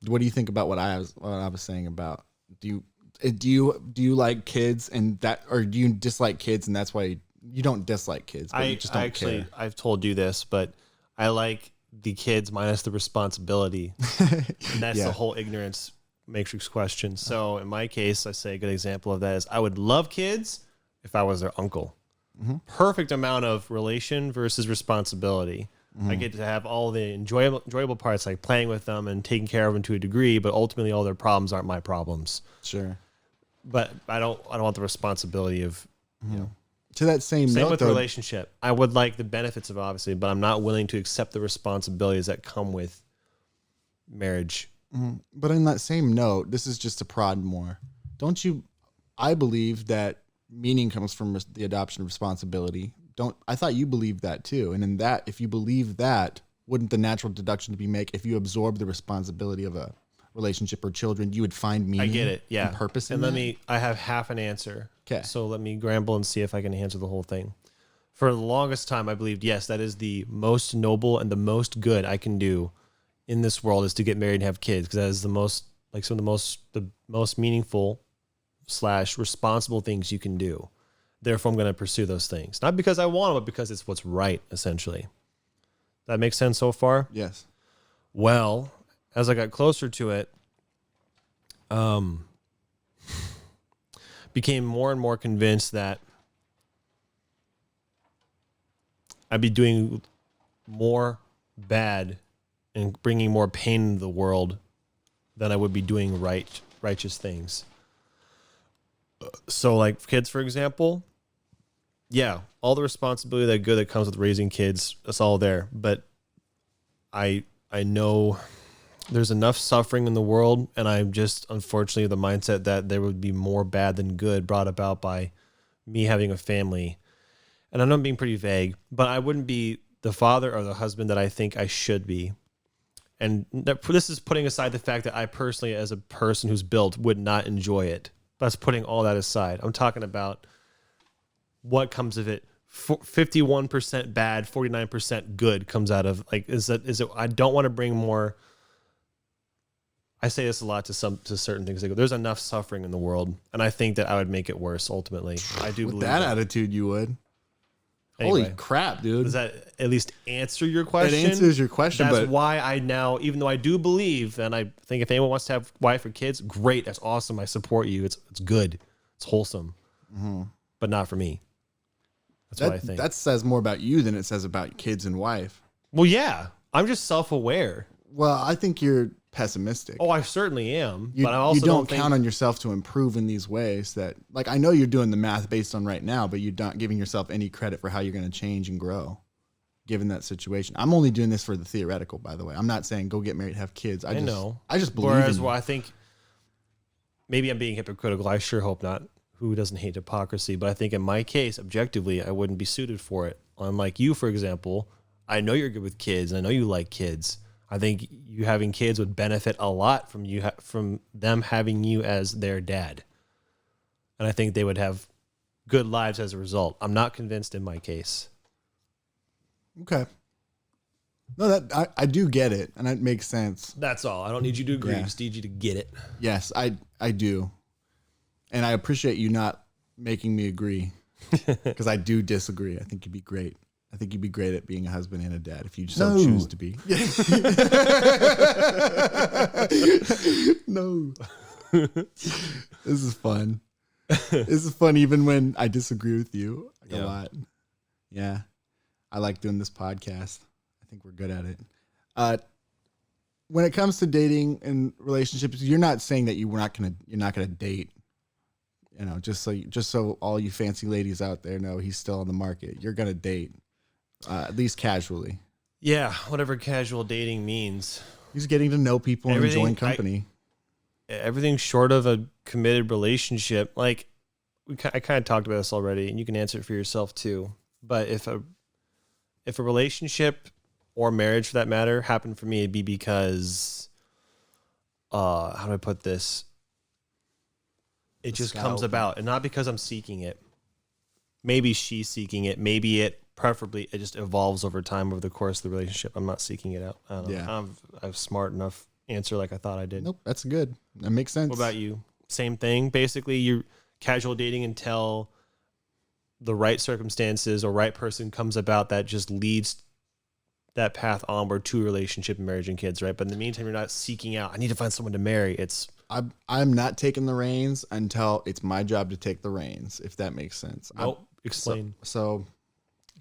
What do you think about what I was saying about? Do you like kids and that, or do you dislike kids and that's why you don't dislike kids? But you just don't care. I've told you this, but I like the kids minus the responsibility. And that's the whole ignorance matrix question. So in my case, I say a good example of that is I would love kids if I was their uncle. Mm-hmm. Perfect amount of relation versus responsibility. Mm-hmm. I get to have all the enjoyable parts, like playing with them and taking care of them to a degree, but ultimately all their problems aren't my problems. Sure. But I don't want the responsibility of, you know. To that same note, with the relationship. I would like the benefits of obviously, but I'm not willing to accept the responsibilities that come with marriage. Mm-hmm. But in that same note, this is just to prod more. Don't you? I believe that meaning comes from the adoption of responsibility. I thought you believed that too. And in that, if you believe that, wouldn't the natural deduction to be make if you absorb the responsibility of a relationship or children, you would find meaning? I get it. Yeah. And purpose and in that? I have half an answer. Okay. So let me gramble and see if I can answer the whole thing. For the longest time, I believed, yes, that is the most noble and the most good I can do in this world is to get married and have kids, because that is the most, like, some of the most meaningful / responsible things you can do. Therefore, I'm going to pursue those things. Not because I want them, but because it's what's right, essentially. That makes sense so far? Yes. Well, as I got closer to it, became more and more convinced that I'd be doing more bad and bringing more pain into the world than I would be doing righteous things. So, like kids, for example, yeah, all the responsibility that comes with raising kids, it's all there. But I know there's enough suffering in the world, and I'm just unfortunately the mindset that there would be more bad than good brought about by me having a family. And I know I'm being pretty vague, but I wouldn't be the father or the husband that I think I should be. And this is putting aside the fact that I personally, as a person who's built, would not enjoy it. That's putting all that aside. I'm talking about what comes of it. 51% bad, 49% good comes out of, like, is it? I don't want to bring more. I say this a lot to certain things. They go, there's enough suffering in the world, and I think that I would make it worse ultimately. I do With believe that attitude, you would. Anyway, holy crap, dude! Does that at least answer your question? It answers your question. That's but why I now, even though I do believe, and I think if anyone wants to have wife or kids, great, that's awesome. I support you. It's good. It's wholesome, but not for me. That's what I think. That says more about you than it says about kids and wife. Well, yeah, I'm just self-aware. Well, I think you're pessimistic. Oh, I certainly am. But I also you don't count on yourself to improve in these ways that, like, I know you're doing the math based on right now, but you're not giving yourself any credit for how you're going to change and grow given that situation. I'm only doing this for the theoretical, by the way. I'm not saying go get married, have kids. I know. I just believe Whereas, well, I think maybe I'm being hypocritical. I sure hope not. Who doesn't hate hypocrisy? But I think in my case, objectively, I wouldn't be suited for it. Unlike you, for example, I know you're good with kids. And I know you like kids. I think you having kids would benefit a lot from them having you as their dad. And I think they would have good lives as a result. I'm not convinced in my case. Okay. No, I do get it, and that makes sense. That's all. I don't need you to agree. I just need you to get it. Yes, I do. And I appreciate you not making me agree, because I do disagree. I think you'd be great. I think you'd be great at being a husband and a dad if you so choose to be. No. This is fun. This is fun even when I disagree with you a lot. Yeah. I like doing this podcast. I think we're good at it. When it comes to dating and relationships, you're not saying that you're not gonna date You know, just so all you fancy ladies out there know he's still on the market. You're gonna date, at least casually. Yeah, whatever casual dating means. He's getting to know people and enjoying company. Everything short of a committed relationship, like I kind of talked about this already, and you can answer it for yourself too. But if a relationship or marriage, for that matter, happened for me, it'd be because, how do I put this? It just comes about, and not because I'm seeking it. Maybe she's seeking it. Maybe preferably, it just evolves over time over the course of the relationship. I'm not seeking it out. I don't know. Yeah. I have smart enough answer like I thought I did. Nope, that's good. That makes sense. What about you? Same thing. Basically, you're casual dating until the right circumstances or right person comes about that just leads that path onward to a relationship and marriage and kids, right? But in the meantime, you're not seeking out, I need to find someone to marry. I'm not taking the reins until it's my job to take the reins, if that makes sense. Nope. Explain. So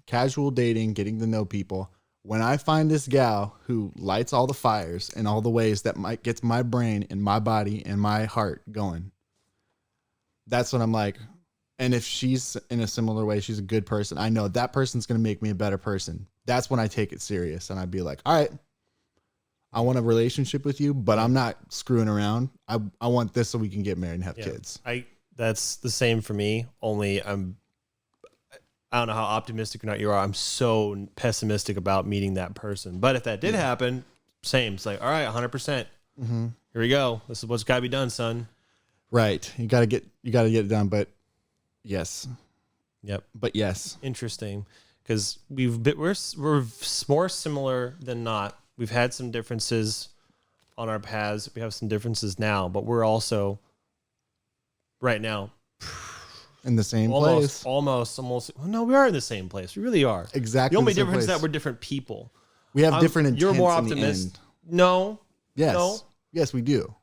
casual dating, getting to know people. When I find this gal who lights all the fires in all the ways that gets my brain and my body and my heart going, that's when I'm like, and if she's in a similar way, she's a good person, I know that person's going to make me a better person. That's when I take it serious. And I'd be like, all right, I want a relationship with you, but I'm not screwing around. I want this so we can get married and have kids. That's the same for me. Only I don't know how optimistic or not you are. I'm so pessimistic about meeting that person. But if that did happen, same. It's like, all right, 100%. Mm-hmm. Here we go. This is what's got to be done, son. Right. You got to get it done. But yes. Yep. But yes. Interesting. Because we're more similar than not. We've had some differences on our paths. We have some differences now, but we're also right now in the same place. Almost. No, we are in the same place. We really are. Exactly. The only difference is that we're different people. We have different intents. You're more optimistic. No. Yes. No. Yes, we do.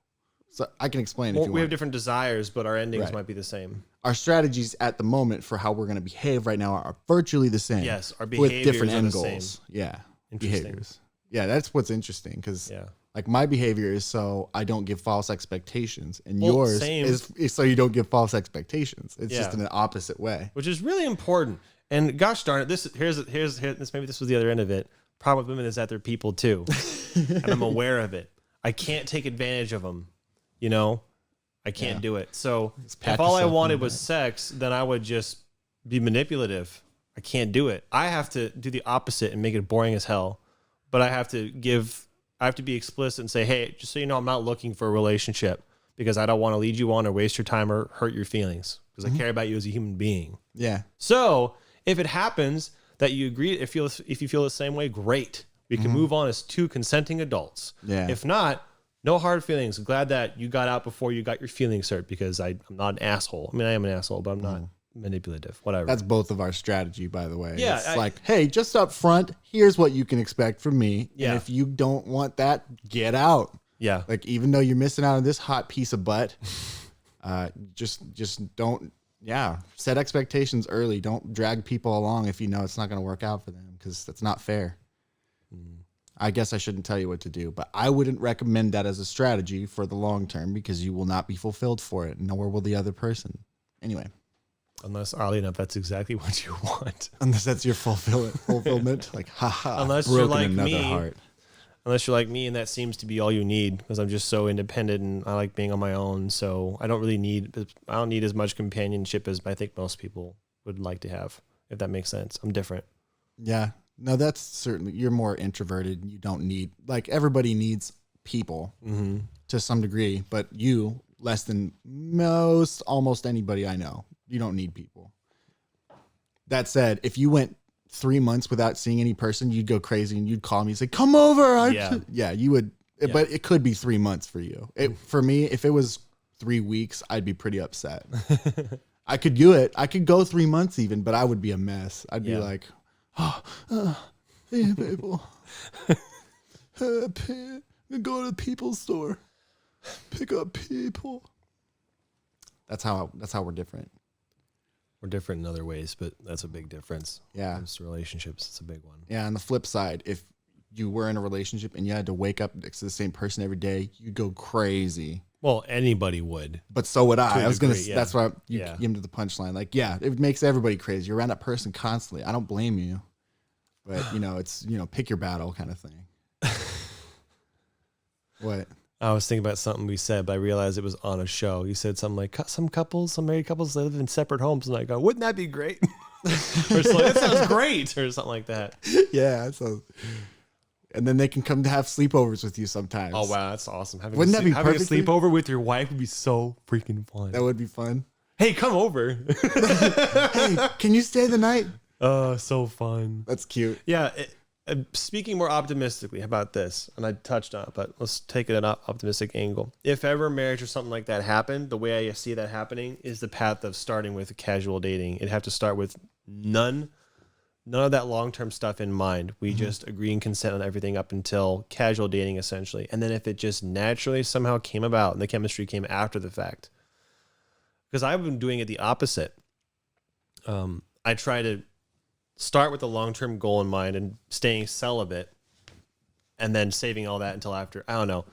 So I can explain if you want. We have different desires, but our endings might be the same. Our strategies at the moment for how we're going to behave right now are virtually the same. Yes, our behaviors with different are end the goals. same. Yeah. Interesting. Behaviors. Yeah, that's what's interesting because like my behavior is so I don't give false expectations, and yours is so you don't give false expectations. It's just in an opposite way, which is really important. And gosh darn it, here's maybe this was the other end of it. Problem with women is that they're people too, and I'm aware of it. I can't take advantage of them. You know, I can't do it. So if all I wanted was sex, then I would just be manipulative. I can't do it. I have to do the opposite and make it boring as hell. But I have to be explicit and say, hey, just so you know, I'm not looking for a relationship because I don't want to lead you on or waste your time or hurt your feelings because I care about you as a human being. Yeah. So if it happens that you agree, if you feel the same way, great. We can move on as two consenting adults. Yeah. If not, no hard feelings. I'm glad that you got out before you got your feelings hurt because I'm not an asshole. I mean, I am an asshole, but I'm not manipulative. Whatever. That's both of our strategy, by the way. Yeah. It's like, hey, just up front, here's what you can expect from me. Yeah. And if you don't want that, get out. Yeah. Like, even though you're missing out on this hot piece of butt, just don't, set expectations early. Don't drag people along if you know it's not going to work out for them because that's not fair. I guess I shouldn't tell you what to do, but I wouldn't recommend that as a strategy for the long term because you will not be fulfilled for it, nor will the other person. Anyway. Unless, oddly enough, that's exactly what you want. Unless that's your fulfillment. Like, haha. Unless you're like me. Unless you're like me and that seems to be all you need because I'm just so independent and I like being on my own. So I don't need as much companionship as I think most people would like to have, if that makes sense. I'm different. Yeah. No, that's certainly, you're more introverted. You don't need, like, everybody needs people to some degree, but you less than almost anybody I know. You don't need people. That said, if you went 3 months without seeing any person, you'd go crazy and you'd call me and say, come over. You would, but it could be 3 months for you. For me, if it was 3 weeks, I'd be pretty upset. I could do it. I could go 3 months even, but I would be a mess. I'd be like, hey, people. Go to the people's store. Pick up people. That's how we're different. We're different in other ways, but that's a big difference. Yeah. When it comes to relationships, it's a big one. Yeah. On the flip side, if you were in a relationship and you had to wake up next to the same person every day, you'd go crazy. Well, anybody would. But so would I. To a I was going degree, to, yeah. that's why you Yeah. came to the punchline. Like, yeah, it makes everybody crazy. You're around that person constantly. I don't blame you. But, it's, pick your battle kind of thing. What? I was thinking about something we said, but I realized it was on a show. You said something like, some married couples live in separate homes. And I go, wouldn't that be great? Or something like, that sounds great. Or something like that. Yeah. So, and then they can come to have sleepovers with you sometimes. Oh, wow. That's awesome. Wouldn't that be having a perfectly- sleepover with your wife would be so freaking fun. That would be fun. Hey, come over. Hey, can you stay the night? Oh, so fun. That's cute. Yeah. Speaking more optimistically, how about this? And I touched on it, but let's take it an optimistic angle. If ever marriage or something like that happened, the way I see that happening is the path of starting with casual dating. It'd have to start with none of that long-term stuff in mind. We just agree and consent on everything up until casual dating, essentially. And then if it just naturally somehow came about and the chemistry came after the fact, because I've been doing it the opposite. I try to start with a long-term goal in mind and staying celibate and then saving all that until after. I don't know.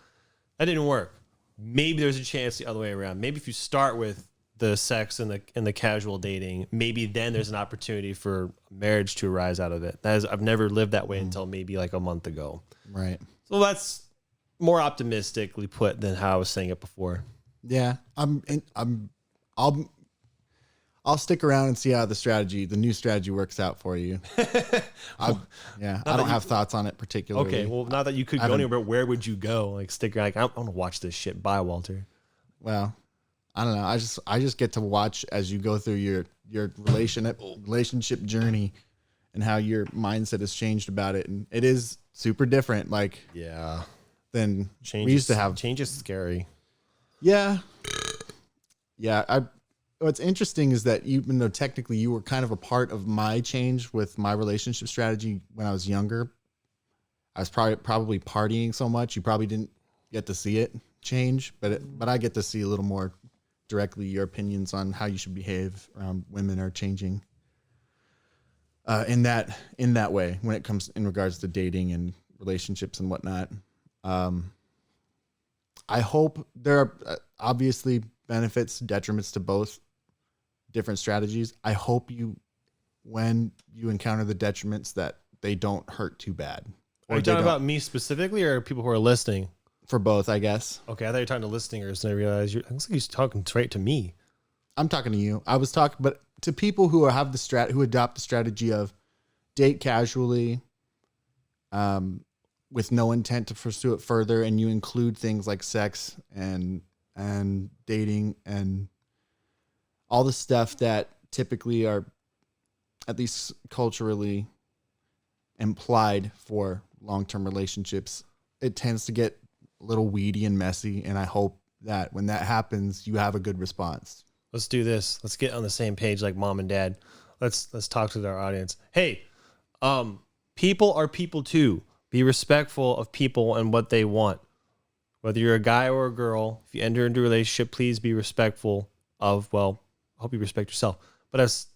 That didn't work. Maybe there's a chance the other way around. Maybe if you start with the sex and the casual dating, maybe then there's an opportunity for marriage to arise out of it. I've never lived that way until maybe like a month ago. Right. So that's more optimistically put than how I was saying it before. Yeah. I'll stick around and see how the new strategy works out for you. I don't have thoughts on it particularly. Okay, well, now that you could go anywhere, where would you go? Like, stick around. Like, I want to watch this shit. Bye, Walter. Well, I don't know. I just get to watch as you go through your relationship journey and how your mindset has changed about it, and it is super different. Like, Yeah. than Change we used to have. Change is scary. Yeah. What's interesting is that even though technically you were kind of a part of my change with my relationship strategy when I was younger, I was probably partying so much you probably didn't get to see it change, but I get to see a little more directly your opinions on how you should behave around women are changing in that way when it comes in regards to dating and relationships and whatnot. I hope there are obviously benefits, detriments to both different strategies. I hope when you encounter the detriments that they don't hurt too bad. Are you talking about me specifically or people who are listening? For both, I guess. Okay, I thought you were talking to listeners and I realized it looks like you're talking straight to me. I'm talking to you. I was talking, but to people who who adopt the strategy of date casually, with no intent to pursue it further, and you include things like sex and dating and all the stuff that typically are at least culturally implied for long-term relationships. It tends to get a little weedy and messy, and I hope that when that happens, you have a good response. Let's do this. Let's get on the same page like mom and dad. Let's talk to our audience. Hey, people are people too. Be respectful of people and what they want. Whether you're a guy or a girl, if you enter into a relationship, please be respectful of, well, I hope you respect yourself. But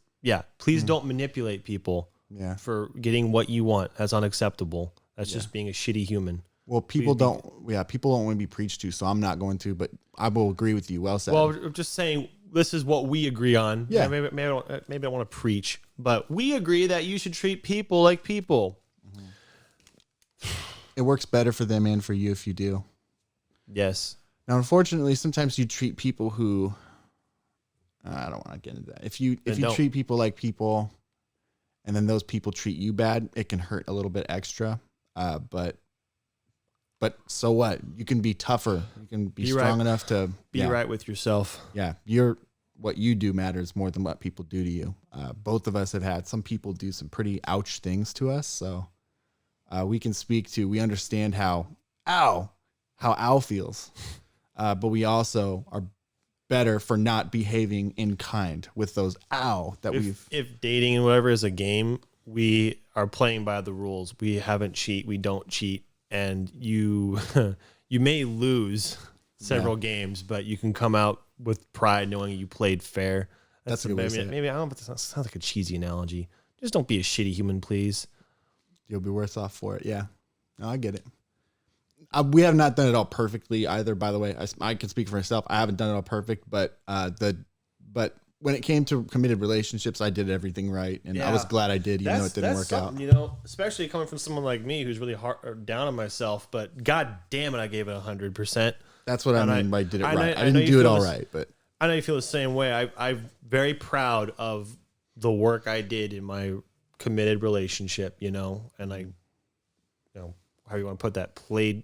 please don't manipulate people for getting what you want. That's unacceptable. That's just being a shitty human. Well, people don't want to be preached to, so I'm not going to, but I will agree with you. Well said. Well, I'm just saying this is what we agree on. Yeah. Maybe I don't want to preach, but we agree that you should treat people like people. It works better for them and for you if you do. Yes. Now, unfortunately, sometimes you treat people who I don't want to get into that. If you treat people like people, and then those people treat you bad, it can hurt a little bit extra. But so what? You can be tougher. You can be strong enough to be right with yourself. Yeah, what you do matters more than what people do to you. Both of us have had some people do some pretty ouch things to us, so we understand how Al feels, but we also are better for not behaving in kind with those if dating and whatever is a game, we are playing by the rules. We don't cheat, and you you may lose several games, but you can come out with pride knowing you played fair. That's a good way to say it. Maybe I don't know, but that sounds like a cheesy analogy. Just don't be a shitty human, please. You'll be worse off for it. Yeah. No, I get it. We have not done it all perfectly either, by the way. I can speak for myself. I haven't done it all perfect, but when it came to committed relationships, I did everything right, and I was glad I did, even though it didn't work out. You know, especially coming from someone like me who's really hard or down on myself, but god damn it, I gave it 100%. That's what I mean by did it right. I didn't do it all right, but I know you feel the same way. I'm very proud of the work I did in my committed relationship, you know, and how you want to put that, played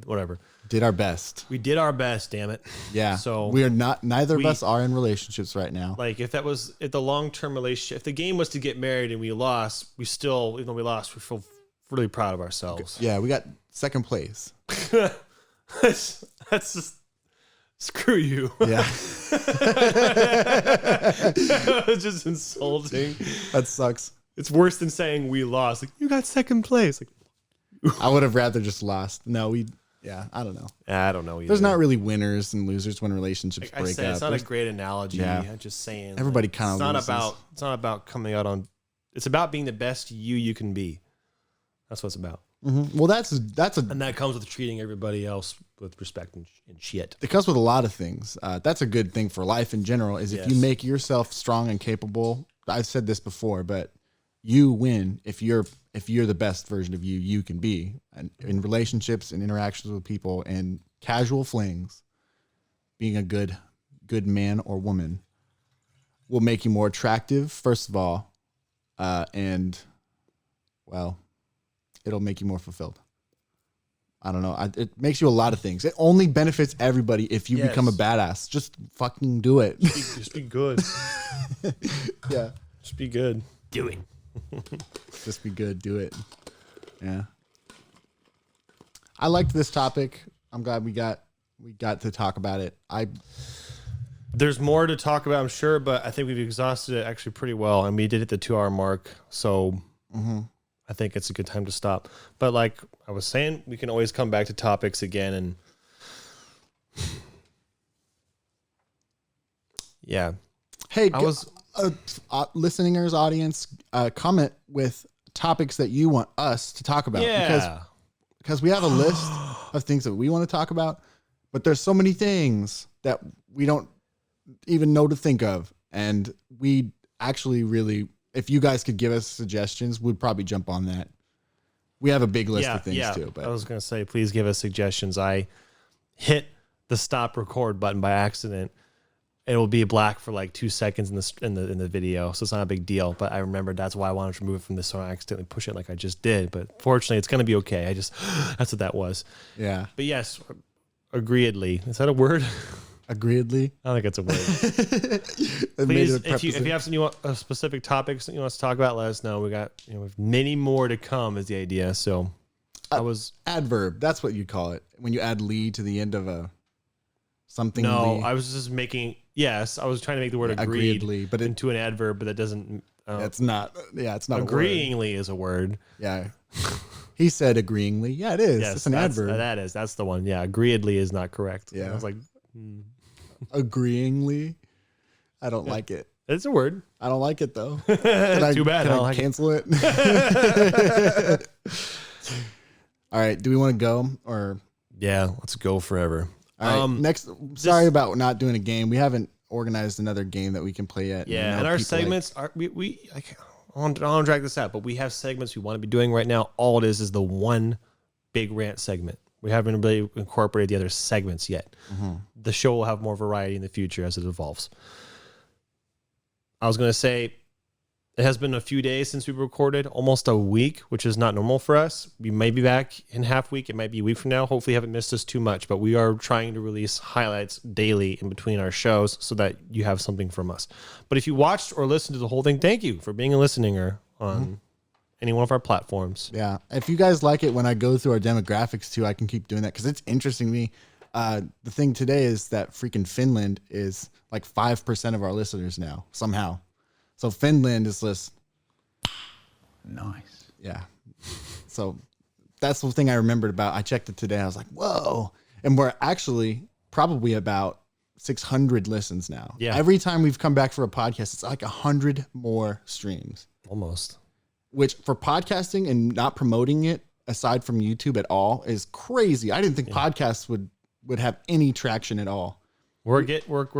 whatever. Did our best. We did our best, damn it. Yeah. So we are not, neither of us are in relationships right now. Like if the long-term relationship, if the game was to get married and we lost, even though we lost, we feel really proud of ourselves. Yeah. We got second place. That's just, screw you. Yeah. It's just insulting. That sucks. It's worse than saying we lost. Like, you got second place. Like, I would have rather just lost. No, I don't know. I don't know either. There's not really winners and losers when relationships break up. It's not a great analogy. Yeah. I'm just saying. Everybody kind of loses. It's not about coming out on. It's about being the best you can be. That's what it's about. Mm-hmm. Well, and that comes with treating everybody else with respect and shit. It comes with a lot of things. That's a good thing for life in general. Is if you make yourself strong and capable. I've said this before, but you win if you're the best version of you can be, and in relationships and interactions with people and casual flings. Being a good man or woman will make you more attractive, first of all, and well, it'll make you more fulfilled. I don't know. It makes you a lot of things. It only benefits everybody if you become a badass. Just fucking do it. Just be good. Yeah. Just be good. Do it. Just be good. Do it. Yeah. I liked this topic. I'm glad we got to talk about it. There's more to talk about, I'm sure, but I think we've exhausted it actually pretty well, and we did hit the 2 hour mark. So I think it's a good time to stop. But like I was saying, we can always come back to topics again, and yeah. Hey, listeners, audience, comment with topics that you want us to talk about. Yeah. Because we have a list of things that we want to talk about, but there's so many things that we don't even know to think of. And we actually really, if you guys could give us suggestions, we'd probably jump on that. We have a big list of things too. But I was going to say, please give us suggestions. I hit the stop record button by accident. It will be black for like 2 seconds in the video, so it's not a big deal. But I remembered that's why I wanted to remove it from this, so I accidentally push it like I just did. But fortunately, it's going to be okay. That's what that was. Yeah. But yes, agreeedly. Is that a word? Agreedly? I don't think it's a word. Please, if you have some specific topics that you want us to talk about, let us know. We got with many more to come is the idea. So adverb. That's what you call it when you add "ly" to the end of a something. No, ly. I was just making. Yes, I was trying to make the word agreedly, but into an adverb, but that doesn't. It's not. Yeah, it's not. Agreeingly is a word. Yeah. He said agreeingly. Yeah, it is. Yes, it's an adverb. That's the one. Yeah, agreedly is not correct. Yeah. I was like, agreeingly. I don't like it. It's a word. I don't like it though. Too bad. Can I cancel it? All right. Do we want to go or? Yeah, let's go forever. All right. Next. Sorry about not doing a game. We haven't organized another game that we can play yet. Yeah, and our segments are I want to drag this out, but we have segments we want to be doing right now. All it is the one big rant segment. We haven't really incorporated the other segments yet. Mm-hmm. The show will have more variety in the future as it evolves. I was going to say, it has been a few days since we recorded, almost a week, which is not normal for us. We may be back in half week. It might be a week from now. Hopefully you haven't missed us too much, but we are trying to release highlights daily in between our shows so that you have something from us. But if you watched or listened to the whole thing, thank you for being a listener on any one of our platforms. Yeah. If you guys like it when I go through our demographics too, I can keep doing that because it's interesting to me. The thing today is that freaking Finland is like 5% of our listeners now somehow. So Finland is just nice. Yeah. So that's the thing I remembered about. I checked it today. I was like, whoa. And we're actually probably about 600 listens now. Yeah. Every time we've come back for a podcast, it's like 100 more streams. Almost. Which for podcasting and not promoting it aside from YouTube at all is crazy. I didn't think podcasts would have any traction at all. We're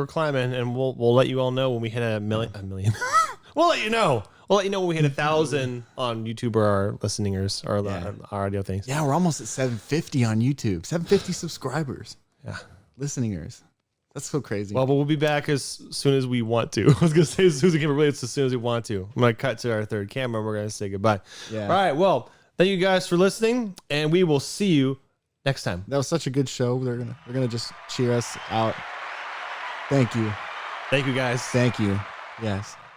climbing, and we'll let you all know when we hit a million. We'll let you know. We'll let you know when we hit 1,000 on YouTube or our listeners or our audio things. Yeah, we're almost at 750 on YouTube. 750 subscribers. Yeah, listeners. That's so crazy. Well, but we'll be back as soon as we want to. I was gonna say as soon as we can release, as soon as we want to. I'm gonna cut to our third camera. And we're gonna say goodbye. Yeah. All right. Well, thank you guys for listening, and we will see you next time. That was such a good show. They're gonna just cheer us out. Thank you. Thank you, guys. Thank you. Yes.